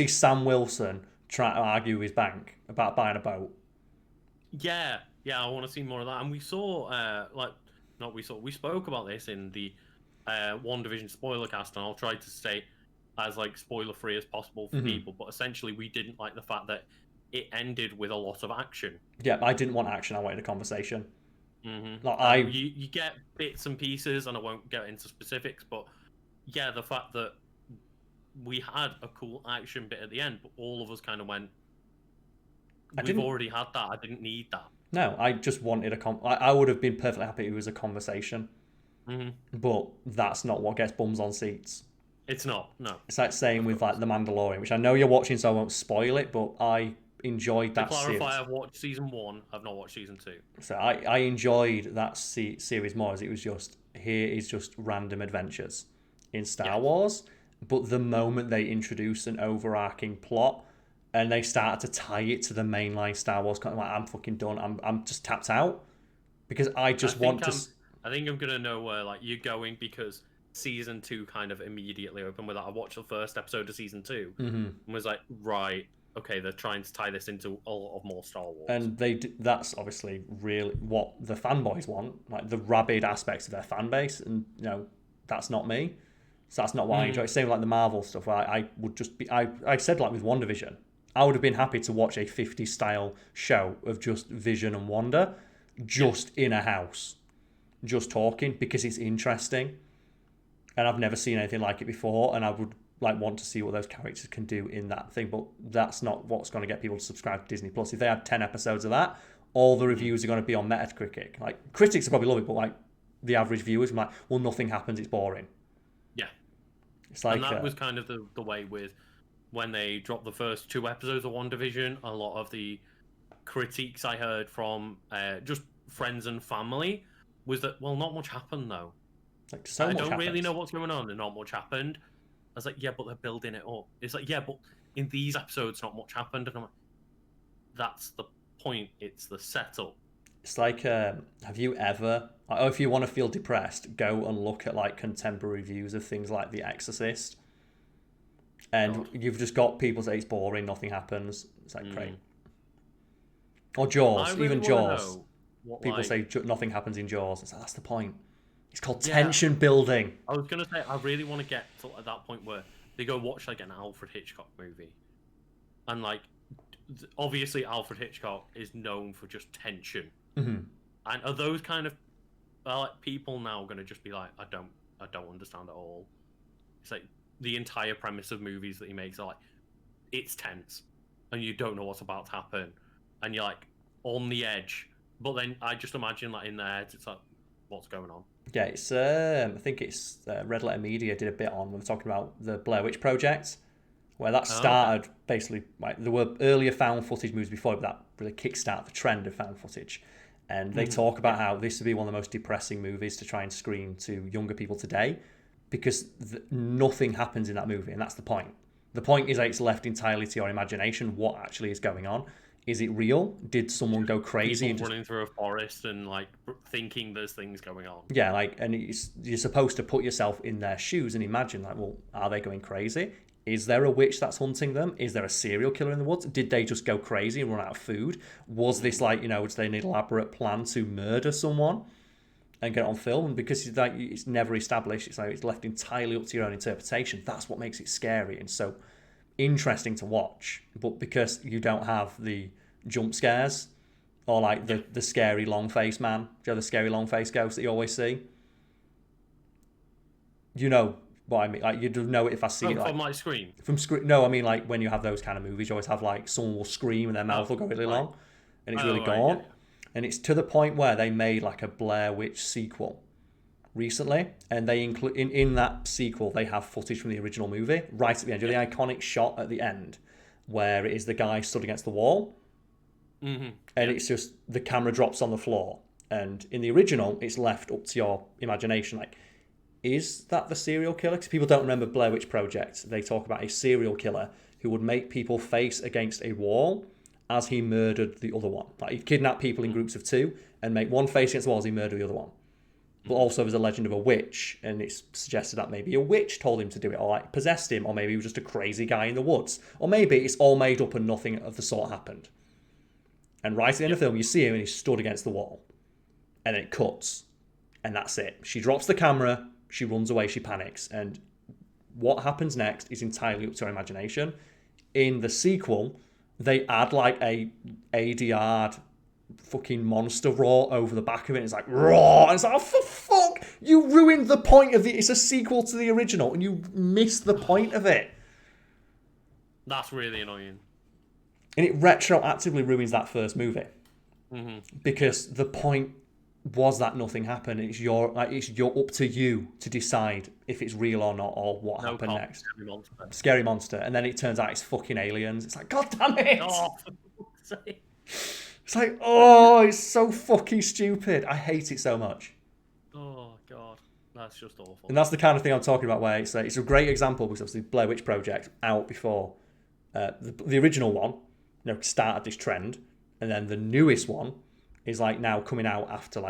Sam Wilson try to argue his bank about buying a boat. Yeah, I want to see more of that. And we saw, we spoke about this in the WandaVision spoiler cast, and I'll try to stay as like spoiler free as possible for people. But essentially, we didn't like the fact that it ended with a lot of action. Yeah, I didn't want action. I wanted a conversation. Like you get bits and pieces, and I won't get into specifics, but yeah, the fact that we had a cool action bit at the end, but all of us kind of went, we've already had that. I didn't need that. No, I just wanted I would have been perfectly happy if it was a conversation. But that's not what gets bums on seats. It's not, no. It's like saying with like The Mandalorian, which I know you're watching, so I won't spoil it, but I enjoyed that series. To clarify, I've watched season 1, I've not watched season 2. So I enjoyed that series more, as it was just, here is just random adventures in Star Wars, but the moment they introduce an overarching plot and they start to tie it to the mainline Star Wars content, I'm fucking done. I'm just tapped out because I think I'm gonna know where like you're going, because season 2 kind of immediately opened with that. I watched the first episode of season 2 and was like, right, okay, they're trying to tie this into a lot of more Star Wars. And that's obviously really what the fanboys want, like the rabid aspects of their fan base, and that's not me. So that's not what I enjoy. Same like the Marvel stuff. I would just be, I said like with WandaVision, I would have been happy to watch a 50s style show of just Vision and Wanda just in a house, just talking, because it's interesting. And I've never seen anything like it before, and I would like want to see what those characters can do in that thing. But that's not what's going to get people to subscribe to Disney Plus. If they had 10 episodes of that, all the reviews are going to be on Metacritic. Like, critics will probably love it, but like the average viewers are like, well, nothing happens, it's boring. Yeah. It's like, and that was kind of the way with when they dropped the first 2 episodes of WandaVision. A lot of the critiques I heard from just friends and family was that, well, not much happened though. Like, so I much don't really happens. know what's going on, and not much happened. I was like, yeah, but they're building it up. It's like, yeah, but in these episodes, not much happened. And I'm like, that's the point. It's the setup. It's like, have you ever, if you want to feel depressed, go and look at like contemporary reviews of things like The Exorcist. And you've just got people say it's boring, nothing happens. It's like, great. Or Jaws, really even Jaws. People like, say nothing happens in Jaws. It's like, that's the point. It's called tension building. I was going to say, I really want to get to that point where they go watch like an Alfred Hitchcock movie. And like, obviously Alfred Hitchcock is known for just tension. And are those kind of like people now going to just be like, I don't understand at all. It's like the entire premise of movies that he makes are like, it's tense and you don't know what's about to happen and you're like on the edge. But then I just imagine like in their heads, it's like, what's going on? Yeah, it's I think it's Red Letter Media did a bit on when we're talking about the Blair Witch Project, where that started basically like there were earlier found footage movies before, but that really kickstarted the trend of found footage. And they talk about how this would be one of the most depressing movies to try and screen to younger people today, because nothing happens in that movie, and that's the point. The point is that it's left entirely to your imagination what actually is going on. Is it real? Did someone go crazy? People running through a forest and like thinking there's things going on. Yeah, like, and you're supposed to put yourself in their shoes and imagine, like, well, are they going crazy? Is there a witch that's hunting them? Is there a serial killer in the woods? Did they just go crazy and run out of food? Was this like, was they an elaborate plan to murder someone and get it on film? And because it's never established, it's left entirely up to your own interpretation. That's what makes it scary and so interesting to watch. But because you don't have the jump scares or like the scary long face man, do you know the scary long face ghost that you always see? You know what I mean? Like you'd know it if I see it. Like, from my screen. From screen? No, I mean like when you have those kind of movies, you always have like someone will scream and their mouth will go really long, and it's really gaunt. Yeah. And it's to the point where they made like a Blair Witch sequel recently, and they include in that sequel they have footage from the original movie right at the end. You know the iconic shot at the end where it is the guy stood against the wall, and it's just the camera drops on the floor. And in the original, it's left up to your imagination, like. Is that the serial killer? Because people don't remember Blair Witch Project. They talk about a serial killer who would make people face against a wall as he murdered the other one. Like he'd kidnap people in groups of 2 and make one face against the wall as he murdered the other one. But also there's a legend of a witch, and it's suggested that maybe a witch told him to do it, or like possessed him, or maybe he was just a crazy guy in the woods. Or maybe it's all made up and nothing of the sort happened. And right at the end of the film, you see him and he's stood against the wall. And then it cuts. And that's it. She drops the camera. She runs away, she panics, and what happens next is entirely up to her imagination. In the sequel, they add like a ADR'd fucking monster roar over the back of it. It's like, raw! And it's like, oh, for fuck! You ruined the point of it. It's a sequel to the original, and you missed the point of it. That's really annoying. And it retroactively ruins that first movie. Because the point was that nothing happened. It's your up to you to decide if it's real or not, or what happened next. Scary monster, and then it turns out it's fucking aliens. It's like, god damn it! Oh, it's like, oh, it's so fucking stupid. I hate it so much. Oh god, that's just awful. And that's the kind of thing I'm talking about. Where it's a great example because obviously Blair Witch Project out before the original one, started this trend, and then the newest one is like now coming out after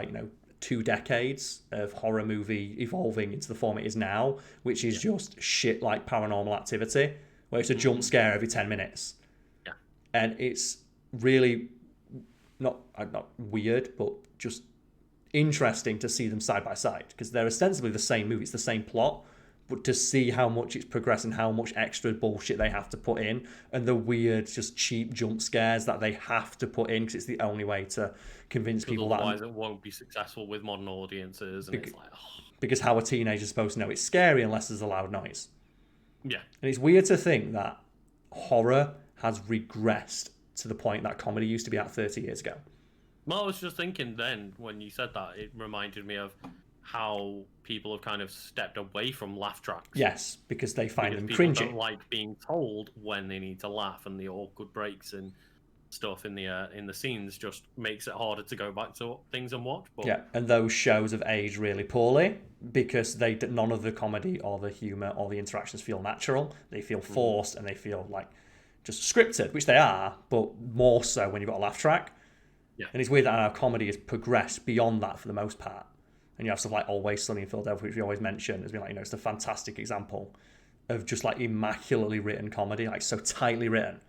2 decades of horror movie evolving into the form it is now, which is just shit like Paranormal Activity, where it's a jump scare every 10 minutes. Yeah. And it's really not weird, but just interesting to see them side by side, because they're ostensibly the same movie, it's the same plot, but to see how much it's progressed and how much extra bullshit they have to put in, and the weird, just cheap jump scares that they have to put in because it's the only way to convince people that otherwise it won't be successful with modern audiences. And it's like, because how a teenager's supposed to know it's scary unless there's a loud noise. Yeah. And it's weird to think that horror has regressed to the point that comedy used to be at 30 years ago. Well, I was just thinking then when you said that, it reminded me of how people have kind of stepped away from laugh tracks. Yes, because they find them people cringy. Don't like being told when they need to laugh, and the awkward breaks and stuff in the scenes just makes it harder to go back to things and watch. But... Yeah, and those shows have aged really poorly because none of the comedy or the humor or the interactions feel natural. They feel forced and they feel like just scripted, which they are, but more so when you've got a laugh track. Yeah. And it's weird that our comedy has progressed beyond that for the most part. And you have stuff like Always Sunny in Philadelphia, which we always mention as being it's a fantastic example of just immaculately written comedy, so tightly written.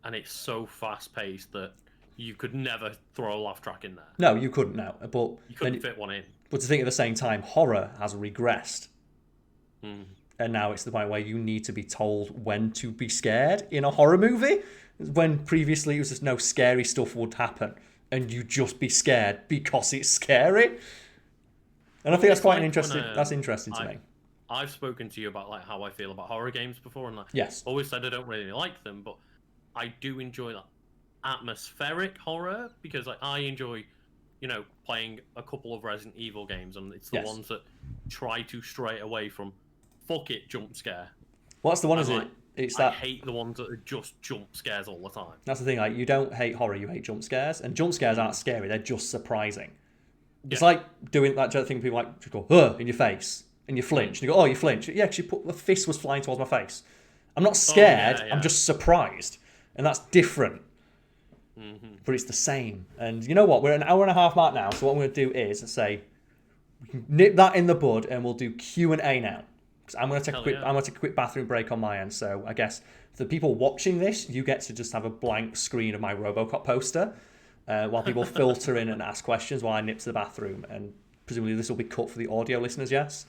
And it's so fast paced that you could never throw a laugh track in there. No, you couldn't now. But you couldn't fit one in. But to think at the same time, horror has regressed. And now it's the point where you need to be told when to be scared in a horror movie, when previously it was just no scary stuff would happen and you just be scared because it's scary. And I think that's quite that's interesting to me. I've spoken to you about how I feel about horror games before, and yes, always said I don't really like them, but I do enjoy that atmospheric horror because I enjoy, playing a couple of Resident Evil games, and it's the ones that try to stray away from fuck it jump scare. What's the one? Is it? It's that I hate the ones that are just jump scares all the time. That's the thing. You don't hate horror, you hate jump scares, and jump scares aren't scary; they're just surprising. Yeah. It's like doing that thing people just go, in your face, and you flinch. And you go, oh, you flinch. Yeah, because the fist was flying towards my face. I'm not scared, I'm just surprised. And that's different. But it's the same. And you know what? We're at an hour and a half mark now, so what I'm going to do is say, we can nip that in the bud, and we'll do Q&A now. 'Cause I'm gonna take a quick bathroom break on my end. So I guess for the people watching this, you get to just have a blank screen of my RoboCop poster while people filter in and ask questions while I nip to the bathroom. And presumably this will be cut for the audio listeners. Yes.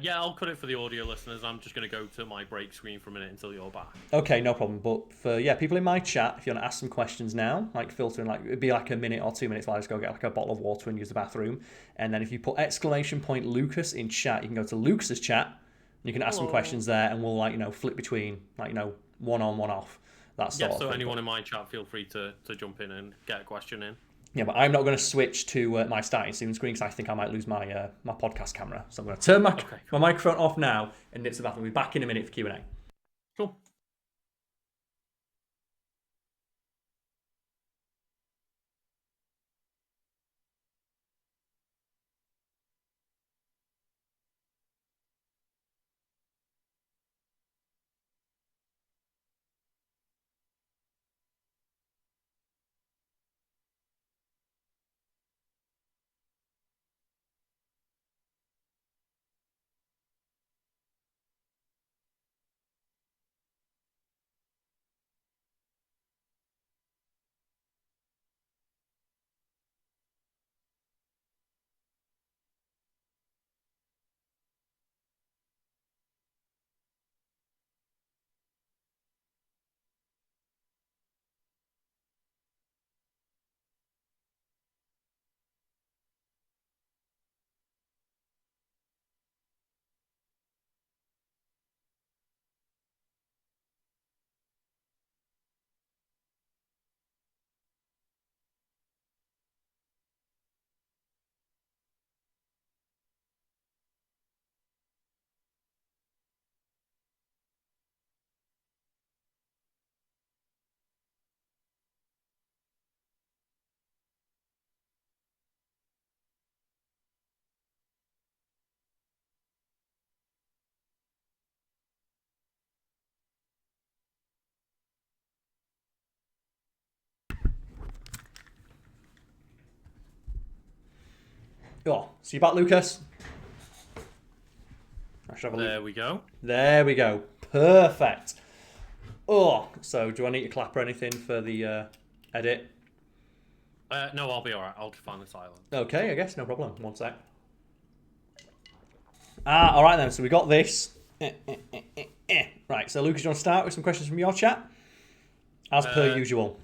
Yeah, I'll cut it for the audio listeners. I'm just going to go to my break screen for a minute until you're back. Okay, no problem. But for people in my chat, if you want to ask some questions now, like filtering, like it'd be like a minute or 2 minutes while I just go get like a bottle of water and use the bathroom. And then if you put !Lucas in chat, you can go to Lucas's chat. And you can ask some questions there, and we'll flip between one on, one off. That sort of thing. So anyone in my chat, feel free to jump in and get a question in. Yeah, but I'm not going to switch to my starting screen because I think I might lose my my podcast camera. So I'm going to turn my microphone off now and nip to the bathroom. We'll be back in a minute for Q&A. Cool. Oh, so you back, Lucas? There we go. There we go. Perfect. Oh, so do I need to clap or anything for the edit? No, I'll be alright. I'll just find the silence. Okay, I guess. No problem. One sec. All right then. So we got this. Right, so Lucas, do you want to start with some questions from your chat? As per usual.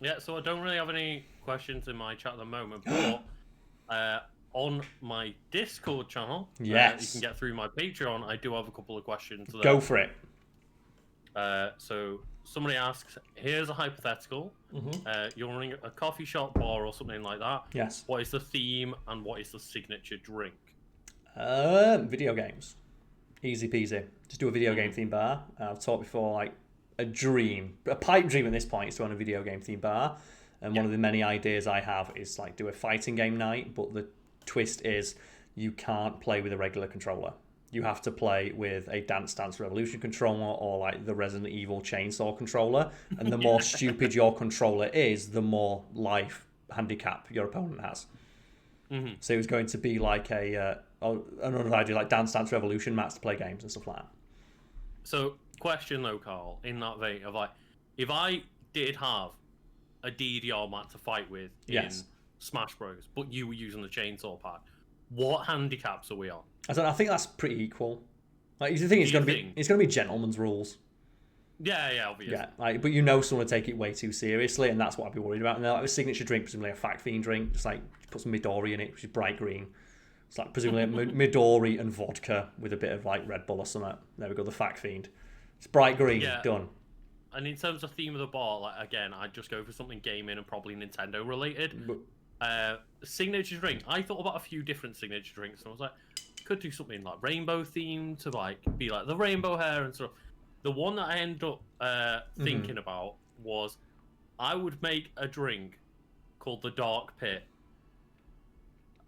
Yeah, so I don't really have any questions in my chat at the moment, but on my Discord channel, you can get through my Patreon, I do have a couple of questions there. Go for it. So somebody asks, here's a hypothetical. You're running a coffee shop, bar, or something like that. Yes. What is the theme and what is the signature drink? Video games. Easy peasy. Just do a video game themed bar. I've talked before, like a pipe dream at this point is to run a video game themed bar. And one of the many ideas I have is like do a fighting game night, but the twist is you can't play with a regular controller. You have to play with a Dance Dance Revolution controller or like the Resident Evil chainsaw controller. And the more stupid your controller is, the more life handicap your opponent has. So it was going to be like another idea like Dance Dance Revolution mats to play games and stuff like that. So, question though, Karl, in that vein of like, if I did have a DDR mat to fight with in Smash Bros, but you were using the chainsaw pad, what handicaps are we on? I think that's pretty equal. Like the thing is, it's going to be gentleman's rules. Yeah, obviously. Yeah, but someone will take it way too seriously, and that's what I'd be worried about. And like a signature drink, presumably a Fact Fiend drink, just like put some Midori in it, which is bright green. It's like presumably Midori and vodka with a bit of like Red Bull or something. There we go, the Fact Fiend. It's bright green, done. And in terms of theme of the bar, like again, I'd just go for something gaming and probably Nintendo related. Signature drink. I thought about a few different signature drinks, and I was like, could do something like rainbow themed to like be like the rainbow hair and stuff. The one that I ended up thinking about was I would make a drink called the Dark Pit,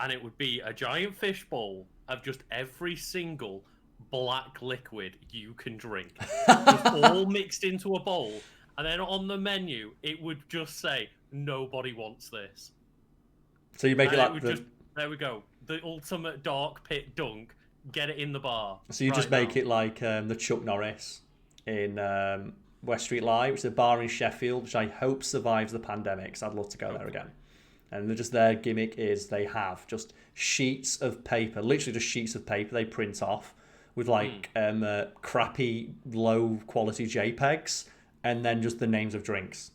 and it would be a giant fish bowl of just every single black liquid you can drink, just all mixed into a bowl, and then on the menu it would just say nobody wants this. So you make it like there we go, the ultimate Dark Pit dunk, get it in the bar. So you just make it like the Chuck Norris in West Street Live, which is a bar in Sheffield, which I hope survives the pandemic, because I'd love to go there again. And they're just, their gimmick is they have just sheets of paper, literally just sheets of paper they print off with like crappy, low quality JPEGs, and then just the names of drinks.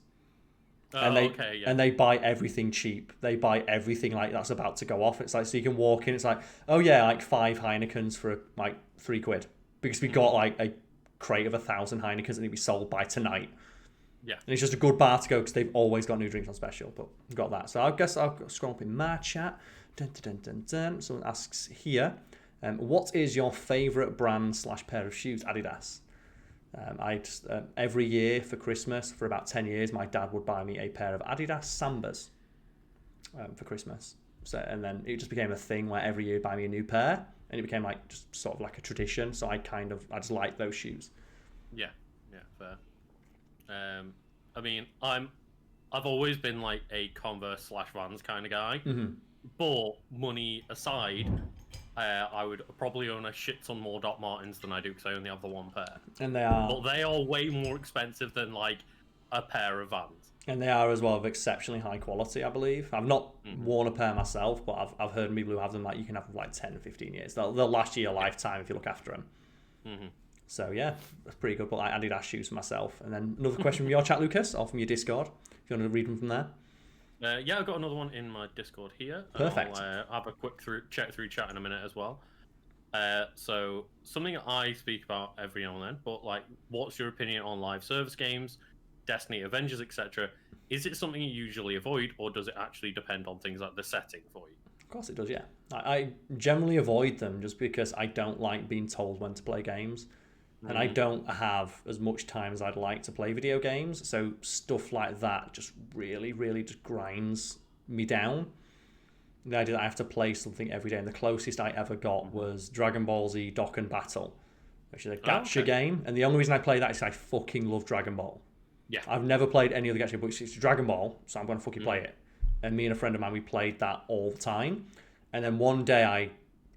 And they buy everything cheap. They buy everything like that's about to go off. It's like, so you can walk in, it's like, oh yeah, like 5 Heinekens for like £3, because we got like a crate of 1,000 Heinekens and it'll be sold by tonight. Yeah. And it's just a good bar to go because they've always got new drinks on special. But we've got that. So I guess I'll scroll up in my chat. Dun, dun, dun, dun, dun. Someone asks here, what is your favourite brand / pair of shoes? Adidas. I just every year for Christmas, for about 10 years, my dad would buy me a pair of Adidas Sambas for Christmas. So, and then it just became a thing where every year he'd buy me a new pair, and it became like just sort of like a tradition. So I just like those shoes. Yeah, fair. I mean, I've always been like a Converse / Vans kind of guy, but money aside, I would probably own a shit ton more Doc Martens than I do, because I only have the one pair. And they are. But they are way more expensive than like a pair of Vans. And they are as well of exceptionally high quality, I believe. I've not worn a pair myself, but I've heard people who have them, like you can have them like 10 or 15 years. They'll last you your lifetime if you look after them. So yeah, that's pretty good. But I Adidas shoes for myself. And then another question from your chat, Lucas, or from your Discord, if you want to read them from there. Yeah, I've got another one in my Discord here. Perfect. I'll have a quick check through chat in a minute as well. So something I speak about every now and then, but like, what's your opinion on live service games, Destiny, Avengers, etc.? Is it something you usually avoid, or does it actually depend on things like the setting for you? Of course it does, yeah. I generally avoid them just because I don't like being told when to play games. And I don't have as much time as I'd like to play video games. So stuff like that just really, really just grinds me down. The idea that I have to play something every day. And the closest I ever got was Dragon Ball Z Dokkan Battle, which is a gacha game. And the only reason I play that is I fucking love Dragon Ball. Yeah. I've never played any other gacha, but it's Dragon Ball, so I'm going to fucking play it. And me and a friend of mine, we played that all the time. And then one day I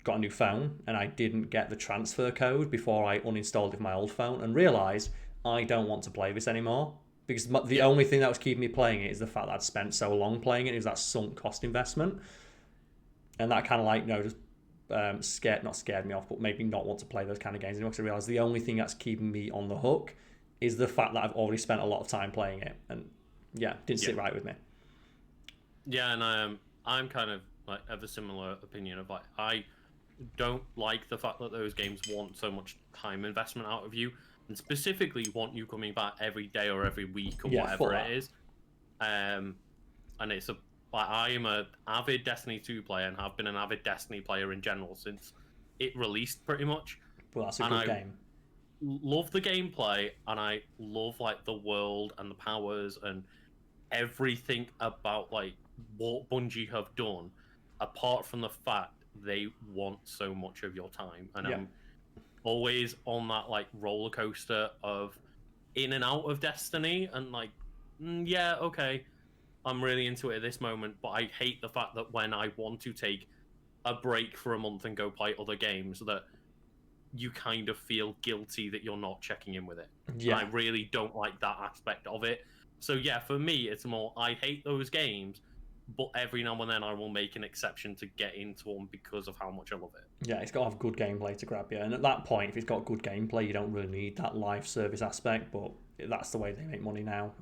got a new phone and I didn't get the transfer code before I uninstalled it from my old phone, and realised I don't want to play this anymore, because the only thing that was keeping me playing it is the fact that I'd spent so long playing it. It was that sunk cost investment, and that kind of like, just scared me off, but made me not want to play those kind of games anymore, because I realised the only thing that's keeping me on the hook is the fact that I've already spent a lot of time playing it, and didn't sit right with me. Yeah, and I'm kind of like of a similar opinion of like, I don't like the fact that those games want so much time investment out of you, and specifically want you coming back every day or every week or whatever it is. And it's I am an avid Destiny 2 player, and have been an avid Destiny player in general since it released, pretty much. Well, that's a good game. Love the gameplay, and I love like the world and the powers and everything about like what Bungie have done, apart from the fact they want so much of your time. And I'm always on that like roller coaster of in and out of Destiny, and like, okay, I'm really into it at this moment, but I hate the fact that when I want to take a break for a month and go play other games, that you kind of feel guilty that you're not checking in with it. Yeah. And I really don't like that aspect of it. So yeah, for me, it's more, I hate those games, but every now and then I will make an exception to get into them because of how much I love it. Yeah, it's got to have good gameplay to grab you. And at that point, if it's got good gameplay, you don't really need that live service aspect, but that's the way they make money now.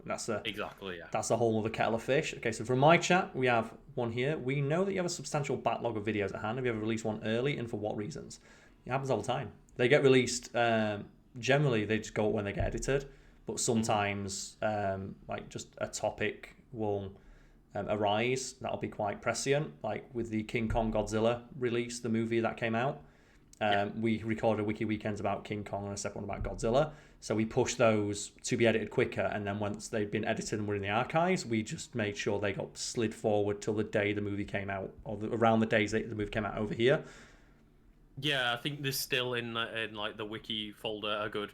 Exactly, yeah. That's a whole other kettle of fish. Okay, so from my chat, we have one here. We know that you have a substantial backlog of videos at hand. Have you ever released one early, and for what reasons? It happens all the time. They get released, generally they just go when they get edited, but sometimes like just a topic will arise that'll be quite prescient, like with the King Kong Godzilla release, the movie that came out. We recorded Wiki Weekends about King Kong and a separate one about Godzilla, so we pushed those to be edited quicker, and then once they'd been edited and were in the archives, we just made sure they got slid forward till the day the movie came out, or around the days that the movie came out over here. Yeah, I think there's still in like the wiki folder a good,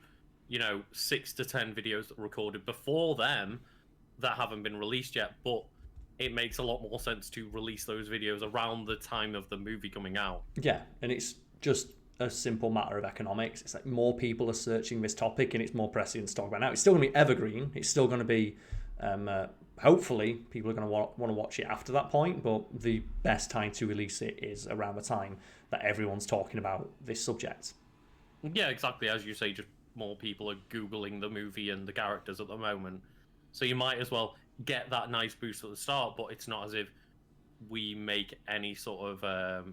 6 to 10 videos that were recorded before them that haven't been released yet, but it makes a lot more sense to release those videos around the time of the movie coming out. Yeah, and it's just a simple matter of economics. It's like more people are searching this topic and it's more pressing to talk about now. It's still going to be evergreen. It's still going to be, hopefully, people are going to want to watch it after that point. But the best time to release it is around the time that everyone's talking about this subject. Yeah, exactly. As you say, just more people are Googling the movie and the characters at the moment. So you might as well get that nice boost at the start, but it's not as if we make any sort of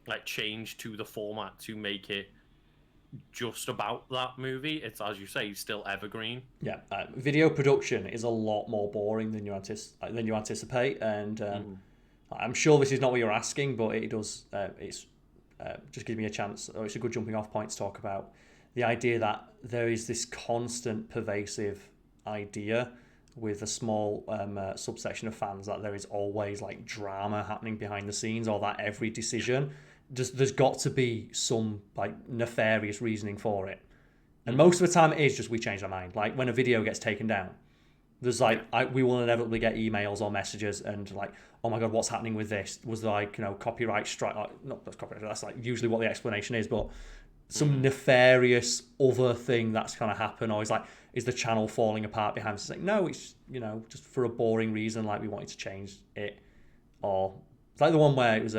like change to the format to make it just about that movie. It's, as you say, still evergreen. Yeah, video production is a lot more boring than you anticipate, and I'm sure this is not what you're asking, but it does. It's just gives me a chance, or it's a good jumping off point to talk about the idea that there is this constant, pervasive idea with a small subsection of fans that there is always like drama happening behind the scenes, or that every decision there's got to be some like nefarious reasoning for it. And most of the time it is just we change our mind. Like when a video gets taken down, there's like we will inevitably get emails or messages and like, oh my god, what's happening with this? Was there like, copyright strike? Like, not that's copyright. That's like usually what the explanation is, but some nefarious other thing that's kind of happened, or is the channel falling apart behind us? It's like, no, it's just for a boring reason, like we wanted to change it. Or it's like the one where it was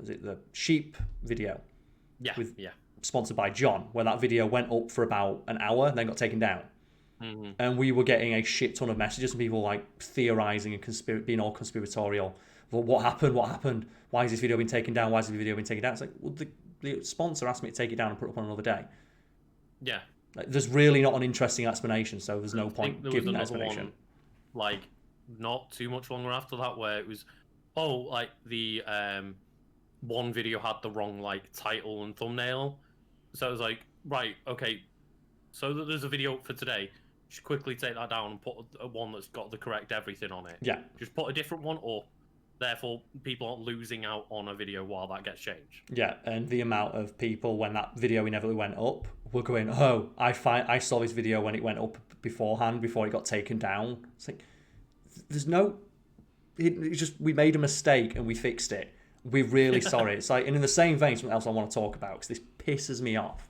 it the sheep video? Yeah, Sponsored by John, where that video went up for about an hour and then got taken down. And we were getting a shit ton of messages from people like theorizing and being all conspiratorial. Well, what happened? Why has this video been taken down? Why has this video been taken down? It's like, well, the sponsor asked me to take it down and put it up on another day. Yeah. Like, there's really not an interesting explanation, so there's no point giving that explanation. One, like, not too much longer after that, where it was, like the one video had the wrong like title and thumbnail, so it was like, right, okay, so that there's a video up for today. Just quickly take that down and put one that's got the correct everything on it. Yeah. Just put a different one up. Therefore, people aren't losing out on a video while that gets changed. Yeah, and the amount of people when that video inevitably went up were going, oh, I saw this video when it went up beforehand, before it got taken down. It's like, there's no... It's just, we made a mistake and we fixed it. We're really sorry. It's like, and in the same vein, something else I want to talk about, because this pisses me off.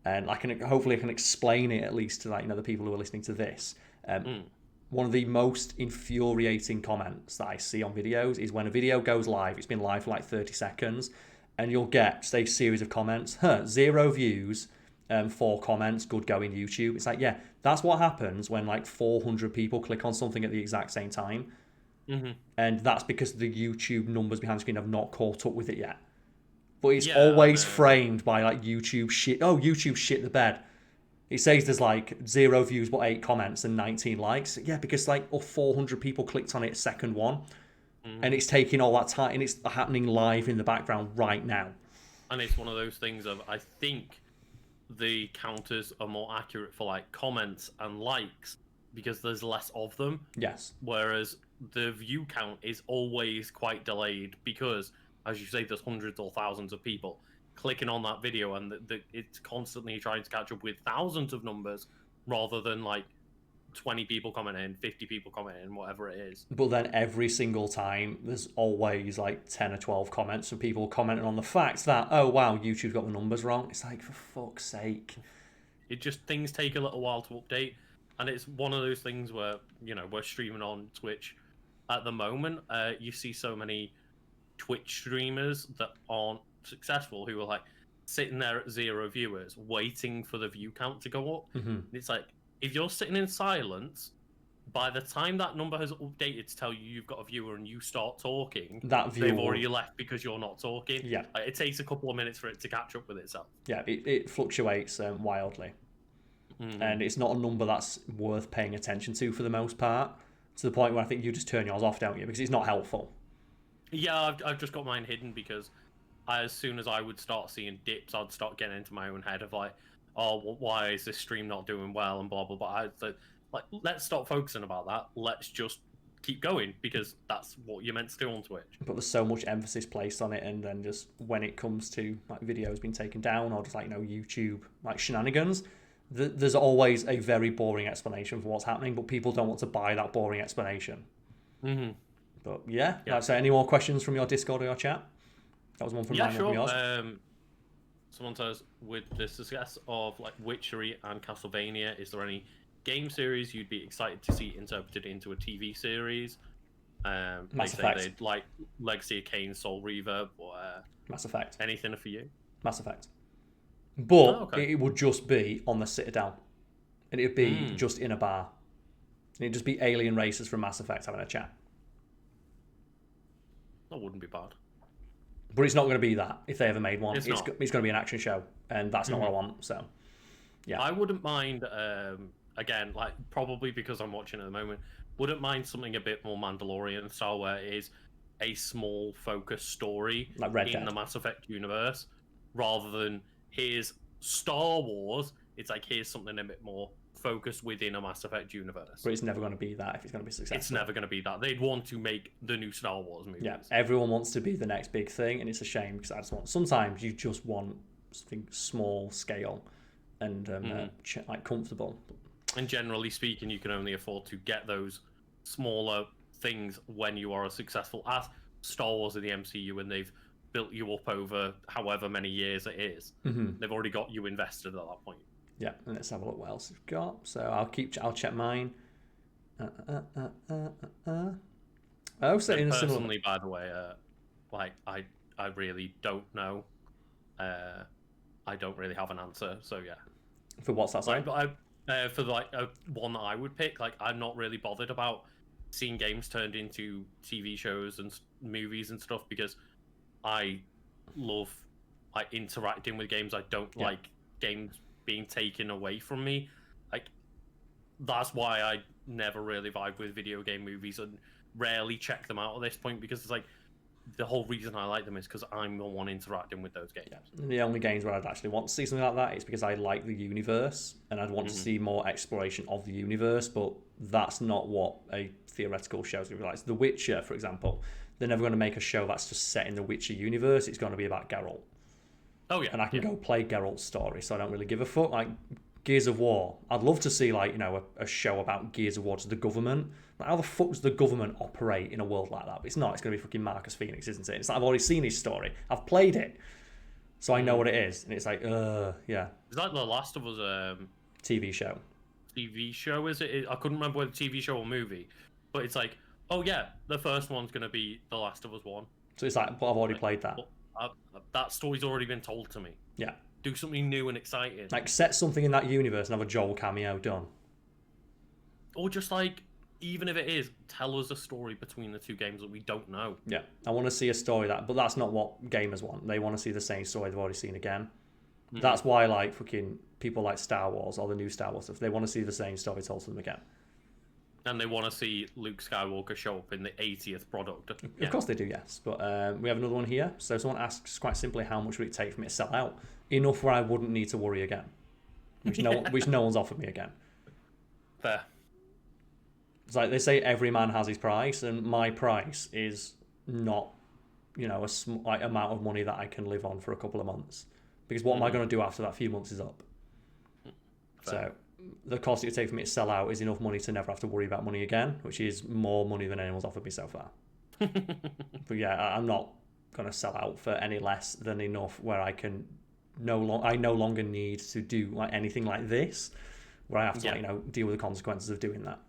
And hopefully I can explain it at least to the people who are listening to this. One of the most infuriating comments that I see on videos is when a video goes live, it's been live for like 30 seconds, and you'll get, say, a series of comments, 0 views, 4 comments, good going YouTube. It's like, yeah, that's what happens when like 400 people click on something at the exact same time. And that's because the YouTube numbers behind the screen have not caught up with it yet. But it's always framed by like YouTube shit. Oh, YouTube shit the bed. It says there's like 0 views but 8 comments and 19 likes. Yeah, because like 400 people clicked on it second one. And it's taking all that time, and it's happening live in the background right now. And it's one of those things of, I think the counters are more accurate for like comments and likes because there's less of them. Yes. Whereas the view count is always quite delayed because, as you say, there's hundreds or thousands of people clicking on that video, and it's constantly trying to catch up with thousands of numbers rather than like 20 people commenting, 50 people commenting, whatever it is. But then every single time there's always like 10 or 12 comments from people commenting on the fact that, oh wow, YouTube got the numbers wrong. It's like, for fuck's sake. It just, things take a little while to update, and it's one of those things where, we're streaming on Twitch at the moment. You see so many Twitch streamers that aren't successful who are like sitting there at 0 viewers waiting for the view count to go up. It's like, if you're sitting in silence, by the time that number has updated to tell you you've got a viewer and you start talking, they've already left because you're not talking. Yeah. Like, it takes a couple of minutes for it to catch up with itself. Yeah, it fluctuates wildly. And it's not a number that's worth paying attention to for the most part, to the point where I think you just turn yours off, don't you? Because it's not helpful. Yeah, I've just got mine hidden because as soon as I would start seeing dips, I'd start getting into my own head of like, oh, why is this stream not doing well and blah, blah, blah. Like, let's stop focusing about that. Let's just keep going because that's what you're meant to do on Twitch. But there's so much emphasis placed on it, and then just when it comes to like videos being taken down or just like, YouTube like shenanigans, there's always a very boring explanation for what's happening, but people don't want to buy that boring explanation. But yeah. So any more questions from your Discord or your chat? That was one from mine, sure. one from yours. Someone says, with the success of like Witchery and Castlevania, is there any game series you'd be excited to see interpreted into a TV series? They say Effect. they'd like Legacy of Kain, Soul Reaver, or Mass Effect. anything for you? Mass Effect. But okay. it would just be on the Citadel. And it would be just in a bar. And it'd just be alien races from Mass Effect having a chat. That wouldn't be bad. But it's not going to be that if they ever made one. It's going to be an action show. And that's not what I want. So, yeah. I wouldn't mind, again, like probably because I'm watching at the moment, wouldn't mind something a bit more Mandalorian style where it is a small focused story like Red in Dead. the Mass Effect universe rather than here's Star Wars. It's like here's something a bit more focused within a Mass Effect universe. But it's never going to be that if it's going to be successful. It's never going to be that. They'd want to make the new Star Wars movies. Yeah, everyone wants to be the next big thing, and it's a shame because sometimes you just want something small scale and like comfortable. And generally speaking, you can only afford to get those smaller things when you are as successful as Star Wars in the MCU, and they've built you up over however many years it is. They've already got you invested at that point. Yeah, and let's have a look what else we've got. So I'll check mine. Oh, so in a similar... Personally, by the way, like I really don't know. I don't really have an answer. So yeah. For what's that? Sorry? For like one that I would pick, like I'm not really bothered about seeing games turned into TV shows and movies and stuff because I love like interacting with games. I don't like games being taken away from me. Like that's why I never really vibe with video game movies and rarely check them out at this point because it's like the whole reason I like them is because I'm the one interacting with those games. Yeah. The only games where I'd actually want to see something like that is because I like the universe and I'd want to see more exploration of the universe, but that's not what a theoretical show is going to be like. So The Witcher, for example, they're never going to make a show that's just set in the Witcher universe. It's going to be about Geralt. Oh, yeah. And I can go play Geralt's story, so I don't really give a fuck. Like, Gears of War. I'd love to see, like, you know, a show about Gears of War to the government. Like, how the fuck does the government operate in a world like that? But it's not. It's going to be fucking Marcus Phoenix, isn't it? It's like, I've already seen his story. I've played it. So I know what it is. And it's like, yeah. Is that The Last of Us TV show? TV show, is it? I couldn't remember whether TV show or movie. But it's like, oh, yeah, the first one's going to be The Last of Us 1. So it's like, but I've already played that. That story's already been told to me. Yeah. Do something new and exciting. Like, set something in that universe and have a Joel cameo done. Or just, like, even if it is, tell us a story between the two games that we don't know. Yeah. I want to see a story but that's not what gamers want. They want to see the same story they've already seen again. That's why, like, fucking people like Star Wars or the new Star Wars stuff, they want to see the same story told to them again. And they want to see Luke Skywalker show up in the 80th product. Yeah. Of course they do, yes. But we have another one here. So someone asks quite simply, how much would it take for me to sell out? Enough where I wouldn't need to worry again. Which no one's offered me again. Fair. It's like they say every man has his price, and my price is not, you know, a amount of money that I can live on for a couple of months. Because what am I going to do after that few months is up? Fair. So the cost it would take for me to sell out is enough money to never have to worry about money again, which is more money than anyone's offered me so far. But yeah, I'm not going to sell out for any less than enough where I can no longer need to do like anything like this, where I have to like, you know, deal with the consequences of doing that.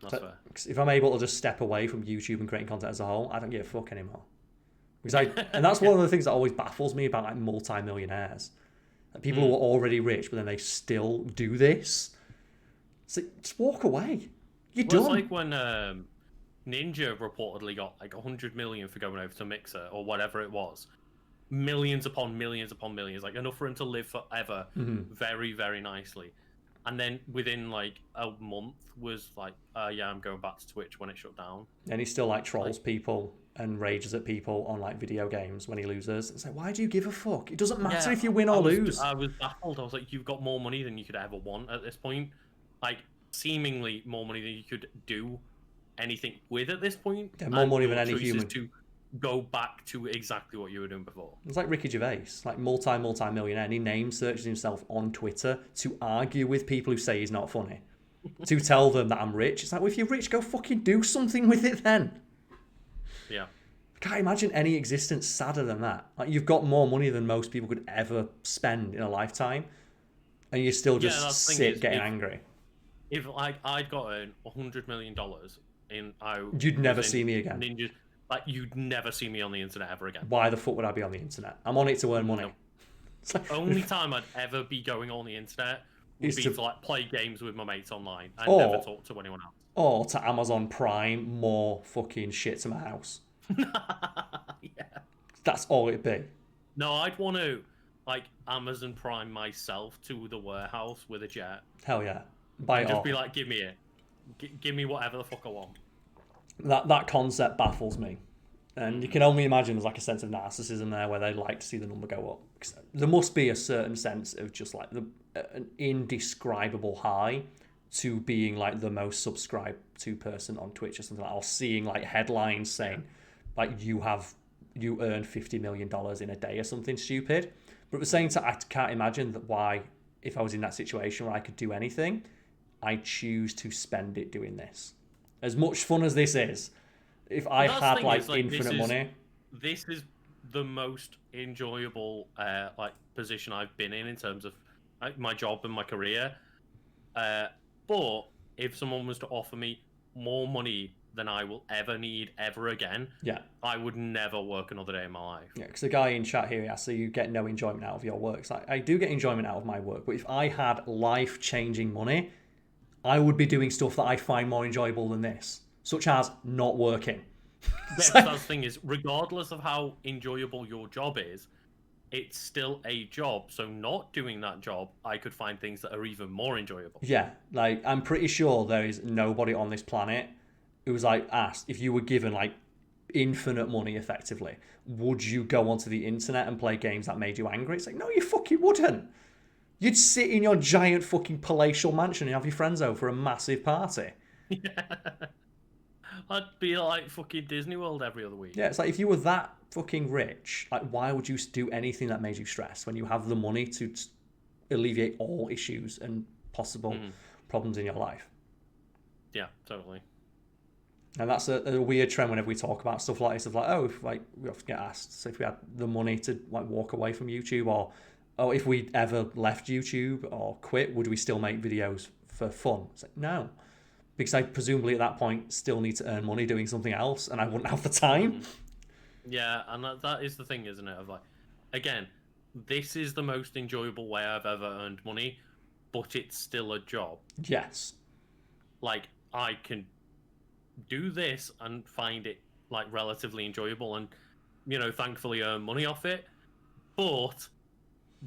That's fair. If I'm able to just step away from YouTube and creating content as a whole, I don't give a fuck anymore. Because and that's one of the things that always baffles me about like multi-millionaires. People who are already rich, but then they still do this. It's like, just walk away. You're done. It's like when Ninja reportedly got like 100 million for going over to Mixer or whatever it was. Millions upon millions upon millions, like enough for him to live forever, very, very nicely. And then within like a month was like, yeah, I'm going back to Twitch when it shut down. And he still like trolls people and rages at people on like video games when he loses. It's like, why do you give a fuck? It doesn't matter if you win or lose. I was baffled. I was like, you've got more money than you could ever want at this point. Like, seemingly more money than you could do anything with at this point. Yeah, more money than any human. To go back to exactly what you were doing before. It's like Ricky Gervais, like multi-millionaire, and he name searches himself on Twitter to argue with people who say he's not funny. To tell them that I'm rich. It's like, well, if you're rich, go fucking do something with it then. Yeah. can't imagine any existence sadder than that. Like, you've got more money than most people could ever spend in a lifetime, and you still Yeah, just that's the thing sit is, getting angry. if like I'd gotten $100 million in I You'd was never in see me again. Ninja, like you'd never see me on the internet ever again. Why the fuck would I be on the internet? I'm on it to earn money. No. Only time I'd ever be going on the internet would Is be to- to like play games with my mates online and Or- never talk to anyone else. Or to Amazon Prime, more fucking shit to my house. Yeah. That's all it'd be. No, I'd want to like Amazon Prime myself to the warehouse with a jet. Hell yeah. Buy And it just all. be like, give me it. Give me whatever the fuck I want. That concept baffles me. And you can only imagine there's like a sense of narcissism there where they like to see the number go up. 'Cause there must be a certain sense of just like an indescribable high to being like the most subscribed to person on Twitch or something like that, or seeing like headlines saying like you earned $50 million in a day or something stupid. But at the same time, I can't imagine that why, if I was in that situation where I could do anything, I choose to spend it doing this. As much fun as this is, if I had like infinite money, this is the most enjoyable like position I've been in terms of like, my job and my career. But if someone was to offer me more money than I will ever need ever again, yeah, I would never work another day in my life. yeah. Because the guy in chat here asks, so you get no enjoyment out of your work. It's like, I do get enjoyment out of my work, but if I had life-changing money, I would be doing stuff that I find more enjoyable than this, such as not working. Yeah, that's the thing is, regardless of how enjoyable your job is, it's still a job. So not doing that job, I could find things that are even more enjoyable. Yeah, like I'm pretty sure there is nobody on this planet who was like asked if you were given like infinite money effectively, would you go onto the internet and play games that made you angry? It's like, no, you fucking wouldn't. You'd sit in your giant fucking palatial mansion and have your friends over for a massive party. Yeah. I'd be like fucking Disney World every other week. Yeah, it's like if you were that fucking rich, like why would you do anything that made you stressed when you have the money to alleviate all issues and possible problems in your life? Yeah, totally. And that's a weird trend whenever we talk about stuff like this, of like, oh, if like we often get asked, so if we had the money to like walk away from YouTube, or if we ever left YouTube or quit, would we still make videos for fun? It's like, no. Because I presumably at that point still need to earn money doing something else, and I wouldn't have the time. Yeah, and that is the thing, isn't it? Of like, again, this is the most enjoyable way I've ever earned money, but it's still a job. Yes. Like, I can do this and find it like relatively enjoyable, and thankfully earn money off it. But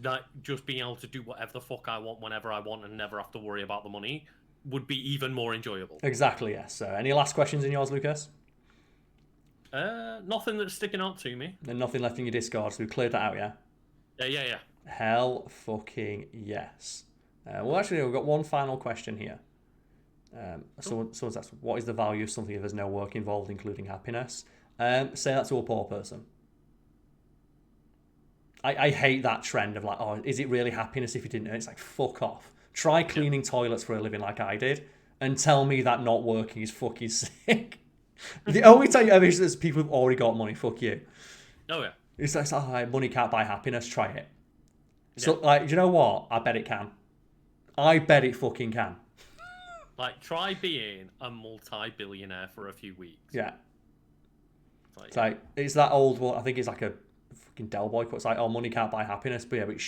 like just being able to do whatever the fuck I want whenever I want and never have to worry about the money would be even more enjoyable. Exactly, yes. So, any last questions in yours, Lucas? Nothing that's sticking out to me. And nothing left in your Discord, so we cleared that out, yeah? Yeah. Hell fucking yes. Well, actually, we've got one final question here. Someone's asked, what is the value of something if there's no work involved, including happiness? Say that to a poor person. I hate that trend of like, oh, is it really happiness if you didn't earn it? It's like, fuck off. Try cleaning toilets for a living like I did, and tell me that not working is fucking sick. The only time you ever hear is people who've already got money, fuck you. Oh, yeah. It's like, oh, money can't buy happiness, try it. So, like, do you know what? I bet it can. I bet it fucking can. Like, try being a multi-billionaire for a few weeks. Yeah. It's that old one. I think it's like a fucking Del Boy quote. It's like, oh, money can't buy happiness, but yeah, but it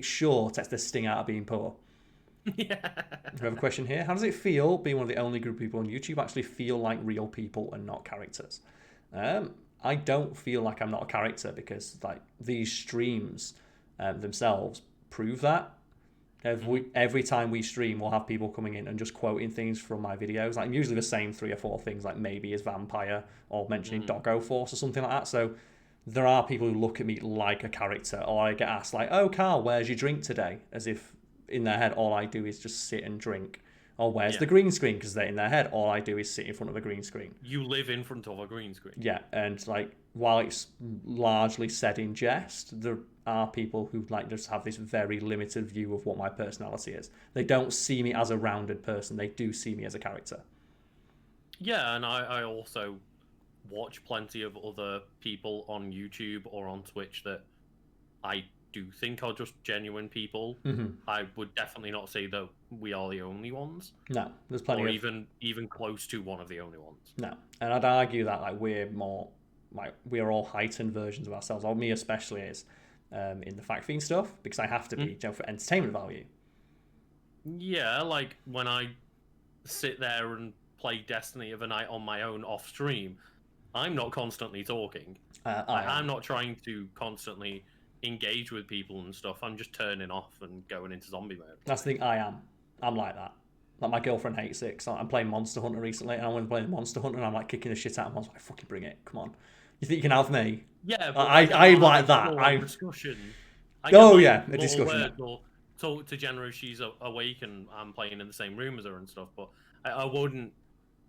sure takes the sting out of being poor. Yeah. We have a question here. How does it feel being one of the only group of people on YouTube actually feel like real people and not characters? I don't feel like I'm not a character because like these streams themselves prove that. Every time we stream, we'll have people coming in and just quoting things from my videos. Like usually the same 3 or 4 things, like maybe as vampire or mentioning Doggo Force or something like that. So there are people who look at me like a character, or I get asked like, "Oh, Karl, where's your drink today?" As if in their head all I do is just sit and drink. Or where's the green screen? Because they're in their head all I do is sit in front of a green screen. You live in front of a green screen. Yeah, and like while it's largely said in jest, there are people who like just have this very limited view of what my personality is. They don't see me as a rounded person. They do see me as a character. Yeah, and I also watch plenty of other people on YouTube or on Twitch that I do think are just genuine people. I would definitely not say that we are the only ones. No, there's plenty or of... even close to one of the only ones. No, and I'd argue that like we're more like we're all heightened versions of ourselves, or me especially is in the Fact Fiend stuff, because I have to be, you know, for entertainment value. Yeah, like when I sit there and play Destiny of a night on my own off stream, I'm not constantly talking. I'm not trying to constantly engage with people and stuff. I'm just turning off and going into zombie mode. That's the thing. I'm like that. Like my girlfriend hates it. So I'm playing Monster Hunter recently, and I went playing Monster Hunter, and I'm like kicking the shit out of Monster. Like, fucking bring it, come on. You think you can have me? Yeah, but I'm like that. I'm discussion. Yeah, a discussion. Or talk to Jenna if she's awake and I'm playing in the same room as her and stuff. But I wouldn't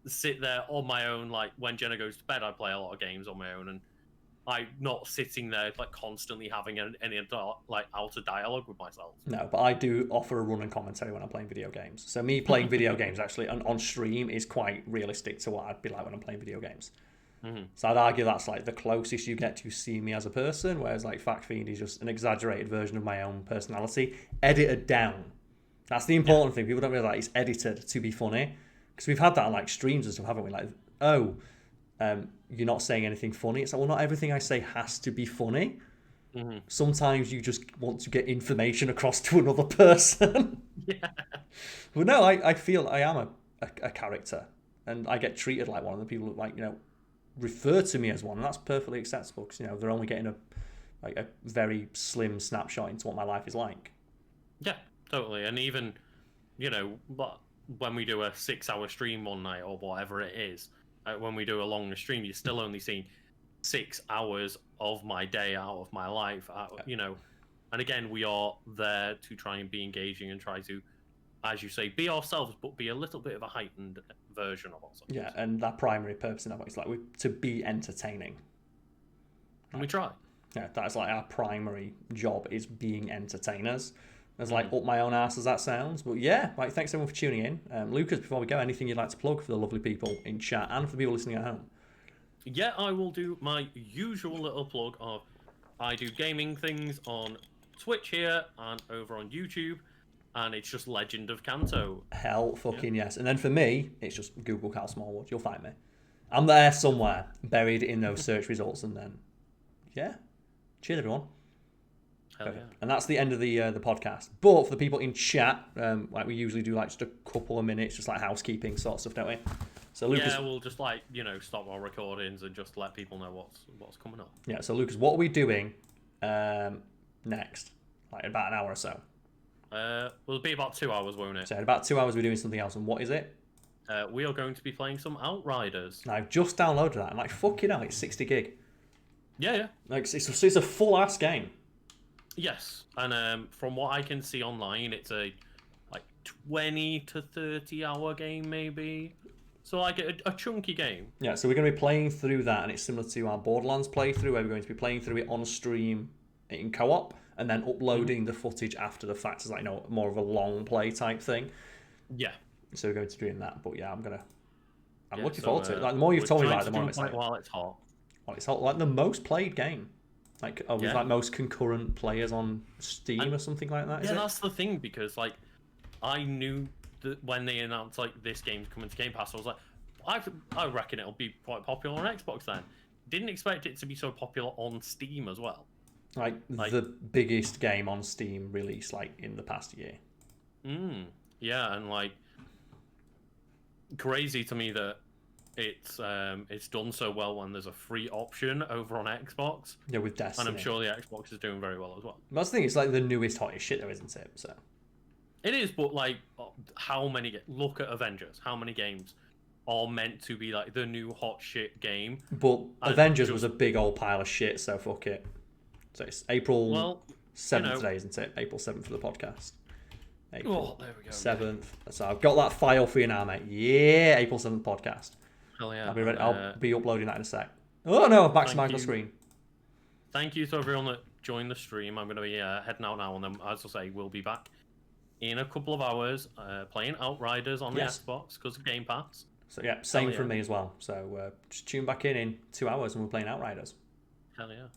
sit there on my own. Like when Jenna goes to bed, I play a lot of games on my own, and I'm not sitting there like constantly having any like outer dialogue with myself. No, but I do offer a running commentary when I'm playing video games. So me playing video games actually on stream is quite realistic to what I'd be like when I'm playing video games. So I'd argue that's like the closest you get to see me as a person, whereas like Fact Fiend is just an exaggerated version of my own personality, edited down. That's the important thing. People don't realize that it's edited to be funny, because we've had that on like streams and stuff, haven't we? Like, you're not saying anything funny. It's like, well, not everything I say has to be funny. Sometimes you just want to get information across to another person. Yeah. Well, no, I feel I am a character, and I get treated like one of the people that, like, you know, refer to me as one, and that's perfectly acceptable, because, you know, they're only getting a very slim snapshot into what my life is like. Yeah, totally. And even, you know, when we do a 6-hour stream one night or whatever it is, when we do a longer stream, you're still only seeing 6 hours of my day out of my life, you know. And again, we are there to try and be engaging and try to, as you say, be ourselves, but be a little bit of a heightened version of ourselves. Yeah, and that primary purpose in that is like to be entertaining. And we try. Yeah, that's like our primary job, is being entertainers. As like up my own ass as that sounds, but yeah, like thanks everyone for tuning in. Lucas, before we go, anything you'd like to plug for the lovely people in chat and for the people listening at home? Yeah, I will do my usual little plug of I do gaming things on Twitch here and over on YouTube, and it's just Legend of Kanto. Hell fucking yes. And then for me, it's just Google Karl Smallwood. You'll find me. I'm there somewhere, buried in those search results, and then yeah. Cheers everyone. Hell yeah. And that's the end of the podcast. But for the people in chat, like we usually do, like just a couple of minutes, just like housekeeping sort of stuff, don't we? So Lucas, yeah, we'll just like, you know, stop our recordings and just let people know what's coming up. Yeah. So Lucas, what are we doing next? Like in about an hour or so. It'll be about 2 hours, won't it? So in about 2 hours, we're doing something else. And what is it? We are going to be playing some Outriders. Now, I've just downloaded that. I'm like, fucking hell, it's 60 gig. Yeah. Like it's a full ass game. Yes, and from what I can see online, it's a like 20 to 30 hour game maybe. So like a chunky game. Yeah, so we're going to be playing through that, and it's similar to our Borderlands playthrough, where we're going to be playing through it on stream in co-op, and then uploading the footage after the fact as like, you know, more of a long play type thing. Yeah. So we're going to be doing that, but yeah, I'm looking forward to it. Like the more you've told me about it, the more I'm excited. While it's hot. Well, it's hot, like the most played game. Like, with like most concurrent players on Steam or something like that. Yeah, that's the thing, because like I knew that when they announced like this game's coming to Game Pass, I was like, I reckon it'll be quite popular on Xbox then. Didn't expect it to be so popular on Steam as well. Like the biggest game on Steam release like in the past year. Yeah, and like crazy to me that it's done so well when there's a free option over on Xbox. Yeah, with Destiny. And I'm sure the Xbox is doing very well as well. That's the thing, it's like the newest, hottest shit though, isn't it? So it is, but like, how many? Look at Avengers. How many games are meant to be like the new hot shit game? But Avengers was a big old pile of shit, so fuck it. So it's April 7th today, isn't it? April 7th for the podcast. April there we go. 7th. So I've got that file for you now, mate. Yeah, April 7th podcast. Hell yeah. I'll be uploading that in a sec. Oh no, I've maximized my screen. Thank you to everyone that joined the stream. I'm going to be heading out now, and then, as I say, we'll be back in a couple of hours playing Outriders on the Xbox because of Game Pass. So yeah, same yeah. from me as well. So just tune back in 2 hours and we're playing Outriders. Hell yeah.